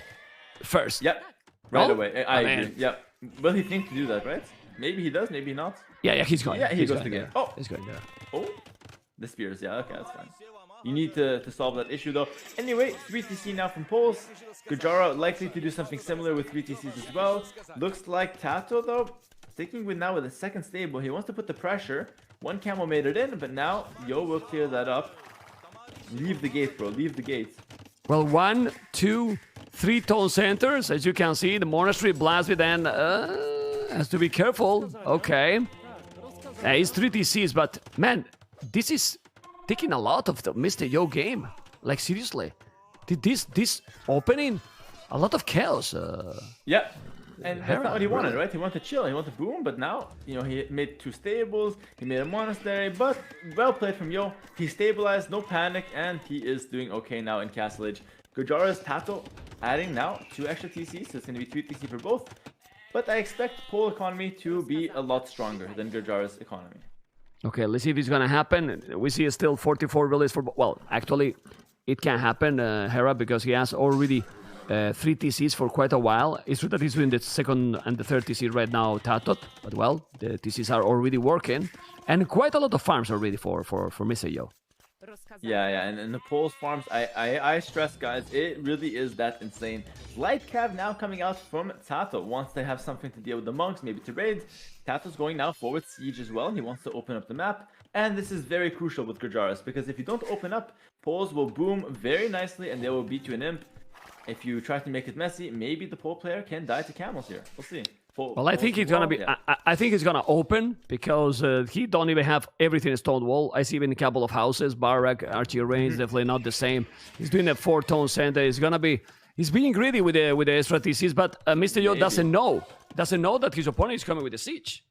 first. Yep, right away. I agree. Yep. Will he think to do that, right? Maybe he does, maybe not. Yeah, he's going. Yeah, he goes to there. Oh, he's going there. Oh, the spears. Yeah, okay, that's fine. You need to solve that issue though. Anyway, 3TC now from Poles. Gujara likely to do something similar with 3TCs as well. Looks like TATOH though, sticking with now with a second stable. He wants to put the pressure. One camel made it in, but now Yo will clear that up. Leave the gate, bro. Leave the gate. Well, 1, 2, 3 tone centers. As you can see, the monastery blasted and has to be careful. Okay. It's 3 TCs, but man, this is taking a lot of the Mr. Yo game. Like, seriously. Did this opening a lot of chaos? Yeah. And that's not what he wanted, right? He wanted to chill, he wanted to boom, but now, he made 2 stables, he made a monastery, but well played from Yo. He stabilized, no panic, and he is doing okay now in Castle Age. Gujara's TATOH adding now 2 extra TCs, so it's going to be 3 TC for both. But I expect Pole economy to be a lot stronger than Gujara's economy. Okay, let's see if it's going to happen. We see still 44 villages for... Well, actually, it can happen, Hera, because he has already... 3 TCs for quite a while. It's true that he's doing the second and the third TC right now, TATOH, but well, the TCs are already working, and quite a lot of farms already for Mr. Yo. Yeah, and the Poles farms, I stress, guys, it really is that insane. Light Cav now coming out from TATOH. Once they have something to deal with the monks, maybe to raid, TATOH's going now forward siege as well. He wants to open up the map, and this is very crucial with Gujaras, because if you don't open up, Poles will boom very nicely, and they will beat you an imp. If you try to make it messy, maybe the Pole player can die to camels here. We'll see. Well, I think he's gonna be. I think he's gonna open because he don't even have everything in stone wall. I see even a couple of houses, barrack, archery range, definitely not the same. He's doing a 4-tone center. He's gonna be. He's being greedy with the extra TCs, but Mr. Yo doesn't know that his opponent is coming with a siege.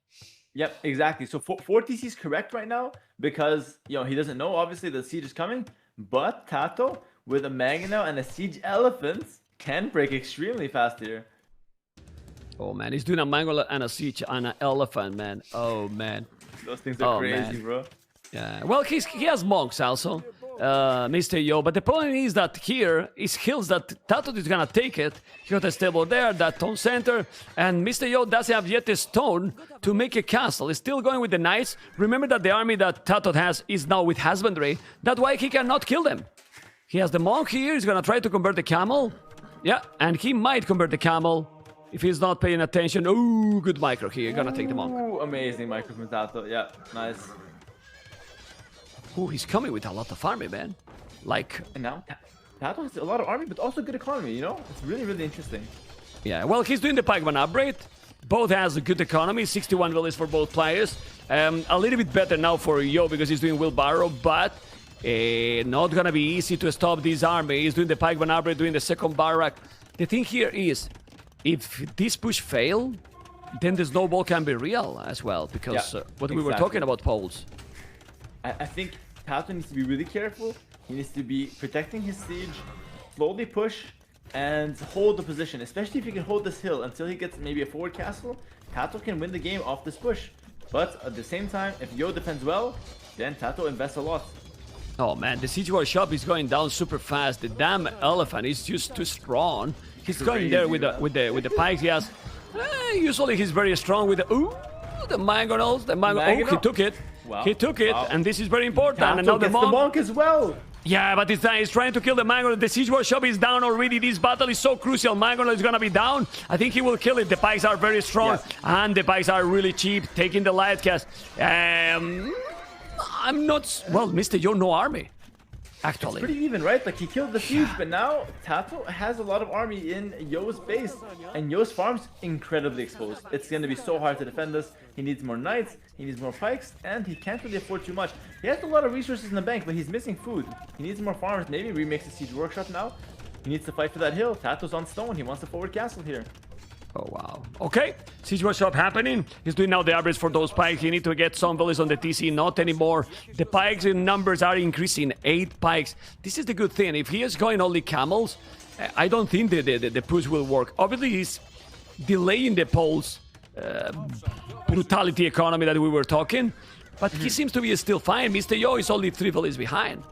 Yep, exactly. So 4 TCs correct right now because he doesn't know obviously the siege is coming, but TATOH with a Magno and a siege elephant can break extremely fast here. Oh man, he's doing a mango and a siege and an elephant, man. Oh man, those things are crazy, man. bro. Yeah, well, he has monks also, Mr. Yo. But the problem is that here is hills that TATOH is gonna take it. He got a stable there, that tone center, and Mr. Yo doesn't have yet a stone to make a castle. He's still going with the knights. Remember that the army that TATOH has is now with husbandry. That's why he cannot kill them. He has the monk here. He's gonna try to convert the camel. Yeah, and he might convert the camel. If he's not paying attention. Ooh, good micro here. Gonna take the monk. Ooh, amazing micro from TATOH. Yeah, nice. Ooh, he's coming with a lot of army, man. Like... And now, TATOH has a lot of army, but also good economy, It's really, really interesting. Yeah, well, he's doing the pikeman upgrade. Both has a good economy. 61 villas for both players. A little bit better now for Yo because he's doing wheelbarrow, but... not gonna be easy to stop this army. He's doing the pikeman upgrade, doing the second barrack. The thing here is... If this push fail, then the snowball can be real as well, because we were talking about poles. I think TATOH needs to be really careful. He needs to be protecting his siege, slowly push, and hold the position, especially if he can hold this hill until he gets maybe a forward castle. TATOH can win the game off this push. But at the same time, if Yo defends well, then TATOH invests a lot. Oh man, the siege workshop is going down super fast. The damn elephant is just too strong. He's going there with the pikes. He has. Usually he's very strong with the mangonels. The mango. Oh, he took it. Wow. He took it, and this is very important. TATOH and now the monk as well. Yeah, but he's trying to kill the mangonel. The siege workshop is down already. This battle is so crucial. Mangonel is gonna be down. I think he will kill it. The pikes are very strong, and the pikes are really cheap. Taking the light cast. I'm not. Well, Mr. Yo, no army. Actually, it's pretty even, right? Like he killed the siege, but now TATOH has a lot of army in Yo's base, and Yo's farm's incredibly exposed. It's gonna be so hard to defend this. He needs more knights, he needs more pikes, and he can't really afford too much. He has a lot of resources in the bank, but he's missing food. He needs more farmers. Maybe remakes the siege workshop now. He needs to fight for that hill. TATOH's on stone. He wants a forward castle here. Oh, wow. Okay, siege workshop happening. He's doing now the average for those pikes. He need to get some villas on the TC, not anymore. The pikes in numbers are increasing. 8 pikes. This is the good thing. If he is going only camels, I don't think the push will work. Obviously, he's delaying the poles brutality economy that we were talking, but he seems to be still fine. Mr. Yo is only 3 villas behind.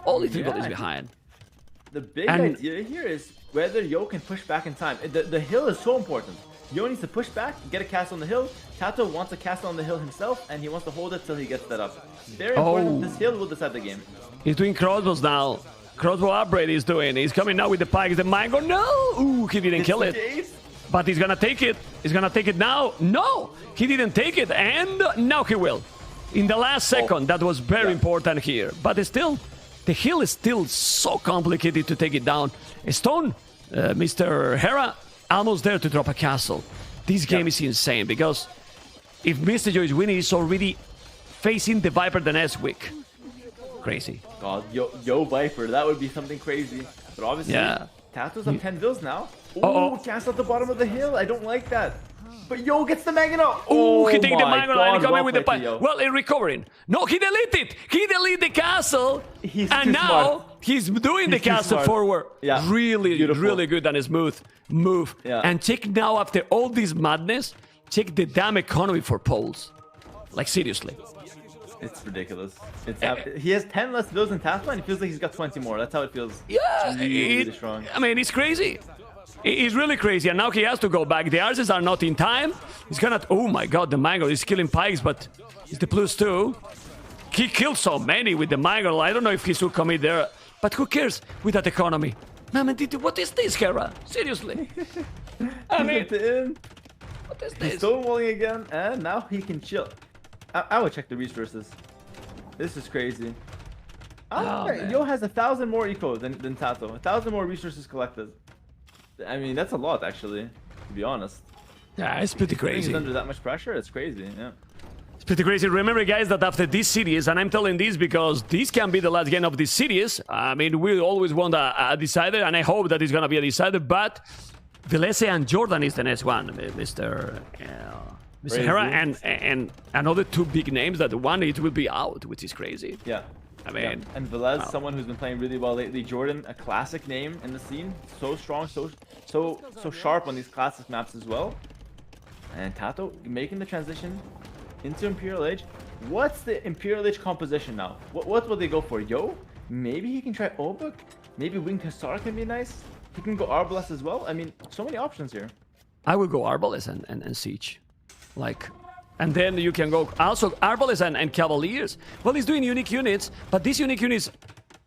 Only 3 villas behind. The big idea here is whether Yo can push back in time. The hill is so important. Yo needs to push back, get a castle on the hill. TATOH wants a castle on the hill himself, and he wants to hold it till he gets that up. Very important. This hill will decide the game. He's doing crossbows now. Crossbow upgrade he's doing. He's coming now with the pikes. The mango. No! Ooh, he didn't kill it. But he's gonna take it. He's gonna take it now. No! He didn't take it, and now he will. In the last second, that was very important here. But still, the hill is still so complicated to take it down. Stone, Mr. Hera, almost there to drop a castle. This game is insane because if Mr. Yo is winning, he's already facing the Viper the next week. Crazy. God, Yo Viper, that would be something crazy. But obviously, TATOH's up 10 vills now. Oh, castle at the bottom of the hill. I don't like that. But Yo gets the Magno. Oh, he take the Magno and coming with the pipe. Well, he's recovering. No, he deleted. He deleted the castle. And now he's doing the castle forward. Yeah. Really good and smooth move. Yeah. And check now, after all this madness, check the damn economy for poles. Like, seriously. It's ridiculous. He has 10 less vills in TATOH and it feels like he's got 20 more. That's how it feels. Yeah, really strong. I mean, it's crazy. It's really crazy, and now he has to go back. The arses are not in time. He's gonna... Oh my god, the Mango is killing pikes, but it's the +2. He killed so many with the Mango. I don't know if he should commit there, but who cares with that economy? Man, what is this, Hera? Seriously. I mean... What is this? He's stonewalling again, and now he can chill. I would check the resources. This is crazy. Yo has 1,000 more eco than TATOH. 1,000 more resources collected. I mean, that's a lot, actually. to be honest. Yeah, it's pretty crazy. He's under that much pressure, it's crazy, yeah. It's pretty crazy. Remember, guys, that after this series, and I'm telling this because this can be the last game of this series. I mean, we always want a decider, and I hope that it's going to be a decider, but Vilese and Jordan is the next one, Mr. Hera, and another two big names that one it will be out, which is crazy. Yeah. I mean, yeah. And Velez, someone who's been playing really well lately. Jordan, a classic name in the scene. So strong, so sharp on these classic maps as well. And TATOH making the transition into Imperial Age. What's the Imperial Age composition now? What will they go for? Yo? Maybe he can try Obuk? Maybe Winged Hussar can be nice? He can go Arbalest as well? I mean, so many options here. I would go Arbalest and Siege. Like... And then you can go also Arbalest and Cavaliers. Well, he's doing unique units, but these unique units,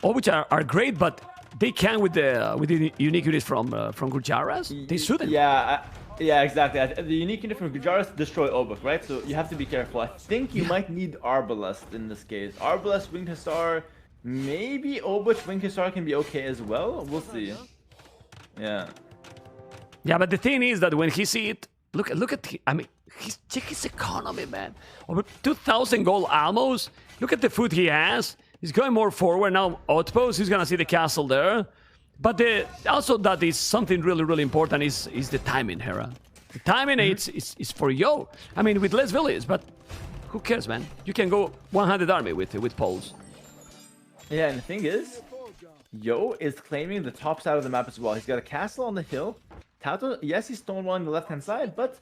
all which are great, but they can with the unique units from Gujaras. They shouldn't. Yeah, yeah, exactly. The unique unit from Gujaras destroy Obuk, right? So you have to be careful. I think you might need Arbalest in this case. Arbalest, Winged Hussar, maybe Obuk, Winged Hussar can be okay as well. We'll see. Yeah. Yeah, but the thing is that when he see it, look at. I mean. Check his economy, man. Over 2,000 gold almost. Look at the food he has. He's going more forward now. Outpost, he's gonna see the castle there. But also that is something really, really important is the timing, Hera. The timing is for Yo. I mean, with less villages, but who cares, man? You can go 100 army with poles. Yeah, and the thing is, Yo is claiming the top side of the map as well. He's got a castle on the hill. TATOH, yes, he's stonewalling the left-hand side, but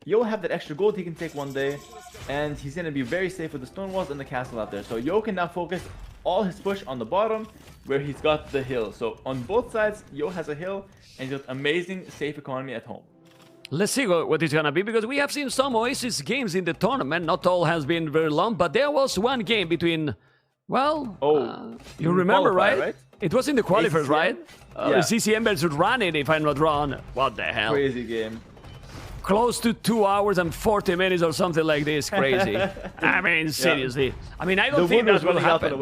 Yo have that extra gold he can take one day, and he's going to be very safe with the stone walls and the castle out there. So Yo can now focus all his push on the bottom, where he's got the hill. So on both sides, Yo has a hill, and he's got amazing safe economy at home. Let's see what it's going to be, because we have seen some Oasis games in the tournament. Not all has been very long, but there was one game between, well, you remember, right? It was in the qualifiers, right? Yeah. CCM versus Running, if I'm not wrong. What the hell? Crazy game. Close to 2 hours and 40 minutes or something like this. Crazy. I mean, seriously. Yeah. I mean, I don't think that will happen.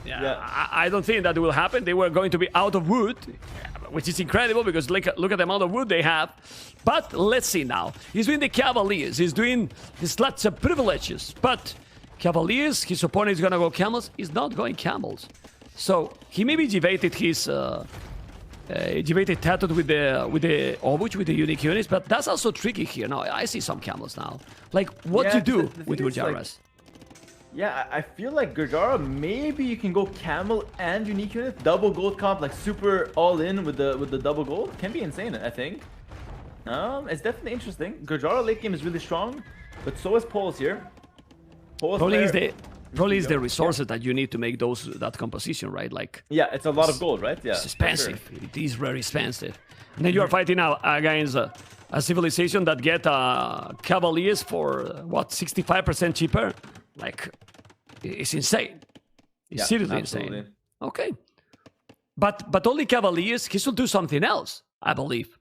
Yeah. I don't think that will happen. They were going to be out of wood, which is incredible because look at the amount of wood they have. But let's see now. He's doing the Cavaliers. He's doing his lots of privileges. But Cavaliers, his opponent is going to go Camels. He's not going Camels. So he maybe debated his... TATOH with the Obuch, with the unique units, but that's also tricky here. Now I see some camels now. Like what to do with Gujaras? Like, yeah, I feel like Gurjara, maybe you can go camel and unique unit, double gold comp, like super all in with the double gold. Can be insane, I think. It's definitely interesting. Gurjara late game is really strong, but so is Poles here. Probably is the resources that you need to make that composition, right? Like it's a lot of gold, right? Yeah, it's expensive. Sure. It is very expensive. And then you are fighting now against a civilization that get Cavaliers for what 65% cheaper. Like it's insane. It's seriously insane. Okay, but only Cavaliers. He should do something else, I believe.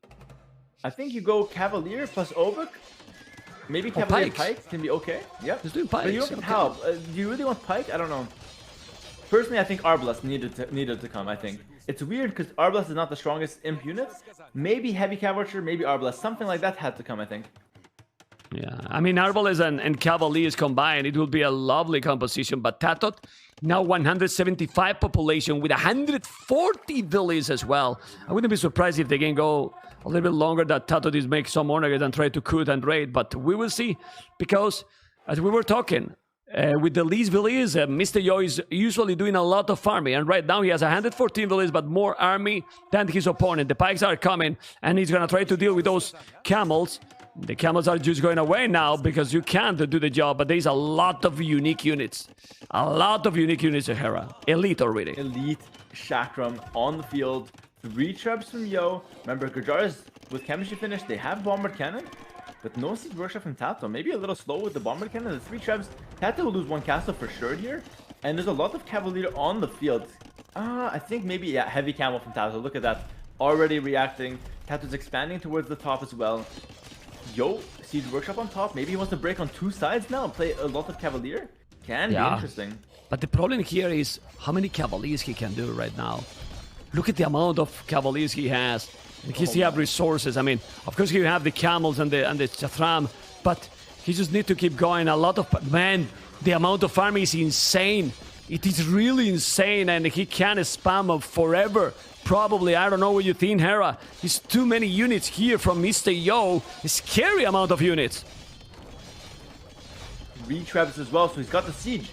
I think you go Cavalier plus Obuk. Maybe Cavalier Pike can be okay. Yep. Just doing Pikes. But you don't get help. Do you really want Pike? I don't know. Personally, I think Arbalest needed to come, I think. It's weird because Arbalest is not the strongest imp unit. Maybe Heavy Cavalry, maybe Arbalest. Something like that had to come, I think. Yeah, I mean, Arbalest and Cavaliers combined, it will be a lovely composition. But TATOH, now 175 population with 140 villages as well. I wouldn't be surprised if they can go a little bit longer, that TATOH is make some Onagas and try to cut and raid. But we will see, because as we were talking, with the least villages, Mr. Yo is usually doing a lot of farming. And right now he has 114 villages, but more army than his opponent. The Pikes are coming, and he's going to try to deal with those camels. The camels are just going away now because you can't do the job, but there's a lot of unique units. A lot of unique units, Hera. Elite already. Elite Chakram on the field. 3 trebs from Yo. Remember, Gurjaras with chemistry finish, they have Bombard Cannon, but no Siege Workshop from TATOH. Maybe a little slow with the Bombard Cannon. The 3 trebs, TATOH will lose 1 castle for sure here. And there's a lot of Cavalier on the field. I think maybe, Heavy Camel from TATOH. Look at that. Already reacting. TATOH's expanding towards the top as well. Yo, Siege Workshop on top. Maybe he wants to break on 2 sides now and play a lot of Cavalier. Can be interesting. But the problem here is how many Cavaliers he can do right now. Look at the amount of Cavaliers he has. And he still have resources. I mean, of course, you have the camels and the Chathram, but he just need to keep going. A lot of... Man, the amount of army is insane. It is really insane, and he can spam up forever. Probably, I don't know what you think, Hera. It's too many units here from Mr. Yo. A scary amount of units. Retraps as well, so he's got the siege.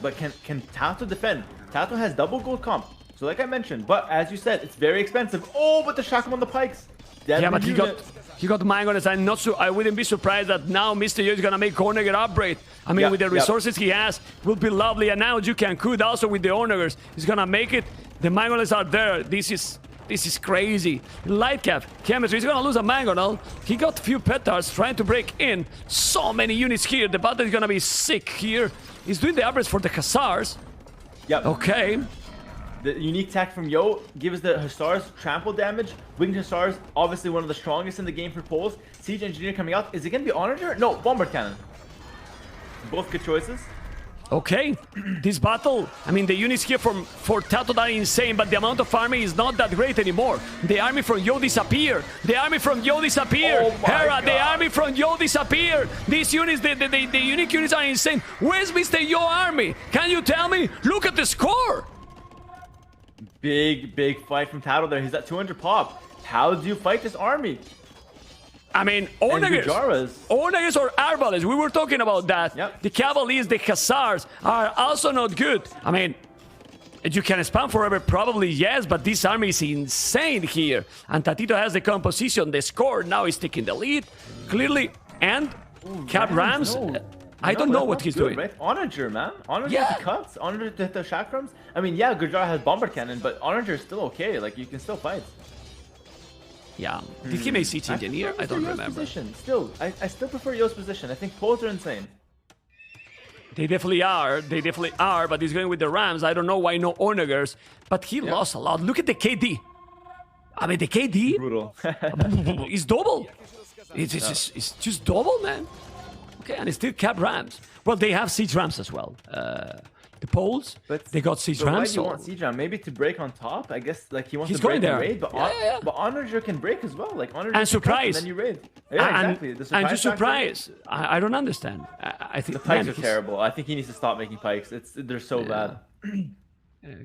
But can TATOH defend? TATOH has double gold comp. So like I mentioned, but as you said, it's very expensive. Oh, but the Chakram on the pikes. Yeah, but he got Mangonels. I'm not sure. I wouldn't be surprised that now Mr. Yo is gonna make Onagers upgrade. I mean, with the resources he has, will be lovely. And now you can could also with the Onagers. He's gonna make it. The Mangonels are there. This is crazy. Lightcap, chemistry. He's gonna lose a Mangonel. He got a few petards trying to break in. So many units here. The battle is gonna be sick here. He's doing the upgrades for the Hussars. Yep. Okay. The unique attack from Yo gives the Hussars trample damage. Winged Hussars, obviously one of the strongest in the game for Poles. Siege Engineer coming out. Is it going to be Onager? No, Bomber Cannon. Both good choices. Okay, this battle, I mean, the units here for TATOH are insane, but the amount of army is not that great anymore. The army from Yo disappeared. The army from Yo disappeared. Oh Hera, the army from Yo disappeared. These units, the unique units are insane. Where's Mr. Yo army? Can you tell me? Look at the score. Big fight from TATOH there. He's at 200 pop. How do you fight this army? I mean, Onagers or Arbalest, we were talking about that. Yep. The Cavaliers, the Hussars are also not good. I mean, you can spam forever, probably yes, but this army is insane here. And TATOH has the composition, the score, now is taking the lead, clearly. And Cap Rams, I don't know what he's doing. Right? Onager, man. Onager the cuts, Onager to hit the Chakrams. I mean, yeah, Gujar has Bomber Cannon, but Onager is still okay. Like, you can still fight. Yeah. Did he make Siege Engineer? I don't remember. Position. Still, I still prefer Yo's position. I think Poles are insane. They definitely are. They definitely are, but he's going with the Rams. I don't know why no Onagers, but he lost a lot. Look at the KD. I mean, the KD... Brutal. It's double. It's just double, man. Okay, and it's still Cap Rams. Well, they have Siege Rams as well. The Poles, they got Siege Rams. Why do you want Siege Ram? Maybe to break on top? I guess like he wants to going break there. and raid, but but Onager can break as well. Like Onager and surprise. And then you raid. Yeah, exactly. And just surprise. I don't understand. I think the pikes are terrible. I think he needs to stop making pikes. They're so bad.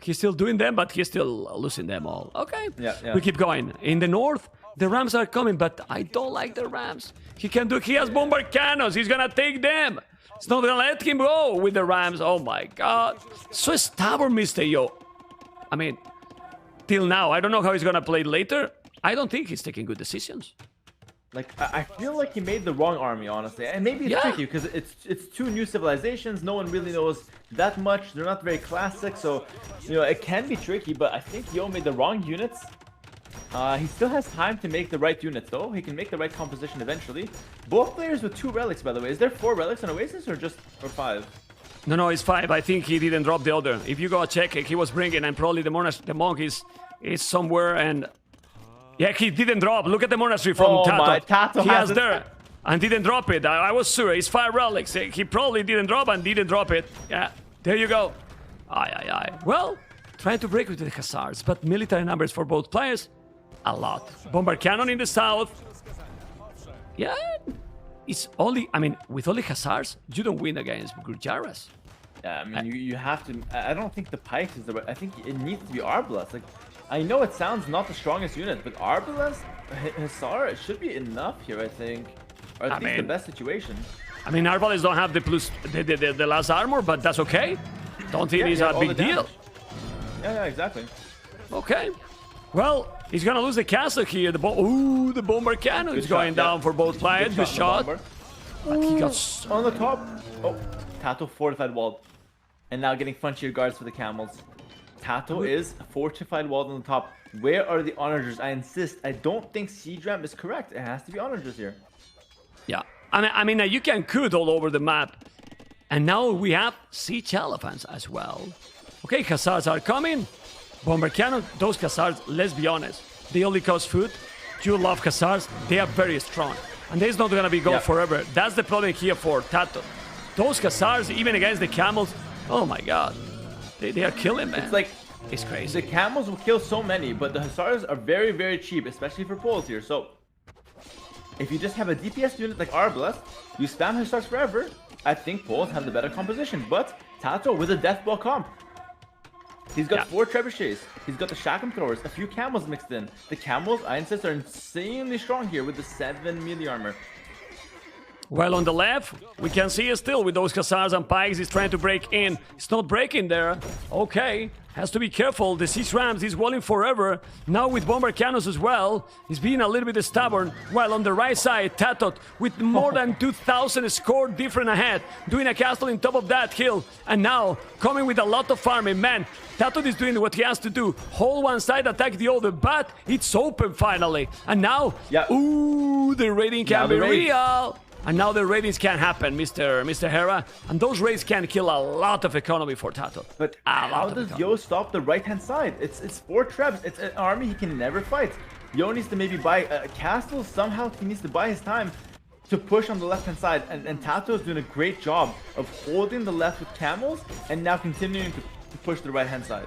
He's still doing them, but he's still losing them all. Okay. Yeah. We keep going. In the north, the Rams are coming, but I don't like the Rams. He has Bomber Cannons. He's gonna take them. It's not gonna let him go with the Rams. Oh my god. So stubborn, Mr. Yo. I mean, till now, I don't know how he's gonna play later. I don't think he's taking good decisions. Like, I feel like he made the wrong army, honestly. And maybe it's tricky, because it's two new civilizations. No one really knows that much. They're not very classic, so, you know, it can be tricky. But I think Yo made the wrong units. He still has time to make the right units, though. He can make the right composition eventually. Both players with 2 relics, by the way. Is there 4 relics on Oasis or 5? No, it's 5. I think he didn't drop the other. If you go check it, he was bringing, and probably the monk is somewhere, and yeah, he didn't drop. Look at the monastery from TATOH. TATOH he has there and didn't drop it. I was sure. It's 5 relics. He probably didn't drop and didn't drop it. Yeah, there you go. Aye. Well, trying to break with the Hussars, but military numbers for both players. A lot. Bomber Cannon in the south. Yeah, it's only... I mean, with only Hussars, you don't win against Gujaras. Yeah, I mean, you have to... I don't think the Pike is the right... I think it needs to be Arbalest. Like, I know it sounds not the strongest unit, but Arbalest, Hussar, it should be enough here, I think. Or at least the best situation. I mean, Arbalest don't have the last armor, but that's okay. Don't think it's a big deal. Yeah, exactly. Okay. Well, he's gonna lose the castle here. The Bomber Cannon is going down for both players. Good shot. But he got on the top. Oh, TATOH fortified wall. And now getting frontier guards for the camels. TATOH is fortified wall on the top. Where are the Onagers? I insist. I don't think Siege Ram is correct. It has to be Onagers here. Yeah. I mean, you can cut all over the map. And now we have Siege Elephants as well. Okay, Hussars are coming. Bomber Cannon, those Hussars, let's be honest, they only cost food. You love Hussars, they are very strong. And there's not gonna be go forever. That's the problem here for TATOH. Those Hussars, even against the camels, oh my god. They are killing, man. It's crazy. The camels will kill so many, but the hussars are very, very cheap, especially for Poles here. So if you just have a DPS unit like Arbalest, you spam hussars forever, I think Poles have the better composition. But TATOH with a deathball comp. He's got 4 trebuchets. He's got the Shotgun throwers, a few camels mixed in. The camels, I insist, are insanely strong here with the 7 melee armor. Well, on the left, we can see it still with those Hussars and Pikes. He's trying to break in. It's not breaking there. Okay, has to be careful. The Siege Rams, he's walling forever. Now with Bomber Cannons as well. He's being a little bit stubborn. While on the right side, TATOH with more than 2,000 score different ahead. Doing a castle in top of that hill. And now, coming with a lot of farming. Man, TATOH is doing what he has to do. Hold one side, attack the other. But it's open finally. And now, ooh, the raiding can be real. And now the raids can happen, Mr. Hera. And those raids can kill a lot of economy for TATOH. But how does Yo stop the right-hand side? It's 4 trebs. It's an army he can never fight. Yo needs to maybe buy a castle. Somehow he needs to buy his time to push on the left-hand side. And TATOH is doing a great job of holding the left with camels and now continuing to push the right-hand side.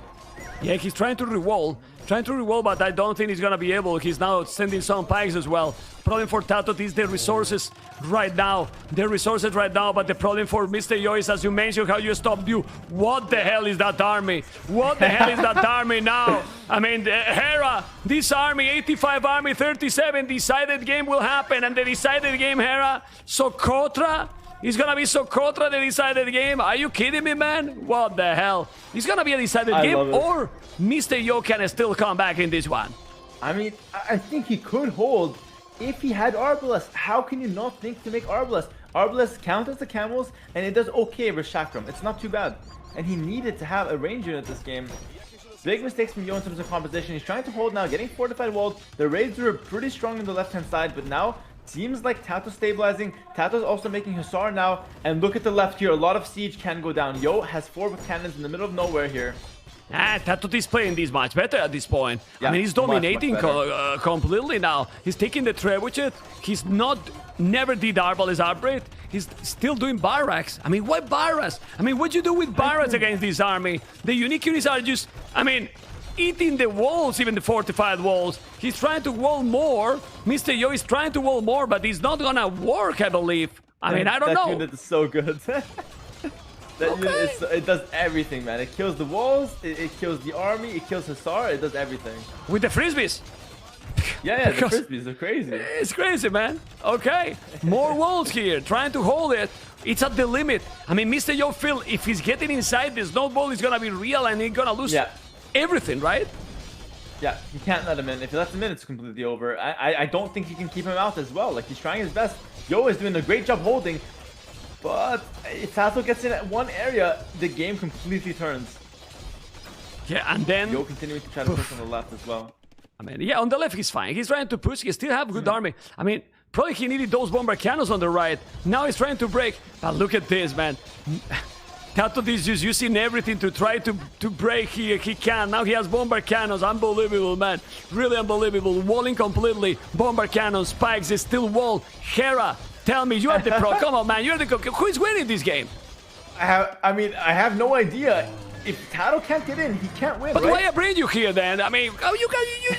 Yeah, he's trying to re-wall, but I don't think he's gonna be able. He's now sending some pikes as well. Problem for TATOH is the resources right now. But the problem for Mr. Yo is, as you mentioned, how you stopped you. What the hell is that army? What the hell is that army now? I mean, Hera, this army, 85 army, 37, decided game will happen. And the decided game, Hera, Socotra? It's gonna be Socotra the decided game. Are you kidding me, man? What the hell? It's gonna be a decided game, or Mr. Yo can still come back in this one. I mean, I think he could hold if he had Arbalest. How can you not think to make Arbalest? Arbalest counters the camels, and it does okay with Chakram. It's not too bad. And he needed to have a range unit this game. Big mistakes from Yo in terms of composition. He's trying to hold now, getting fortified walls. The raids were pretty strong on the left-hand side, but now seems like TATOH stabilizing. TATOH's also making Hussar now. And look at the left here. A lot of siege can go down. Yo has 4 cannons in the middle of nowhere here. TATOH is playing this much better at this point. I mean, he's dominating much completely now. He's taking the trebuchet. He's never did Arbalest outbreak. He's still doing barracks. I mean, why barracks? I mean, what you do with barracks against this army? The unique units are just, I mean, eating the walls, even the fortified walls. He's trying to wall more. Mr. Yo is trying to wall more, but it's not gonna work, I believe. I mean, I don't know. That unit is so good. That unit is, it does everything, man. It kills the walls, it kills the army, it kills Hussar, it does everything. With the frisbees. Yeah, the frisbees are crazy. It's crazy, man. Okay, more walls here, trying to hold it. It's at the limit. I mean, Mr. Yo feel if he's getting inside, the snowball is gonna be real and he's gonna lose everything, right? Yeah, you can't let him in. If he lets him in, it's completely over. I don't think he can keep him out as well. Like, he's trying his best. Yo is doing a great job holding. But if TATOH gets in at one area, the game completely turns. Yeah, and then Yo continuing to try to push on the left as well. I mean, yeah, on the left he's fine. He's trying to push. He still have good army. I mean, probably he needed those bomber cannons on the right. Now he's trying to break. But look at this, man. TATOH is just using everything to try to break here. He can. Now he has bomber cannons. Unbelievable, man. Really unbelievable. Walling completely. Bomber cannons, spikes, they still wall. Hera, tell me, you are the pro. Come on, man. You're the who is winning this game? I have no idea. If TATOH can't get in, he can't win. But why I bring you here then? I mean, you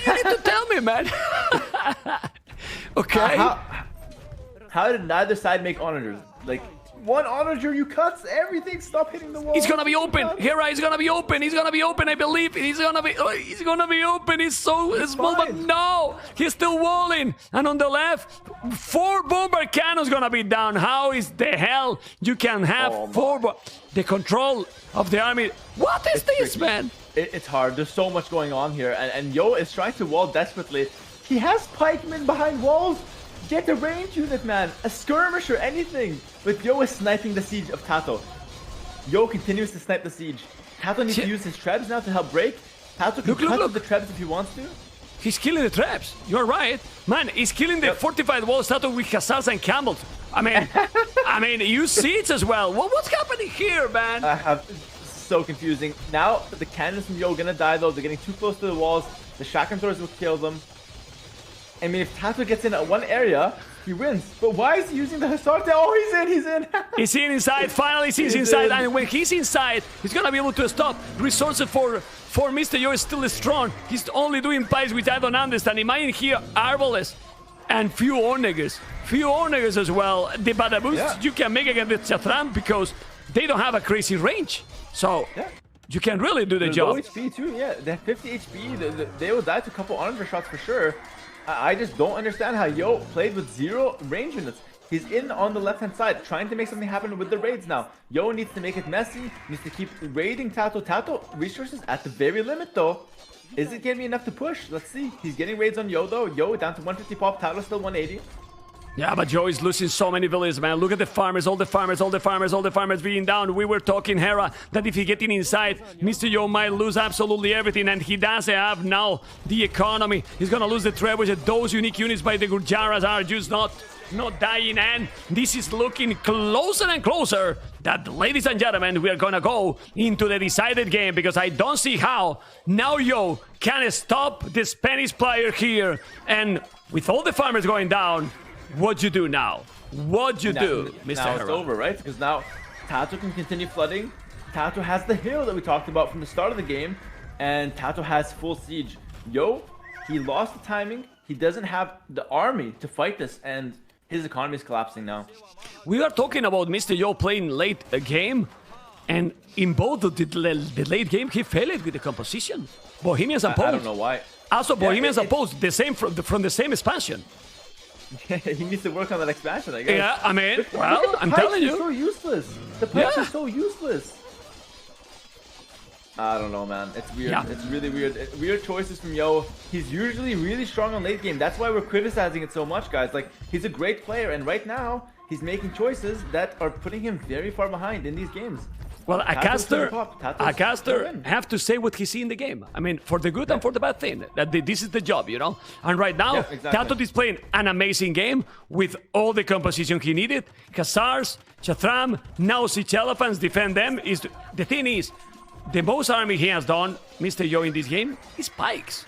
need to tell me, man. Okay. How did neither side make onagers? Like, one onager, you cuts everything. Stop hitting the wall. He's gonna be open. Hera is gonna be open. He's gonna be open. I believe he's gonna be open. He's so small, but no, he's still walling. And on the left, 4 bomber cannons gonna be down. How is the hell you can have 4? The control of the army. What is this, man? It's hard. There's so much going on here, and Yo is trying to wall desperately. He has pikemen behind walls. Get a range unit, man. A skirmish or anything. But Yo is sniping the siege of TATOH. Yo continues to snipe the siege. TATOH needs to use his trebs now to help break. TATOH can cut the trebs if he wants to. He's killing the traps. You're right. Man, he's killing the fortified walls TATOH with Hussars and camels. I mean, you see it as well. What's happening here, man? So confusing. Now, the cannons from Yo are gonna die, though. They're getting too close to the walls. The shotgun throwers will kill them. I mean, if TATOH gets in at one area, He wins. But why is he using the Hussar? Oh, he's in. He's in inside. Finally, he's inside. And when he's inside, he's going to be able to stop. Resources for Mr. Yo is still strong. He's only doing pikes, which I don't understand. Imagine here, Arbalest and few Onegers. Few Onegers as well. The bada boosts you can make against the Chatram because they don't have a crazy range. So you can really do the job. Low HP too, yeah. They have 50 HP. They will die to a couple Onager shots for sure. I just don't understand how Yo played with 0 range units. He's in on the left-hand side, trying to make something happen with the raids now. Yo needs to make it messy, needs to keep raiding TATOH. TATOH resources at the very limit though. Is it going to be enough to push? Let's see. He's getting raids on Yo though. Yo down to 150 pop, TATOH still 180. Yeah, but Joe is losing so many villages, man. Look at the farmers, all the farmers being down. We were talking, Hera, that if he getting inside, Mr. Yo might lose absolutely everything, and he doesn't have now the economy. He's gonna lose the trebuchet. Those unique units by the Gurjaras are just not dying, and this is looking closer and closer. That, ladies and gentlemen, we are gonna go into the decided game, because I don't see how now Yo can stop the Spanish player here. And with all the farmers going down, what you do now? What you do, Mr. Now it's Hera? over, right? Because now TATOH can continue flooding. TATOH has the hill that we talked about from the start of the game, and TATOH has full siege. Yo, he lost the timing. He doesn't have the army to fight this, and his economy is collapsing now. We are talking about Mr. Yo playing late game, and in both the late game, he failed with the composition. Bohemians and Poles. I don't know why. Also, Bohemians and Poles, the same from the same expansion. He needs to work on that expansion, I guess. Yeah, I mean, well, I'm telling you. The so useless. The pipes are so useless. I don't know, man. It's weird. Yeah. It's really weird. Weird choices from Yo. He's usually really strong on late game. That's why we're criticizing it so much, guys. Like, he's a great player, and right now, he's making choices that are putting him very far behind in these games. Well, a caster have to say what he see in the game. I mean, for the good and for the bad thing. That this is the job, you know? And right now, TATOH is playing an amazing game with all the composition he needed. Khazars, Chathram, now Siege Elephants, defend them. The thing is, the most army he has done, Mr. Yo, in this game, is pikes.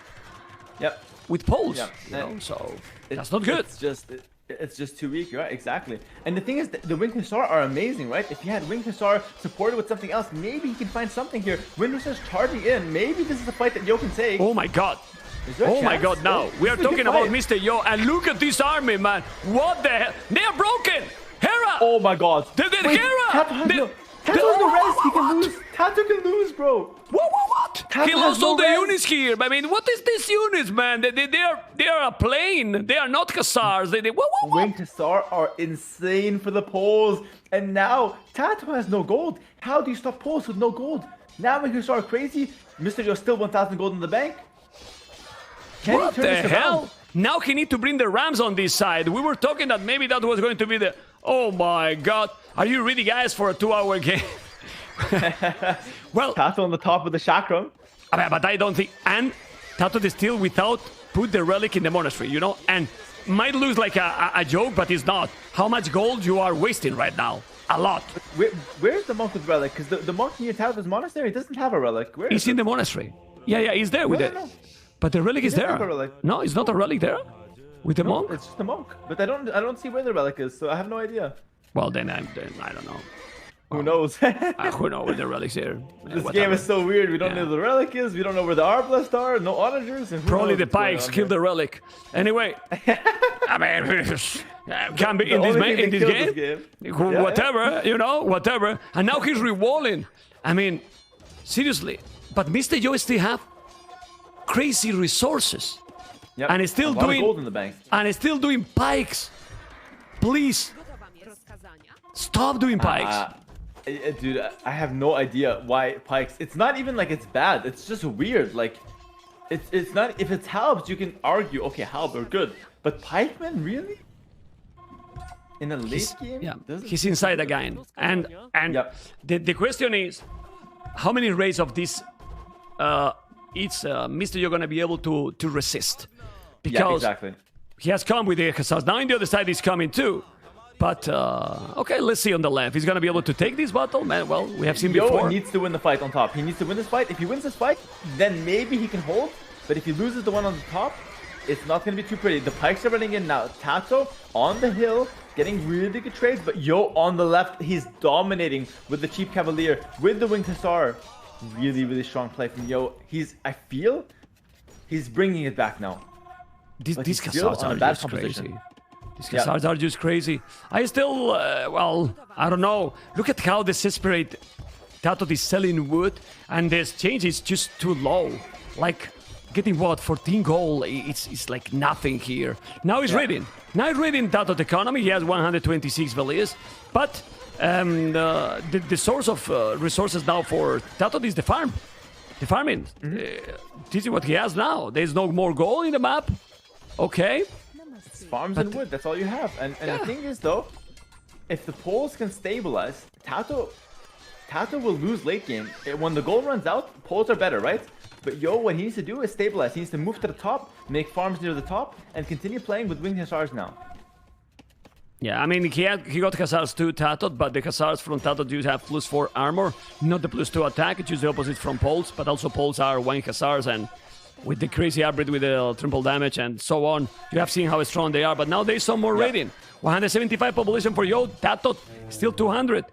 Yep. With poles, you know? So that's not good. It's just too weak, right? Exactly. And the thing is, the Winged Hussar are amazing, right? If you had Winged Hussar supported with something else, maybe he can find something here. Winged Hussar's charging in. Maybe this is a fight that Yo can take. Oh my god. Oh my god, now. We are talking about Mr. Yo, and look at this army, man. What the hell? They are broken! Hera! Oh my god. Wait, Hera! TATOH has no res. He can lose. TATOH can lose, bro. What? He lost all the units here. I mean, what is these units, man? They are a plane. They are not Khazars. What? Winged Hussar are insane for the Poles. And now, TATOH has no gold. How do you stop Poles with no gold? Now Winged Hussar are crazy. Mr. Yo still 1,000 gold in the bank. What the hell? Now he need to bring the Rams on this side. We were talking that maybe that was going to be the... Oh my god. Are you ready, guys, for a 2-hour game? Well, TATOH on the top of the chakram. But I don't think... And TATOH is still without put the relic in the monastery, you know? And might look like a joke, but it's not. How much gold you are wasting right now? A lot. Where's the monk with relic? Because the monk near TATOH's monastery doesn't have a relic. Where he's in the monastery. Yeah, he's there with it. But the relic is there. No, it's not a relic there? With the monk? It's just a monk. But I don't see where the relic is, so I have no idea. Well, then I don't know. Who knows? Who knows where the relic's here? This game is so weird. We don't know where the relic is. We don't know where the Arbalest are. No onagers. Probably the pikes killed the relic. Anyway, I mean, can be in this game. Whatever, you know, whatever. And now he's rewalling. I mean, seriously. But Mr. Yo still have crazy resources. Yep. And he's still doing gold in the bank. And he's still doing pikes. Please stop doing pikes. Dude, I have no idea why pikes. It's not even like it's bad. It's just weird. Like, it's not. If it's halbs, you can argue. Okay, halbs are good, but pikemen, really? In a late game? Yeah, he's inside again. And the question is, how many raids of this Mr. Yo gonna be able to resist? Because he has come with the Khazars. Now on the other side he's coming too. But, okay, let's see on the left. He's going to be able to take this battle, man. Well, we have seen before. Yo needs to win the fight on top. He needs to win this fight. If he wins this fight, then maybe he can hold. But if he loses the one on the top, It's not going to be too pretty. The pikes are running in now. TATOH on the hill, getting really good trades. But Yo on the left, he's dominating with the cheap Cavalier, with the Winged Hussar. Really, really strong play from Yo. I feel he's bringing it back now. These Hussars are just crazy. These Hussars are just crazy. I still, well, I don't know. Look at how desperate TATOH is selling wood, and the exchange is just too low. Like, getting what, 14 gold, it's like nothing here. Now he's reading. Now he's reading TATOH economy. He has 126 values, but the source of resources now for TATOH is the farm. The farming. This is what he has now. There's no more gold in the map. Okay. Farms and wood, that's all you have. And the thing is, though, if the poles can stabilize, TATOH will lose late game. When the gold runs out, poles are better, right? But Yo, what he needs to do is stabilize. He needs to move to the top, make farms near the top, and continue playing with Winged Hussars now. Yeah, I mean, he got Hussars too, TATOH, but the Hussars from TATOH do have +4 armor, not the +2 attack. It's just the opposite from poles, but also poles are 1 Hussars, and with the crazy hybrid with the triple damage and so on, you have seen how strong they are. But now there's some more rating. 175 population for Yo, TATOH still 200.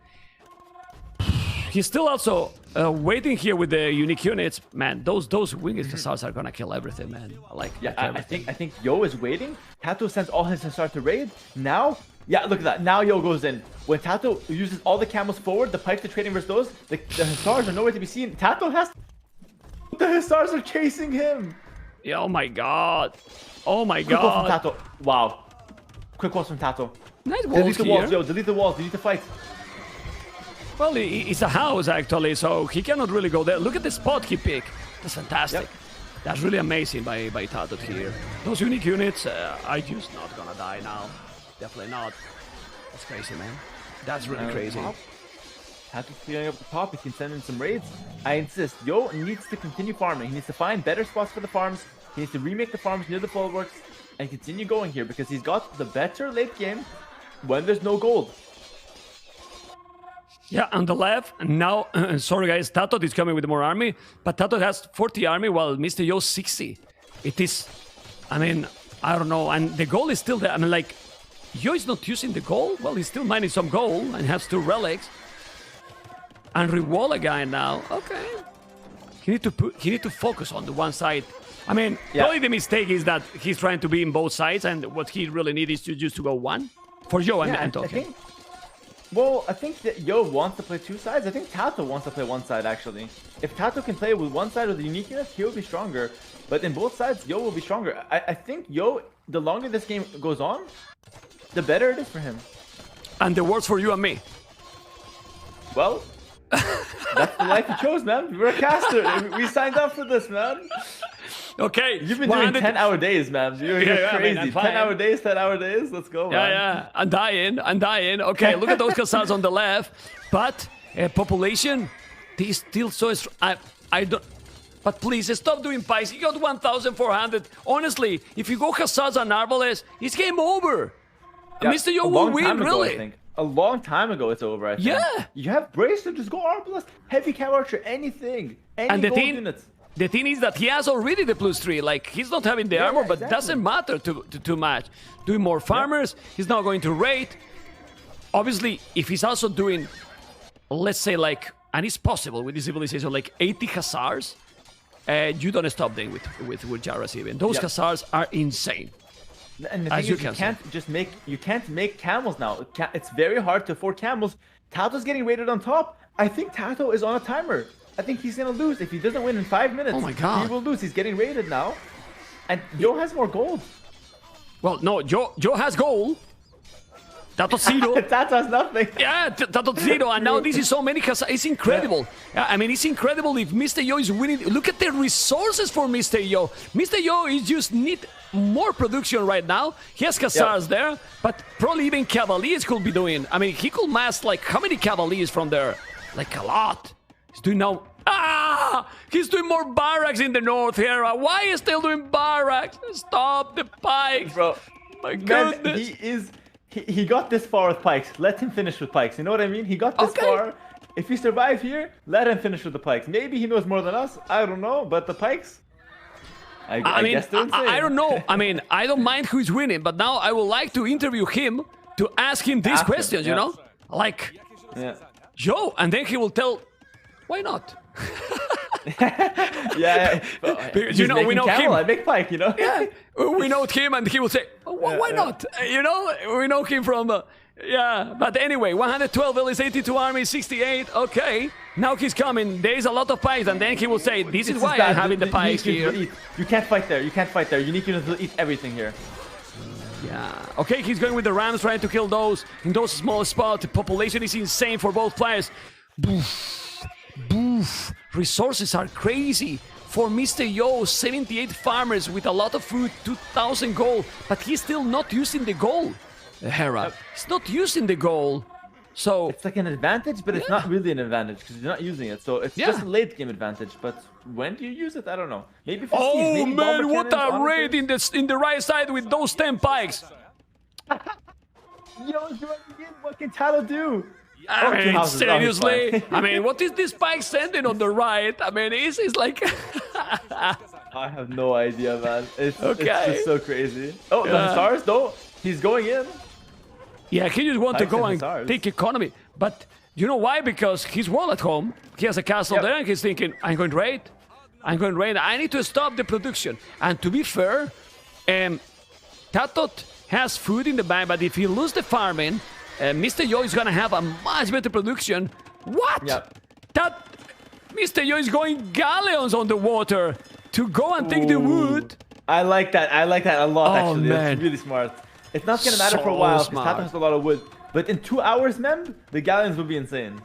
He's still also waiting here with the unique units. Man, those Winged Hussars are gonna kill everything, man. I think Yo is waiting. TATOH sends all his Hussars to raid. Now, look at that. Now Yo goes in. When TATOH uses all the camels forward, the pikes are trading versus those, the Hussars are nowhere to be seen. TATOH has... The Hussars are chasing him. Yeah, oh my god. Oh my god. Quick wall from TATOH. Wow. Quick walls from TATOH. Nice walls delete the walls, Yo. Delete the walls. Delete the fight. Well, it's a house, actually, so he cannot really go there. Look at the spot he picked. That's fantastic. That's really amazing by TATOH here. Those unique units are just not gonna die now. Definitely not. That's crazy, man. That's really crazy. TATOH clearing up the top. He can send in some raids. I insist. Yo needs to continue farming. He needs to find better spots for the farms. He needs to remake the farms near the bulwarks and continue going here because he's got the better late game when there's no gold. Yeah, on the left, now, sorry guys, TATOH is coming with more army, but TATOH has 40 army while Mr. Yo 60. It is, I mean, I don't know, and the gold is still there. I mean, like, Yo is not using the gold? Well, he's still mining some gold and has 2 relics. And rewall a guy now, okay. He need to focus on the one side. I mean, probably the mistake is that he's trying to be in both sides, and what he really needs is to just to go one. For Yo, I'm talking. Well, I think that Yo wants to play 2 sides. I think TATOH wants to play 1 side, actually. If TATOH can play with 1 side with the unique units, he'll be stronger. But in both sides, Yo will be stronger. I think Yo, the longer this game goes on, the better it is for him. And the worse for you and me. Well, that's the life you chose, man. We're a caster. We signed up for this, man. Okay. You've been doing 10-hour days, man. You're crazy. I mean, 10-hour days, 10-hour days. Let's go, man. Yeah. I'm dying. Okay, look at those Hussars on the left. But population, they still so strong. I don't... But please, stop doing pikes. You got 1,400. Honestly, if you go Hussars and Arbalest, it's game over. Yeah, Mr. Yo will win, really. I think. A long time ago, it's over, I think. Yeah. You have Bracelet, just go Arbalest, Heavy Cav Archer, anything. Any gold units. The thing is that he has already the +3. Like, he's not having the armor, but doesn't matter too much. Doing more farmers, he's now going to raid. Obviously, if he's also doing, let's say, like, and it's possible with this civilization, like 80 Hussars, you don't stop them with Jaras even. Those Hussars are insane. And the thing is, you can't make camels now. It's very hard to afford camels. TATOH's getting raided on top. I think TATOH is on a timer. I think he's gonna lose. If he doesn't win in 5 minutes, oh my God, he will lose. He's getting raided now. And Yo has more gold. Well, no, Yo has gold. TATOH 0. TATOH has nothing. Yeah, TATOH 0. And now this is so many. It's incredible. Yeah, I mean, it's incredible if Mr. Yo is winning. Look at the resources for Mr. Yo. Mr. Yo is just need more production right now. He has Hussars there, but probably even Cavaliers could be doing. I mean, he could mass like how many Cavaliers from there? Like a lot. He's doing now. He's doing more barracks in the north here. Why is he still doing barracks? Stop the pikes, bro. My goodness. He got this far with pikes. Let him finish with pikes. You know what I mean? He got this far. If he survives here, let him finish with the pikes. Maybe he knows more than us. I don't know. But the pikes, I mean, guess they're insane. I don't know. I mean, I don't mind who's winning, but now I would like to interview him to ask him these questions, you know? Like, Joe, and then he will tell, why not? Yeah. You know, we know him. I make Pike, you know? Yeah, we know him, and he will say, why not? You know, we know him from... yeah, but anyway, 112 LS 82 army, 68. Okay, now he's coming. There is a lot of pikes, and then he will say, "This is why I'm having the pikes here." You can't fight there. You can't fight there. Unique units will eat everything here. Yeah. Okay, he's going with the rams, trying to kill those in those small spots. The population is insane for both players. Boof, boof. Resources are crazy. For Mr. Yo, 78 farmers with a lot of food, 2,000 gold, but he's still not using the gold. Hera, he's not using the goal, so it's like an advantage, but it's not really an advantage because you're not using it. So it's just a late game advantage. But when do you use it? I don't know. Maybe. Oh man, what a raid in the right side with those 10 pikes! Yo, what can TATOH do? I mean, seriously. I mean, what is this pike sending on the right? I mean, it's like. I have no idea, man. It's just so crazy. Oh, the stars though. He's going in. Yeah, he just wants to go and take economy. But you know why? Because he's well at home. He has a castle there, and he's thinking, I'm going to raid. I'm going to raid. I need to stop the production. And to be fair, TATOH has food in the bank, but if he loses the farming, Mr. Yo is going to have a much better production. What? Yep. That Mr. Yo is going galleons on the water to go and take the wood. I like that. I like that a lot, actually. Man. That's really smart. It's not going to matter for a while because TATOH has a lot of wood. But in 2 hours, mem, the galleons will be insane.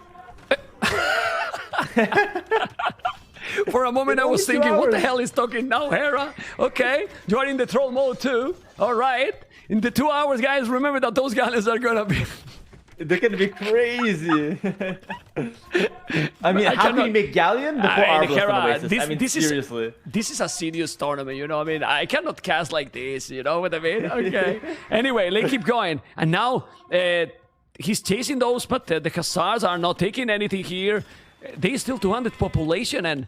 For a moment, I was thinking, what the hell is talking now, Hera? Okay, you are in the troll mode too. All right. In the 2 hours, guys, remember that those galleons are going to be... They're going to be crazy. I mean, how can you make galleon before Arbelast? I mean, seriously. This is a serious tournament, you know what I mean? I cannot cast like this, you know what I mean? Okay. Anyway, let's keep going. And now he's chasing those, but the Hussars are not taking anything here. They still 200 population, and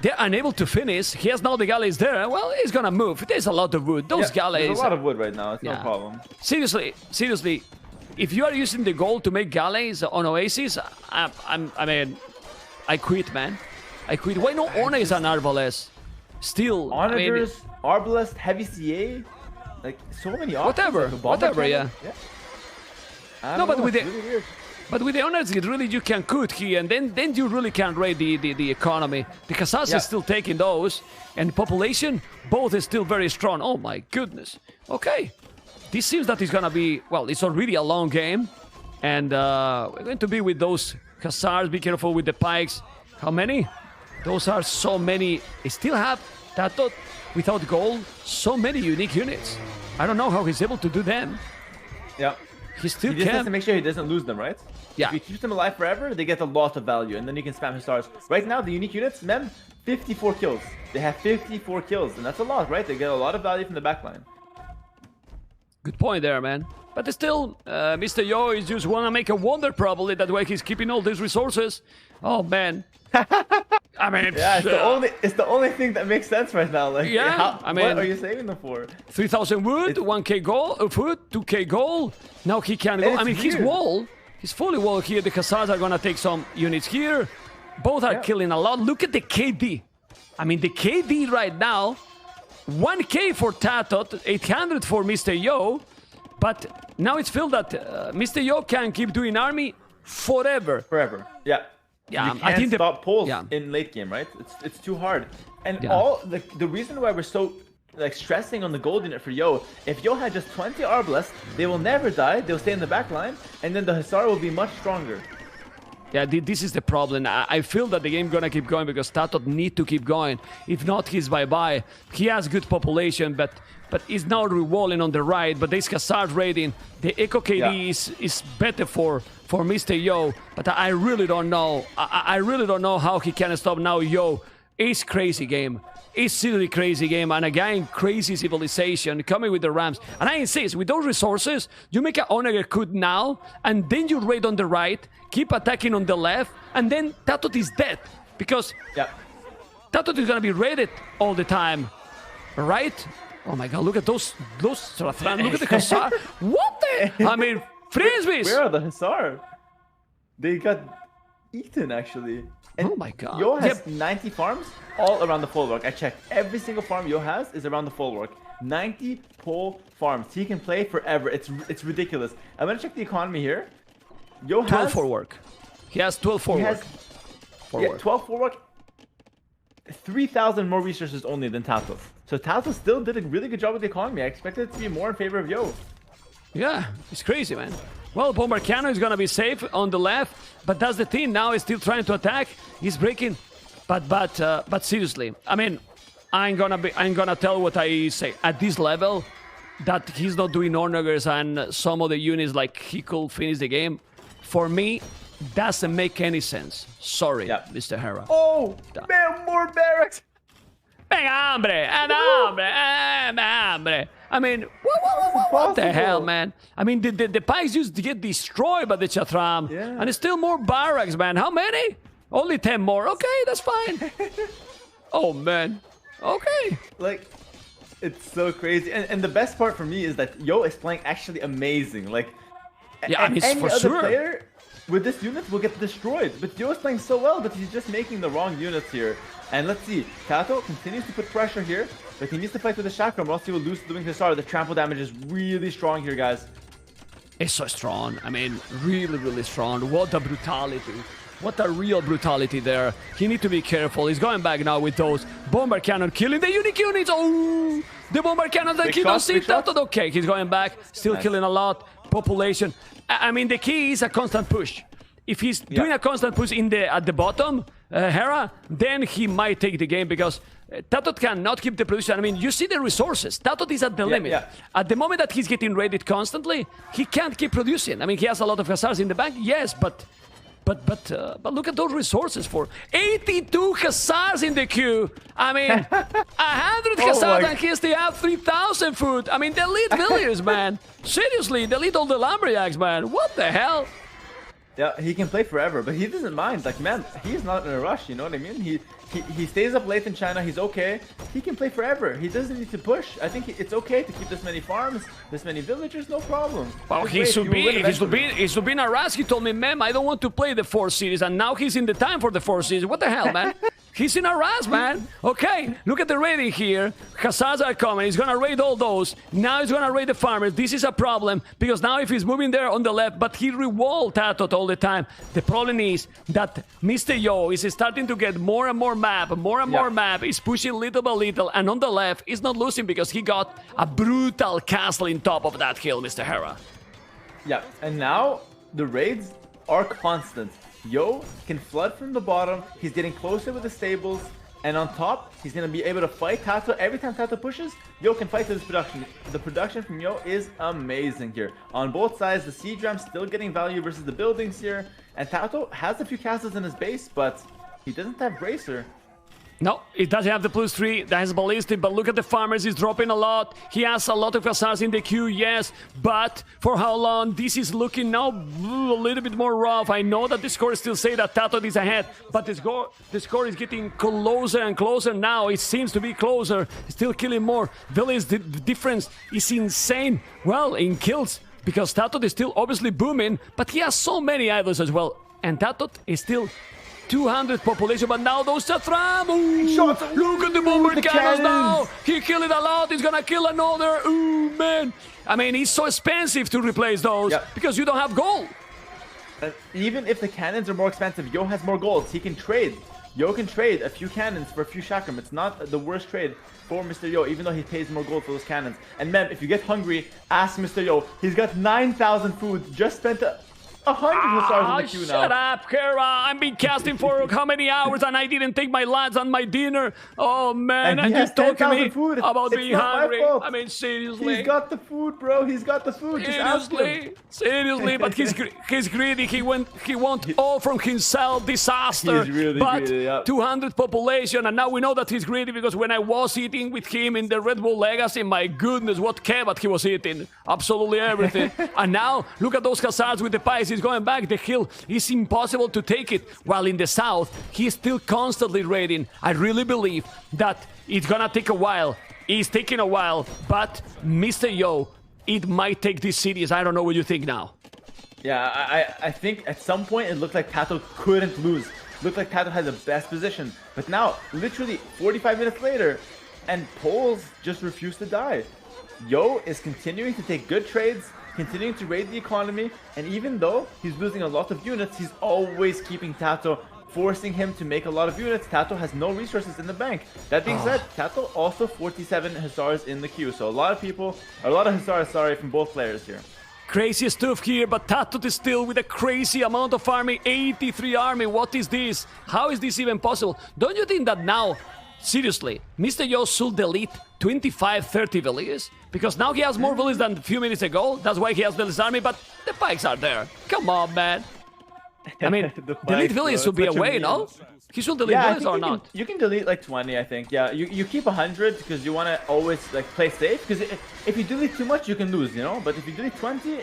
they're unable to finish. He has now the galleys there. Well, he's going to move. There's a lot of wood. Those galleys... There's a lot of wood right now. It's no problem. Seriously. If you are using the gold to make galleys on Oasis, I mean, I quit, man. I quit. Why no Ornays and Arbalest? Still, Onagers, Arbalest, Heavy CA, like so many options. Whatever, yeah. No, but with the really weird. But with the honors, really you can cook here, and then you really can raid the economy. The Khazars is still taking those, and population both is still very strong. Oh my goodness. Okay, this seems that it's gonna be, well, it's already a long game, and we're going to be with those Khazars. Be careful with the pikes. How many? Those are so many. They still have TATOH without gold. So many unique units. I don't know how he's able to do them. Yeah. He still just has to make sure he doesn't lose them, right? Yeah. If he keeps them alive forever, they get a lot of value, and then you can spam his stars. Right now, the unique units, Mem, 54 kills. They have 54 kills, and that's a lot, right? They get a lot of value from the backline. Good point there, man. But still, Mr. Yo is just wanna make a wonder, probably. That way he's keeping all these resources. Oh, man. I mean, yeah, it's the only thing that makes sense right now. Like, yeah, I mean, what are you saving them for? 3,000 wood, 1k gold, food, 2k gold. Now he can go. I mean, he's wall. He's fully wall here. The Khazars are gonna take some units here. Both are killing a lot. Look at the KD. I mean, the KD right now, 1k for TATOH, 800 for Mr. Yo. But now it's felt that Mr. Yo can keep doing army forever. Forever, yeah. Yeah, you can't stop polls in late game, right? It's too hard. And all the reason why we're so like stressing on the gold unit for Yo, if Yo had just 20 Arbalest, they will never die. They'll stay in the back line, and then the Hussar will be much stronger. Yeah, this is the problem. I feel that the game gonna keep going because TATOH need to keep going. If not, he's bye-bye. He has good population, but he's now rewalling on the right. But this Khazar raiding, the Eco KD is better for Mr. Yo. But I really don't know. I really don't know how he can stop now. Yo, it's crazy game. It's seriously crazy game, and again, crazy civilization coming with the Rams. And I insist, with those resources, you make an Onager Kud now, and then you raid on the right, keep attacking on the left, and then TATOH is dead. Because TATOH is gonna be raided all the time, right? Oh my god, look at those Saratran, look at the Hussar. What the? I mean, frisbees. Where are the Hussar? They got eaten actually. And oh my god. Yo has 90 farms all around the full work. I checked. Every single farm Yo has is around the full work. 90 pole farms. He can play forever. It's ridiculous. I'm gonna check the economy here. Yo has 12 for work. He has 12 for work. Yeah, 12 for work. 3,000 more resources only than TATOH. So TATOH still did a really good job with the economy. I expected it to be more in favor of Yo. Yeah, it's crazy, man. Well, Bomber Cannon is gonna be safe on the left, but that's the thing. Now he's still trying to attack. He's breaking, but seriously, I mean, I'm gonna tell what I say at this level, that he's not doing Ornagers and some of the units like he could finish the game. For me, doesn't make any sense. Sorry, Mr. Hera. Oh, man, more barracks. Venga, hambre, and hambre. I mean, what the hell, man? I mean, the pikes just get destroyed by the Chatram. Yeah. And it's still more barracks, man. How many? Only 10 more. Okay, that's fine. Oh, man. Okay. Like, it's so crazy. And the best part for me is that Yo is playing actually amazing. Like, yeah, I mean, any for other sure. player with this unit will get destroyed. But Yo is playing so well, but he's just making the wrong units here. And let's see, TATOH continues to put pressure here, but he needs to fight with the Chakram or else he will lose to the Winged Hussar. The trample damage is really strong here, guys. It's so strong. I mean, really, really strong. What a brutality. What a real brutality there. He needs to be careful. He's going back now with those Bomber Cannon killing the unique units. Oh, the Bomber Cannon that he don't see TATOH. Okay, he's going back, still killing a lot. Population. I mean, the key is a constant push. If he's doing a constant push at the bottom, Hera, then he might take the game because TATOH cannot keep the production. I mean, you see the resources. TATOH is at the limit. Yeah. At the moment that he's getting raided constantly, he can't keep producing. I mean, he has a lot of Hussars in the bank, yes, but look at those resources for 82 Hussars in the queue. I mean, 100 Hussars and he still have 3,000 food. I mean, they lead villagers, man. Seriously, they lead all the lumberjacks, man. What the hell? Yeah, he can play forever, but he doesn't mind. Like, man, he's not in a rush, you know what I mean? He stays up late in China, he's okay. He can play forever. He doesn't need to push. I think it's okay to keep this many farms, this many villagers, no problem. Well, he should be in a rush. He told me, ma'am, I don't want to play the 4 series, and now he's in the time for the 4 series. What the hell, man? He's in a rush, man. Okay, look at the raiding here. Hussars are coming. He's gonna raid all those. Now he's gonna raid the farmers. This is a problem because now if he's moving there on the left, but he re-walled TATOH all the time. The problem is that Mr. Yo is starting to get more and more map, more and more map. He's pushing little by little, and on the left, he's not losing because he got a brutal castle in top of that hill, Mr. Hera. Yeah, and now the raids are constant. Yo can flood from the bottom. He's getting closer with the stables. And on top, he's going to be able to fight TATOH. Every time TATOH pushes, Yo can fight to this production. The production from Yo is amazing here. On both sides, the siege ram's still getting value versus the buildings here. And TATOH has a few castles in his base, but he doesn't have Bracer. No, it doesn't have the +3. That has ballistic, but look at the farmers. He's dropping a lot. He has a lot of Hussars in the queue, yes. But for how long? This is looking now a little bit more rough. I know that the score still say that TATOH is ahead, but the score is getting closer and closer now. It seems to be closer. Still killing more. Village, the difference is insane. Well, in kills, because TATOH is still obviously booming, but he has so many idols as well. And TATOH is still 200 population, but now those Chatram. Look at the Bomber Cannons now. He killed it a lot. He's gonna kill another. Ooh, man. I mean, it's so expensive to replace those because you don't have gold. Even if the cannons are more expensive, Yo has more golds. He can trade. Yo can trade a few cannons for a few Chakram. It's not the worst trade for Mr. Yo, even though he pays more gold for those cannons. And man, if you get hungry, ask Mr. Yo. He's got 9,000 food. Just spent 100 Hussars in the queue now. Shut up, Kara. I've been casting for how many hours and I didn't take my lads on my dinner. Oh, man. And you're talking me food. about being hungry. I mean, seriously. He's got the food, bro. He's got the food. Seriously. But he's greedy. He wants all from himself. Disaster. He's really greedy, 200 population. And now we know that he's greedy because when I was eating with him in the Red Bull Legacy, my goodness, what kebab he was eating. Absolutely everything. And now, look at those Hussars with the pies. He's going back. The hill is impossible to take it. While in the south, he's still constantly raiding. I really believe that it's gonna take a while. It's taking a while, but Mr. Yo, it might take these cities. I don't know what you think now. Yeah, I think at some point it looked like TATOH couldn't lose. Looked like TATOH had the best position. But now, literally 45 minutes later, and Poles just refuse to die. Yo is continuing to take good trades, continuing to raid the economy, and even though he's losing a lot of units, he's always keeping TATOH, forcing him to make a lot of units. TATOH has no resources in the bank. That being said, TATOH also 47 Hussars in the queue. So a lot of Hussars, sorry, from both players here. Crazy stuff here, but TATOH is still with a crazy amount of army, 83 army. What is this? How is this even possible? Don't you think that now, seriously, Mr. Yo should delete 25, 30 villages? Because now he has more villages than a few minutes ago. That's why he has the less army, but the pikes are there. Come on, man. I mean, delete villages would be a way, no? He should delete villages or not? You can delete like 20, I think. Yeah, you keep 100 because you want to always like play safe. Because if you delete too much, you can lose, you know? But if you delete 20,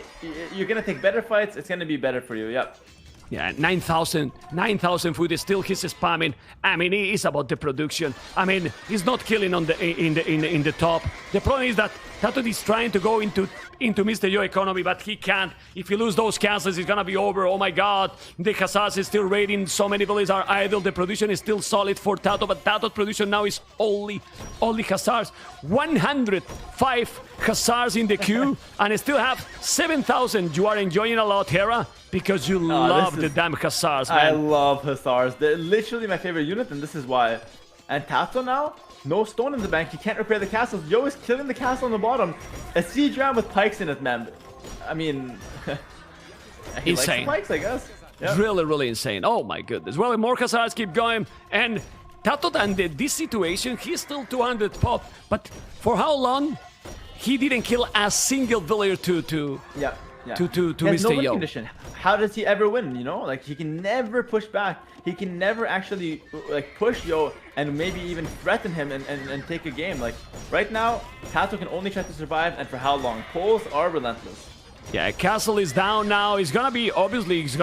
you're going to take better fights. It's going to be better for you, yep. Yeah, 9,000 food is still he's spamming. I mean, he is about the production. I mean, he's not killing on in the top. The problem is that TATOH is trying to go into Mr. Yo economy, but he can't. If he lose those castles, it's gonna be over. Oh my God, the Hussars is still raiding. So many villages are idle. The production is still solid for TATOH, but TATOH production now is only Hussars. 105 Hussars in the queue, and I still have 7,000. You are enjoying a lot, Hera. Because you love the damn Hussars, man. I love Hussars. They're literally my favorite unit, and this is why. And TATOH now, no stone in the bank. He can't repair the castles. Yo is killing the castle on the bottom. A siege ram with pikes in it, man. I mean, he insane. Likes the pikes, I guess. Yep. Really, really insane. Oh my goodness. Well, more Hussars keep going, and TATOH and this situation, he's still 200 pop. But for how long? He didn't kill a single villager to Mr. Yo. Condition. How does he ever win, you know? Like, he can never push back. He can never actually, like, push Yo and maybe even threaten him and take a game. Like, right now, TATOH can only try to survive, and for how long? Poles are relentless. Yeah, castle is down now. It's gonna be, obviously, it's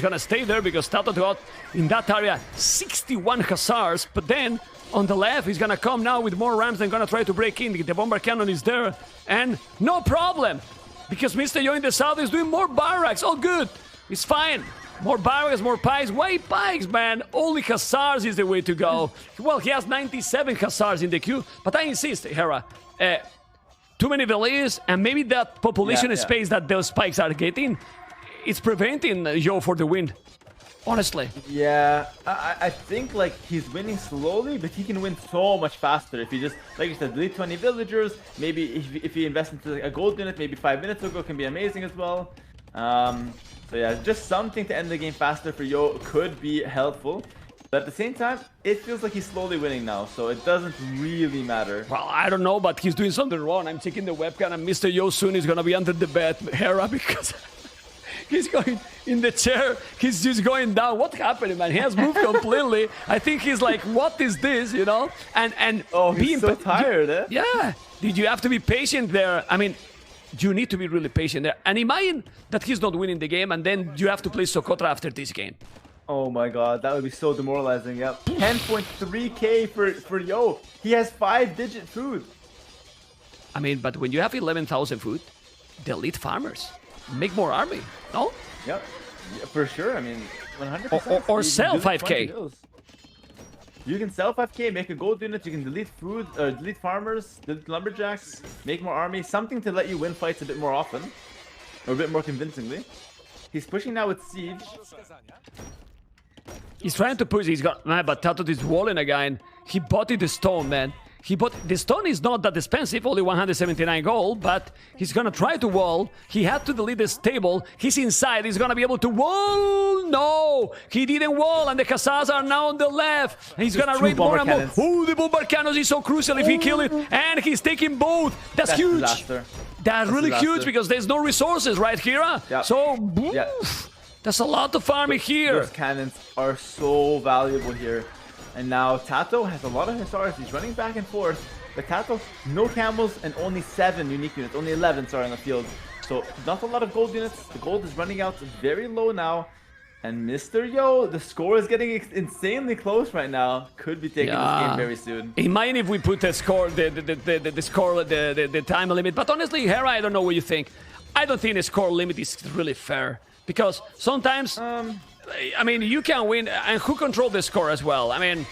gonna stay there because TATOH got, in that area, 61 Hussars, but then, on the left, he's gonna come now with more rams and gonna try to break in. The bomber cannon is there, and no problem! Because Mr. Yo in the south is doing more barracks. All good. It's fine. More barracks, more pikes. Why pikes, man? Only Hussars is the way to go. Well, he has 97 Hussars in the queue. But I insist, Hera. Too many villages, and maybe that population space that those pikes are getting, it's preventing Yo for the win. Honestly. Yeah, I think like he's winning slowly, but he can win so much faster if he just, like you said, delete 20 villagers. Maybe if he invests into like, a gold unit, maybe 5 minutes ago, can be amazing as well. So yeah, just something to end the game faster for Yo could be helpful. But at the same time, it feels like he's slowly winning now, so it doesn't really matter. Well, I don't know, but he's doing something wrong. I'm checking the webcam, and Mr. Yo soon is gonna be under the bed, Hera, because he's going in the chair. He's just going down. What happened, man? He has moved completely. I think he's like, what is this, you know? And he's so tired, eh? Yeah. Did you have to be patient there? I mean, you need to be really patient there. And imagine that he's not winning the game, and then you have to play Socotra after this game. Oh my God, that would be so demoralizing. Yep. 10.3k for Yo. He has 5-digit food. I mean, but when you have 11,000 food, delete farmers. Make more army, no? Yep, yeah, for sure. I mean, 100%. Or sell 5k. You can sell 5k, make a gold unit. You can delete food, delete farmers, delete lumberjacks, make more army. Something to let you win fights a bit more often, or a bit more convincingly. He's pushing now with siege. He's trying to push. He's got, man, but TATOH is walling again. He bought it the stone, man. He bought the stone is not that expensive, only 179 gold, but he's gonna try to wall. He had to delete the stable. He's inside. He's gonna be able to wall. No, he didn't wall, and the Hussars are now on the left. And he's gonna raid more and more. Oh, the bomber cannons is so crucial if he kill it, and he's taking both. That's huge. Disaster. That's really huge because there's no resources, right, Hera? Yep. So, that's a lot of army here. Those cannons are so valuable here. And now TATOH has a lot of Hussars. He's running back and forth. But TATOH, no camels and only 7 unique units. Only 11, sorry, on the field. So not a lot of gold units. The gold is running out very low now. And Mr. Yo, the score is getting insanely close right now. Could be taking this game very soon. Imagine if we put the score, the time limit. But honestly, Hera, I don't know what you think. I don't think the score limit is really fair. Because sometimes, I mean, you can win, and who controls the score as well? I mean,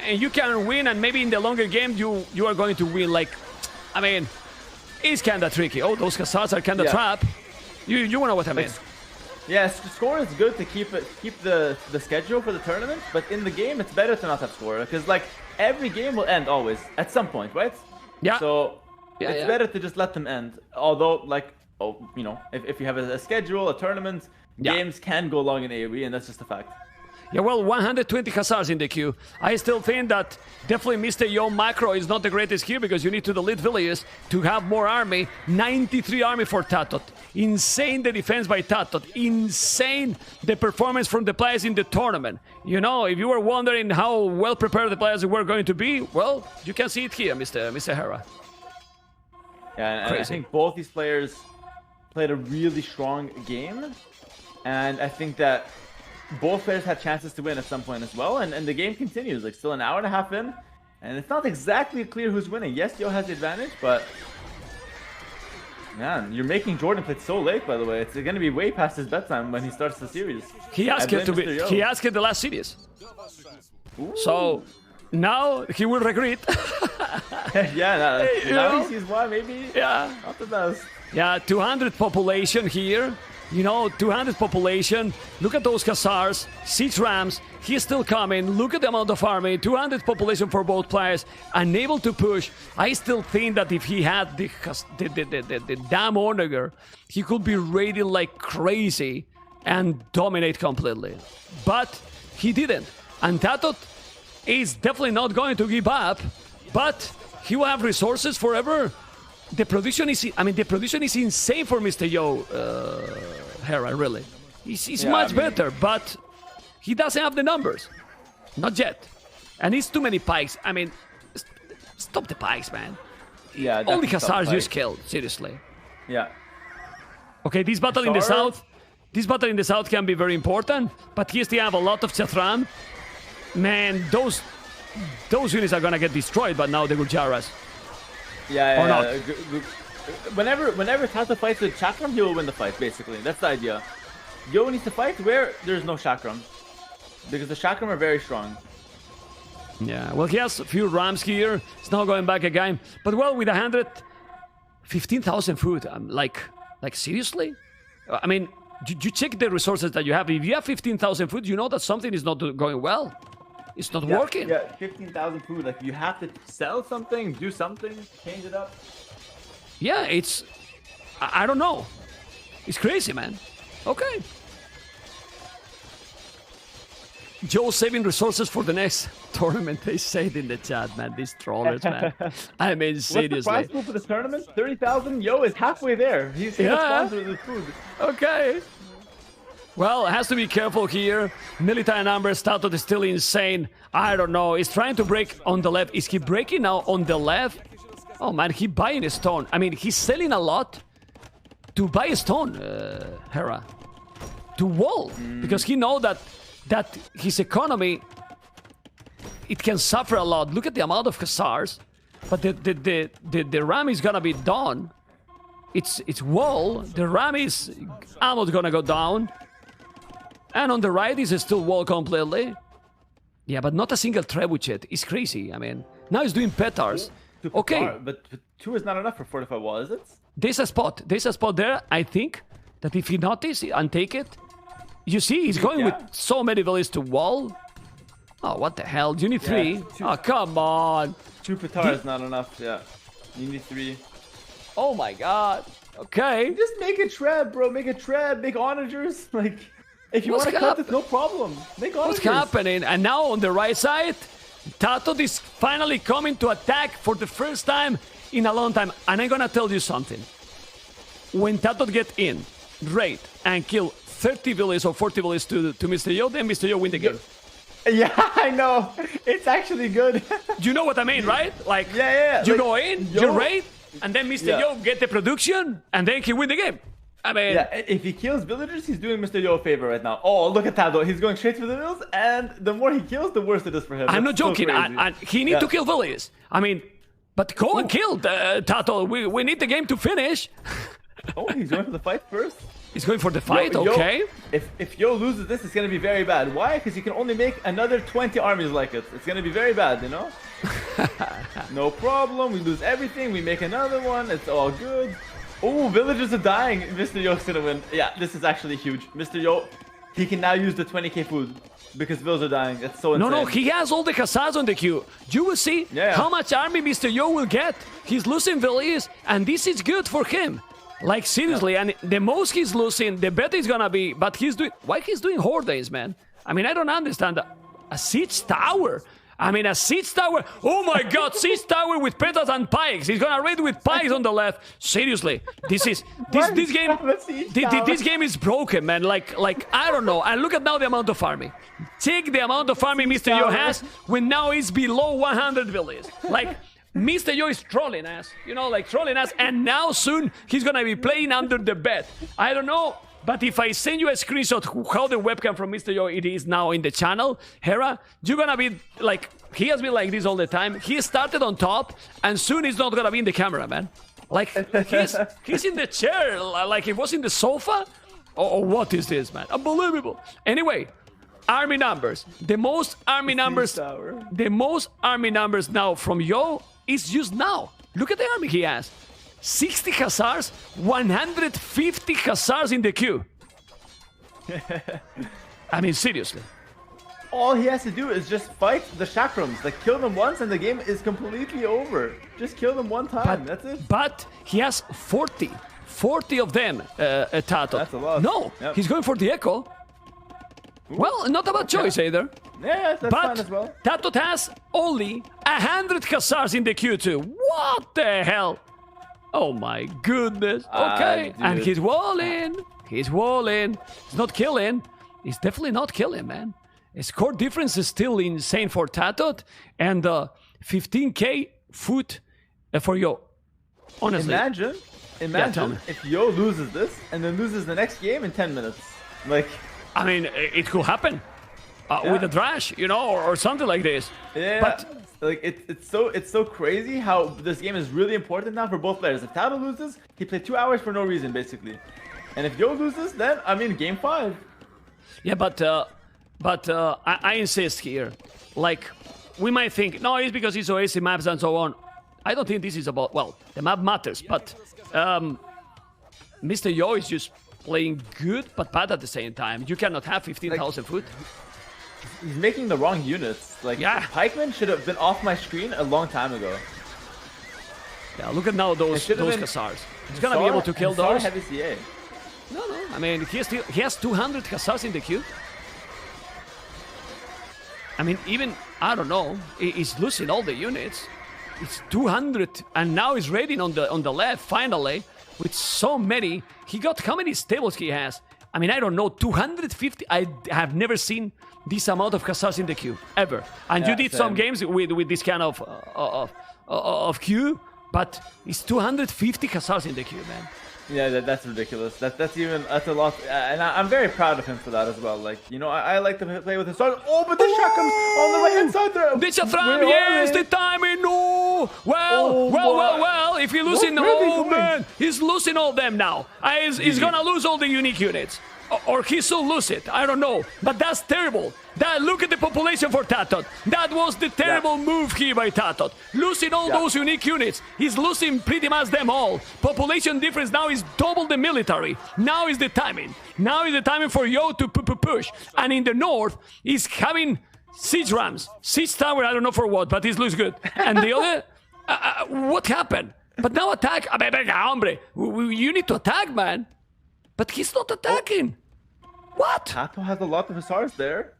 and you can win, and maybe in the longer game, you are going to win. Like, I mean, it's kind of tricky. Oh, those Khazars are kind of trap. You know what I mean? Yes, the score is good to keep the schedule for the tournament, but in the game it's better to not have score because like every game will end always at some point, right? Yeah. So it's better to just let them end. Although like you know, if you have a schedule, a tournament, games can go long in AoE, and that's just a fact. Yeah, well, 120 Khazars in the queue. I still think that definitely Mr. Yo macro is not the greatest here because you need to delete villages to have more army. 93 army for TATOH. Insane the defense by TATOH. Insane the performance from the players in the tournament. You know, if you were wondering how well prepared the players were going to be, well, you can see it here, Mr. Hera. Yeah, and I think both these players played a really strong game, and I think that both players had chances to win at some point as well, and the game continues. Like, still an hour and a half in, and it's not exactly clear who's winning. Yes, Yo has the advantage, but man, you're making Jordan play so late, by the way. It's going to be way past his bedtime when he starts the series. He asked it to be. He asked it the last series. Ooh. So now he will regret. Now he sees why. Maybe not the best. Yeah, 200 population here. You know, 200 population. Look at those Khazars. 6 Rams. He's still coming. Look at the amount of army. 200 population for both players. Unable to push. I still think that if he had the damn Onager, he could be raiding like crazy and dominate completely. But he didn't. And TATOH is definitely not going to give up. But he will have resources forever. The production is, I mean, the production is insane for Mr. Yo, Hera, really. He's much better, but he doesn't have the numbers. Not yet. And it's too many pikes. I mean, stop the pikes, man. Yeah, only Khazars you killed, seriously. Yeah. Okay, this battle in the south, can be very important, but he still have a lot of Chatram. Man, those units are gonna get destroyed, but now the Gujaras. Or not. Whenever TATOH fights with Chakram, he will win the fight, basically. That's the idea. Yo needs to fight where there's no Chakram. Because the Chakram are very strong. Yeah, well, he has a few Rams here. It's not going back again. But, well, with 115,000 food, like seriously? I mean, you check the resources that you have. If you have 15,000 food, you know that something is not going well. It's not working. Yeah, 15,000 food. Like, you have to sell something, do something, change it up. Yeah, it's... I don't know. It's crazy, man. Okay. Joe saving resources for the next tournament. They say it in the chat, man. These trollers, man. I mean, seriously. What's the prize pool for this tournament? 30,000? Yo is halfway there. He's sponsored with food. Okay. Well, has to be careful here. Military numbers, TATOH is still insane. I don't know. He's trying to break on the left. Is he breaking now on the left? Oh, man, he buying a stone. I mean, he's selling a lot to buy a stone, Hera. To wall. Because he knows that his economy, it can suffer a lot. Look at the amount of Khazars. But the Ram is gonna be done. It's wall. The Ram is almost gonna go down. And on the right is still wall completely. Yeah, but not a single trebuchet. It's crazy. I mean, now he's doing petars. Okay. But 2 is not enough for fortify wall, is it? There's a spot. There's a spot there. I think that if he notice and take it, you see, he's going with so many villages to wall. Oh, what the hell? You need 3? Oh, come on. 2 petars is not enough. Yeah. You need 3. Oh my god. Okay. Just make a treb, bro. Make a treb. Make onagers. Like... If you want to cut it, no problem. What's happening? And now on the right side, TATOH is finally coming to attack for the first time in a long time. And I'm gonna tell you something. When TATOH get in, raid, and kill 30 villages or 40 villages to Mr. Yo, then Mr. Yo win the game. Yeah, I know. It's actually good. You know what I mean, right? Like, yeah. You go in, you raid, and then Mr. Yo get the production, and then he win the game. I mean, yeah, if he kills villagers, he's doing Mr. Yo a favor right now. Oh, look at TATOH. He's going straight for the mills, and the more he kills, the worse it is for him. I'm not That's so joking. crazy. He needs to kill villagers. I mean, but go and kill TATOH. We need the game to finish. Oh, he's going for the fight first? He's going for the fight, Yo, okay. If Yo loses this, it's going to be very bad. Why? Because he can only make another 20 armies like it. It's going to be very bad, you know? No problem. We lose everything. We make another one. It's all good. Oh, villagers are dying. Mr. Yo's going to win. Yeah, this is actually huge. Mr. Yo, he can now use the 20k food because villagers are dying. It's so insane. No, he has all the Khazars on the queue. You will see how much army Mr. Yo will get. He's losing villagers, and this is good for him. Like, seriously, and the most he's losing, the better he's gonna be. But he's doing... Why he's doing hordes, man? I mean, I don't understand. A siege tower? I mean, a siege tower? Oh my god, siege tower with petals and pikes. He's gonna raid with pikes on the left. Seriously, this game is broken, man. Like I don't know. And look at now the amount of army. Check the amount of army Mr. Yo has when now he's below 100 villages. Like... Mr. Yo is trolling us, you know, like trolling us, and now soon he's gonna be playing under the bed. I don't know, but if I send you a screenshot how the webcam from Mr. Yo it is now in the channel, Hera, you're gonna be like, he has been like this all the time. He started on top, and soon he's not gonna be in the camera, man. Like, he's in the chair, like he was in the sofa? Oh, what is this, man? Unbelievable. Anyway, army numbers. The most army numbers now from Yo is just now. Look at the army he has. 60 Khazars, 150 Khazars in the queue. I mean, seriously. All he has to do is just fight the chakrams. Like, kill them once and the game is completely over. Just kill them one time, that's it. But he has 40 of them, TATOH. That's a lot. No, he's going for the Echo. Well, not about choice either. Yeah, that's fine as well. TATOH has only 100 Khazars in the queue too. What the hell? Oh my goodness. Okay, and he's walling. He's walling. He's not killing. He's definitely not killing, man. His score difference is still insane for TATOH, and 15k foot for Yo. Honestly. Imagine if Yo loses this and then loses the next game in 10 minutes. Like... I mean, it could happen with a Drash, you know, or something like this. Yeah, but like it's so crazy how this game is really important now for both players. If TATOH loses, he played 2 hours for no reason, basically. And if Yo loses, then I mean, game 5. Yeah, but I insist here. Like, we might think, no, it's because it's OAC maps and so on. I don't think this is about, well, the map matters, but Mr. Yo is just playing good but bad at the same time. You cannot have 15,000 foot. He's making the wrong units. Like, Pikemen should have been off my screen a long time ago. Yeah, look at now those Khazars. He's gonna be able to kill those. Heavy CA. No, I mean, he has 200 Khazars in the queue. I mean, even, I don't know, he's losing all the units. It's 200, and now he's raiding on the left, finally, with so many. He got, how many stables he has? I mean, I don't know, 250. I have never seen this amount of Khazars in the queue, ever. And you did some games with this kind of queue, but it's 250 Khazars in the queue, man. Yeah, that's ridiculous. That's a lot, and I'm very proud of him for that as well. Like, you know, I like to play with his stars. Oh, but the shot comes on the right hand side there. This yes, the timing. No, well. If he's losing, man, he's losing all them now. He's gonna lose all the unique units. Or he should lose it. I don't know. But that's terrible. Look at the population for TATOH. That was the terrible move here by TATOH. Losing all those unique units. He's losing pretty much them all. Population difference now is double the military. Now is the timing. Now is the timing for Yo to push. And in the north, he's having siege rams. Siege tower, I don't know for what, but it looks good. And the other, what happened? But now attack. Hombre, you need to attack, man. But he's not attacking. What? TATOH has a lot of hussars there.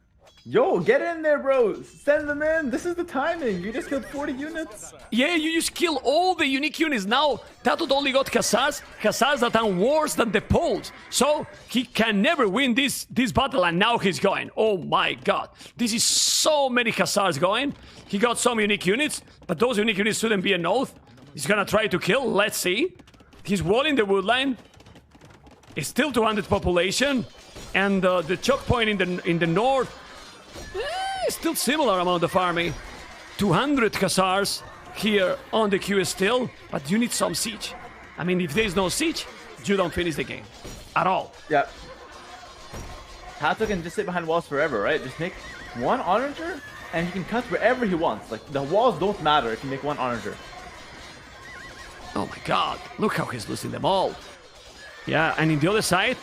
Yo, get in there, bro. Send them in. This is the timing. You just killed 40 units. Yeah, you just kill all the unique units. Now, TATOH only got Khazars that are worse than the Poles. So, he can never win this battle, and now he's going. Oh my god. This is so many Khazars going. He got some unique units, but those unique units shouldn't be an oath. He's gonna try to kill. Let's see. He's walling the wood line. It's still 200 population, and the choke point in the north is still similar amount of army. 200 Khazars here on the queue still, but you need some siege. I mean, if there's no siege, you don't finish the game at all. Yeah. TATOH can just sit behind walls forever, right? Just make one onager, and he can cut wherever he wants. Like, the walls don't matter if you make one onager. Oh my god, look how he's losing them all. Yeah, and in the other side,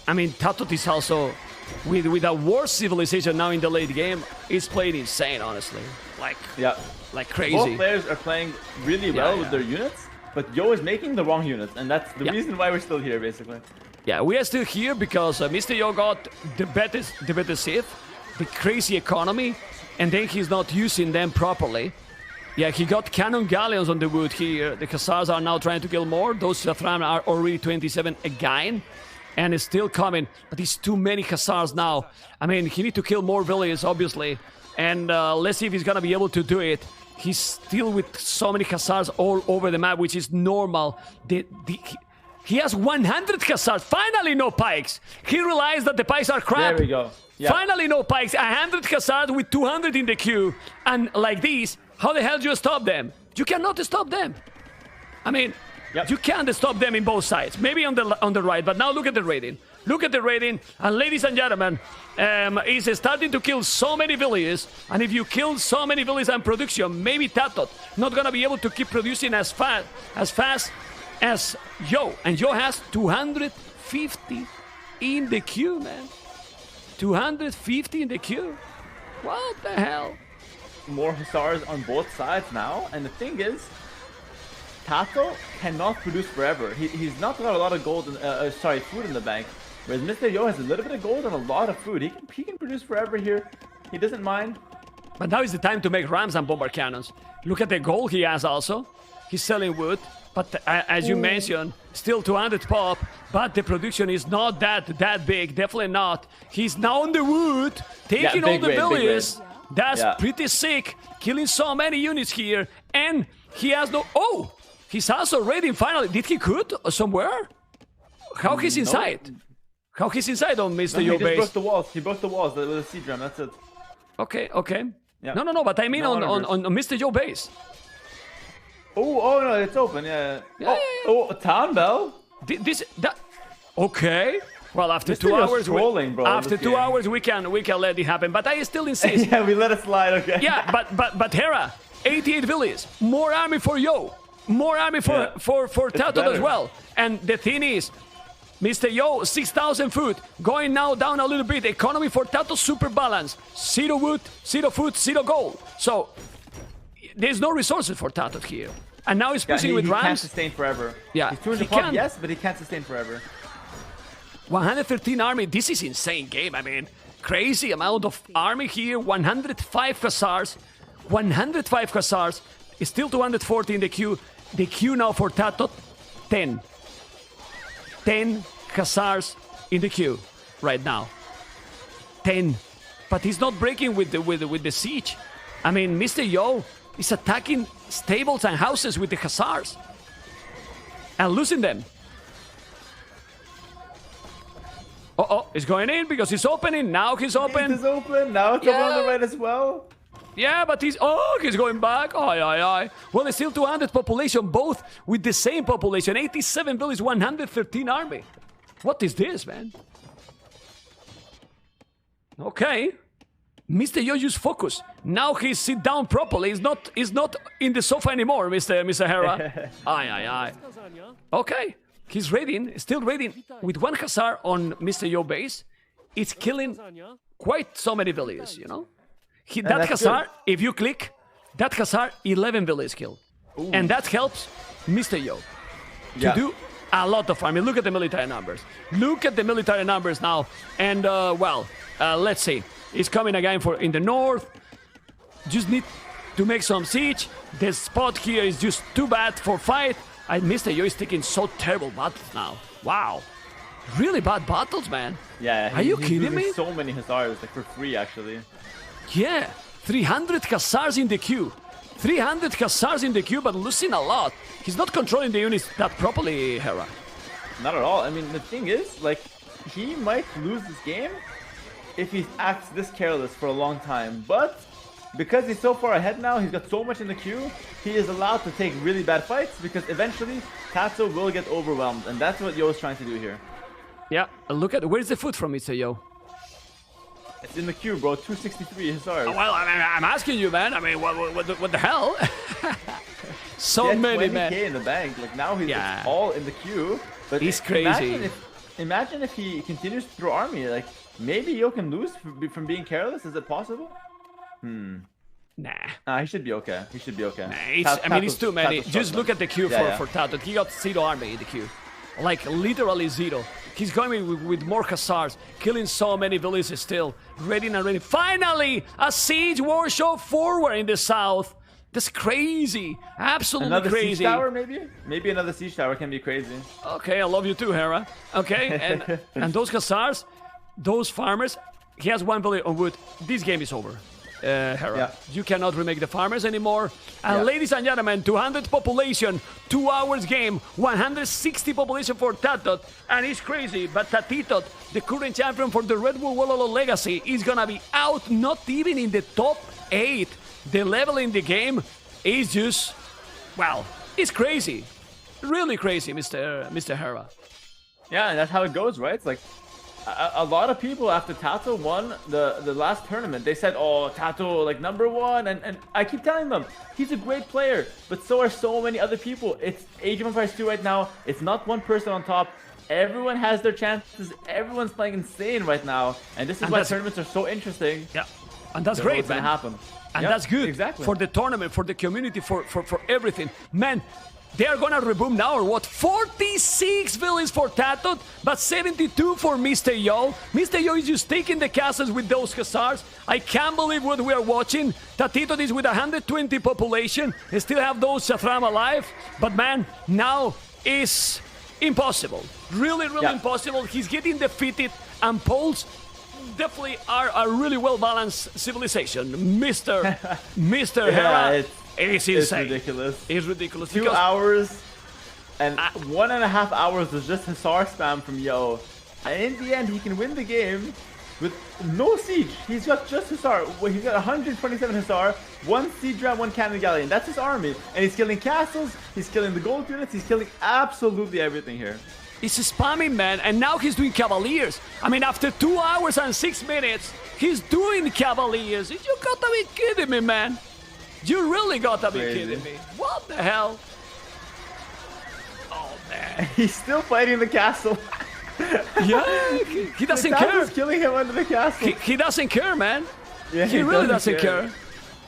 I mean, TATOH is also, with a worse civilization now in the late game, is playing insane, honestly. Like crazy. Both players are playing really well with their units, but Yo is making the wrong units, and that's the reason why we're still here, basically. Yeah, we are still here because Mr. Yo got the better Sith, the crazy economy, and then he's not using them properly. Yeah, he got cannon galleons on the wood here. The Khazars are now trying to kill more. Those Sathram are already 27 again, and it's still coming. But it's too many Khazars now. I mean, he needs to kill more villages, obviously. And let's see if he's gonna be able to do it. He's still with so many Khazars all over the map, which is normal. He has 100 Khazars. Finally, no pikes. He realized that the pikes are crap. There we go. Yeah. Finally, no pikes. 100 Khazars with 200 in the queue. And like this, how the hell do you stop them? You cannot stop them. I mean, you can't stop them in both sides. Maybe on the right, but now look at the rating. Look at the rating, and ladies and gentlemen, he's starting to kill so many villages, and if you kill so many villages and production, maybe TATOH not gonna be able to keep producing as fast as Yo, and Yo has 250 in the queue, man. 250 in the queue. What the hell? More Hussars on both sides now, and the thing is, TATOH cannot produce forever. He's not got a lot of gold, food in the bank. Whereas Mr. Yo has a little bit of gold and a lot of food. He can produce forever here. He doesn't mind. But now is the time to make rams and bomber cannons. Look at the gold he has also. He's selling wood. But as you mentioned, still 200 pop. But the production is not that big. Definitely not. He's now on the wood, taking all the villages. That's pretty sick. Killing so many units here. And he has no... Oh! He's also raiding finally. Did he cut somewhere? How he's inside? No. How he's inside on Mr. Yo base? He broke the walls. He broke the walls with a siege ram. That's it. Okay. Yeah. No. But I mean on Mr. Yo base. Oh no, it's open. Yeah. Oh, town bell. Okay. Well, after Mr. 2 hours, trolling, bro, after 2 hours, we can let it happen. But I still insist. Yeah, we let it slide. Okay. Yeah, but Hera, 88 villages, more army for Yo, more army for TATOH as well. And the thing is, Mr. Yo, 6,000 food, going now down a little bit. Economy for TATOH super balanced. 0 wood, 0 food, 0 gold. So there's no resources for TATOH here. And now he's pushing with rams. He can't sustain forever. Yeah, he's 200 pop, yes, but he can't sustain forever. 113 army. This is insane game. I mean, crazy amount of army here. 105 Khazars. 105 Khazars. It's still 240 in the queue. The queue now for TATOH, 10. 10 Khazars in the queue right now. 10. But he's not breaking with the siege. I mean, Mr. Yo is attacking stables and houses with the Khazars and losing them. Oh, he's going in because he's opening. Now he's open. He's open. Now it's over on the right as well. Yeah, but he's going back. Aye. Well, it's still 200 population, both with the same population. 87 villages, 113 army. What is this, man? Okay. Mr. Yo used focus. Now he sit down properly. He's not in the sofa anymore, Mr. Hera. Aye. Okay. He's raiding, still raiding with 1 Khazar on Mr. Yo base. It's killing quite so many villages, you know? That Khazar, if you click, that Khazar, 11 villages killed. Ooh. And that helps Mr. Yo to do a lot of farming. Look at the military numbers. Look at the military numbers now. And, let's see. He's coming again in the north. Just need to make some siege. The spot here is just too bad for fight. Mr. Yo is taking so terrible battles now. Wow. Really bad battles, man. Yeah. Are you kidding me? So many Hussars, like for free, actually. Yeah. 300 Khazars in the queue. 300 Khazars in the queue, but losing a lot. He's not controlling the units that properly, Hera. Not at all. I mean, the thing is, like, he might lose this game if he acts this careless for a long time. But because he's so far ahead now, he's got so much in the queue, he is allowed to take really bad fights because eventually TATOH will get overwhelmed. And that's what Yo is trying to do here. Yeah, look at, where's the food from Mr. Yo? It's in the queue, bro. 263 Hussars. Oh, well, I'm asking you, man. I mean, what the hell? So many, man. in the bank. Like, now he's all in the queue. But he's crazy. Imagine if he continues to throw army. Like, maybe Yo can lose from being careless. Is it possible? Nah, he should be okay. He should be okay. Nah, I mean, it's too many. Just look at the queue for TATOH. He got 0 army in the queue. Like, literally 0. He's going with more Hussars, killing so many villages still. Ready and ready. Finally, a siege warship forward in the south. That's crazy. Absolutely another crazy. Siege tower, maybe? Maybe another siege tower can be crazy. Okay, I love you too, Hera. Okay, and those Hussars, those farmers, he has 1 village on wood. This game is over. Hera. You cannot remake the farmers anymore. And ladies and gentlemen, 200 population, 2 hours game, 160 population for TATOH, and it's crazy, but TATOH, the current champion for the Red Bull Wololo Legacy, is gonna be out, not even in the top 8. The level in the game is just, well, it's crazy. Really crazy, Mr. Hera. Yeah, and that's how it goes, right? It's like, a lot of people after TATOH won the last tournament, they said, oh, TATOH, like, #1, and I keep telling them, he's a great player, but so are so many other people. It's Age of Empires 2 right now. It's not one person on top. Everyone has their chances. Everyone's playing insane right now, and this is why tournaments are so interesting. Yeah, and that's great, man. Happen. And that's good for the tournament, for the community, for everything. Man, they are gonna reboom now, or what? 46 villains for TATOH, but 72 for Mr. Yo. Mr. Yo is just taking the castles with those Hussars. I can't believe what we are watching. TATOH is with 120 population. They still have those Shafram alive. But man, now is impossible. Really, really impossible. He's getting defeated, and Poles definitely are a really well-balanced civilization. Mr. Hera. It's insane. It's ridiculous. It's ridiculous. 2 hours and 1.5 hours was just Hussar spam from Yo. And in the end, he can win the game with no siege. He's got just Hussar. He's got 127 Hussar, 1 siege ram, 1 cannon galleon. That's his army. And he's killing castles, he's killing the gold units, he's killing absolutely everything here. He's spamming, man, and now he's doing Cavaliers. I mean, after 2 hours and 6 minutes, he's doing Cavaliers. You gotta be kidding me, man. You really gotta be kidding me. What the hell? Oh, man. He's still fighting the castle. Yeah, he doesn't care. He's killing him under the castle. He doesn't care, man. Yeah, he really doesn't care.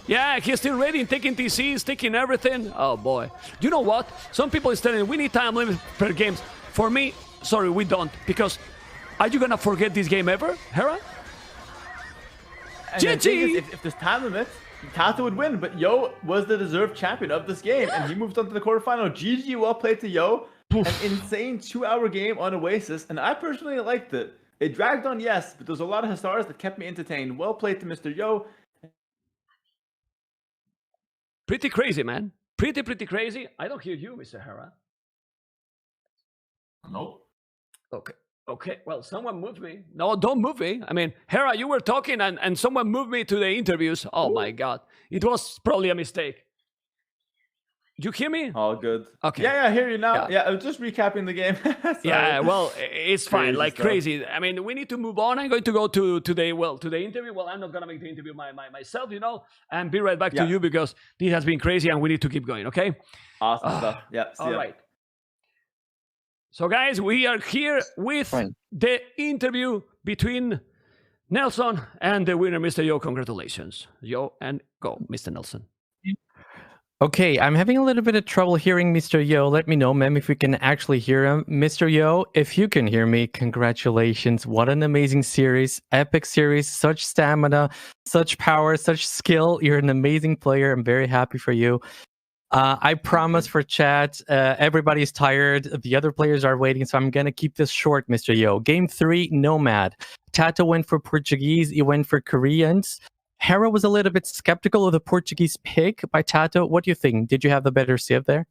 Yeah, he's still ready, taking TCs, taking everything. Oh, boy. You know what? Some people is telling me we need time limit per games. For me, sorry, we don't. Because are you gonna forget this game ever, Hera? GG! If there's time limit, TATOH would win, but Yo was the deserved champion of this game, and he moved on to the quarterfinal. GG, well played to Yo. An insane 2-hour game on Oasis, and I personally liked it. It dragged on, yes, but there's a lot of Hussars that kept me entertained. Well played to Mr. Yo. Pretty crazy, man. Pretty crazy. I don't hear you, Mr. Hera. Nope. Okay, well, someone moved me. No, don't move me. I mean, Hera, you were talking and someone moved me to the interviews. Oh, my God. It was probably a mistake. You hear me? All good. Okay. Yeah, I hear you now. Yeah, I was just recapping the game. Yeah, well, it's fine. Crazy like stuff. crazy. I mean, we need to move on. I'm going to go to the interview. Well, I'm not going to make the interview myself, you know, and be right back to you because this has been crazy and we need to keep going, okay? Awesome stuff. Yeah, all right. So, guys, we are here with the interview between Nelson and the winner, Mr. Yo. Congratulations. Yo, and go, Mr. Nelson. Okay, I'm having a little bit of trouble hearing Mr. Yo. Let me know, ma'am, if we can actually hear him. Mr. Yo, if you can hear me, congratulations. What an amazing series. Epic series. Such stamina, such power, such skill. You're an amazing player. I'm very happy for you. I promise for chat, everybody's tired. The other players are waiting, so I'm going to keep this short, Mr. Yo. Game 3, Nomad. TATOH went for Portuguese. You went for Koreans. Hera was a little bit skeptical of the Portuguese pick by TATOH. What do you think? Did you have the better sieve there?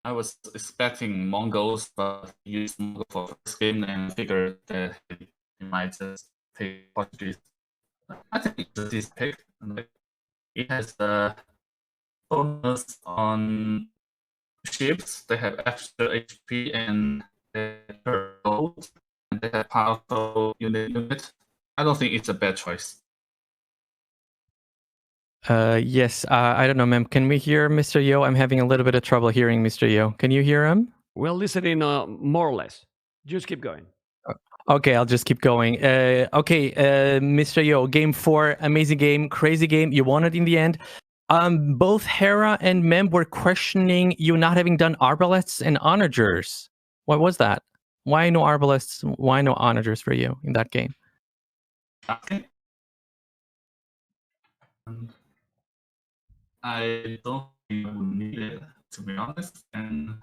I was expecting Mongols, but he used Mongol for first game and figured that he might just pick Portuguese. I think it's this pick. Like, it has a bonus on ships. They have extra HP and extra gold, and they have powerful unit. I don't think it's a bad choice. Yes, I don't know, ma'am. Can we hear Mr. Yo? I'm having a little bit of trouble hearing Mr. Yo. Can you hear him? Well, listening more or less. Just keep going. Okay, I'll just keep going. Okay, Mr. Yo, game 4, amazing game, crazy game. You won it in the end. Both Hera and Mem were questioning you not having done Arbalests and Onagers. What was that? Why no Arbalests? Why no Onagers for you in that game? Okay. I don't think I would need it, to be honest. And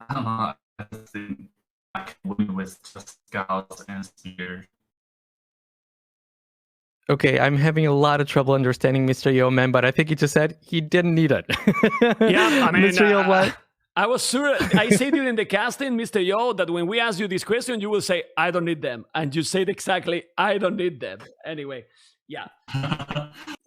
I don't know, I think I can win with just scouts and spear. Okay, I'm having a lot of trouble understanding Mr. Yo, man, but I think he just said he didn't need it. Yeah, I mean, Mr. Yo, what? I was sure. I said during the casting, Mr. Yo, that when we ask you this question, you will say, I don't need them. And you said exactly, I don't need them. Anyway, yeah.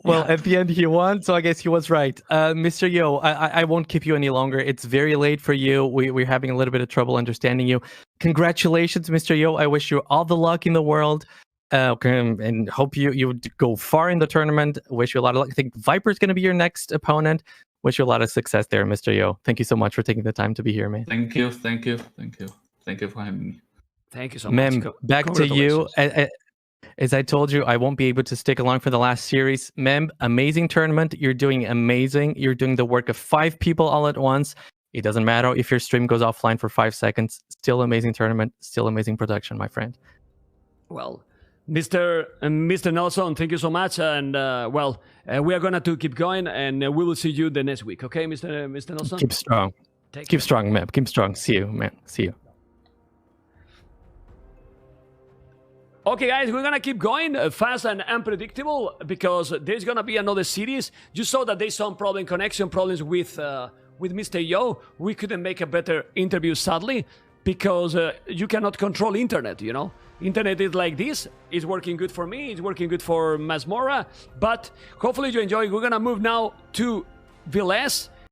Well, at the end, he won, so I guess he was right. Mr. Yo, I won't keep you any longer. It's very late for you. We're having a little bit of trouble understanding you. Congratulations, Mr. Yo. I wish you all the luck in the world. And hope you go far in the tournament. Wish you a lot of luck. I think Viper's going to be your next opponent. Wish you a lot of success there, Mr. Yo. Thank you so much for taking the time to be here, man. Thank you for having me. Thank you so Mem, much. back to you. As I told you, I won't be able to stick along for the last series. Mem, amazing tournament. You're doing amazing. You're doing the work of 5 people all at once. It doesn't matter if your stream goes offline for 5 seconds. Still amazing tournament. Still amazing production, my friend. Well, Mr. Nelson, thank you so much. And we are gonna keep going, and we will see you the next week. Okay, Mr. Nelson. Keep strong. Keep strong, Mem. Keep strong. See you, man. See you. Okay, guys, we're gonna keep going fast and unpredictable because there's gonna be another series. You saw that there's some connection problems with Mr. Yo. We couldn't make a better interview, sadly, because you cannot control internet. You know, internet is like this. It's working good for me. It's working good for Masmora. But hopefully you enjoy. We're gonna move now to Villes.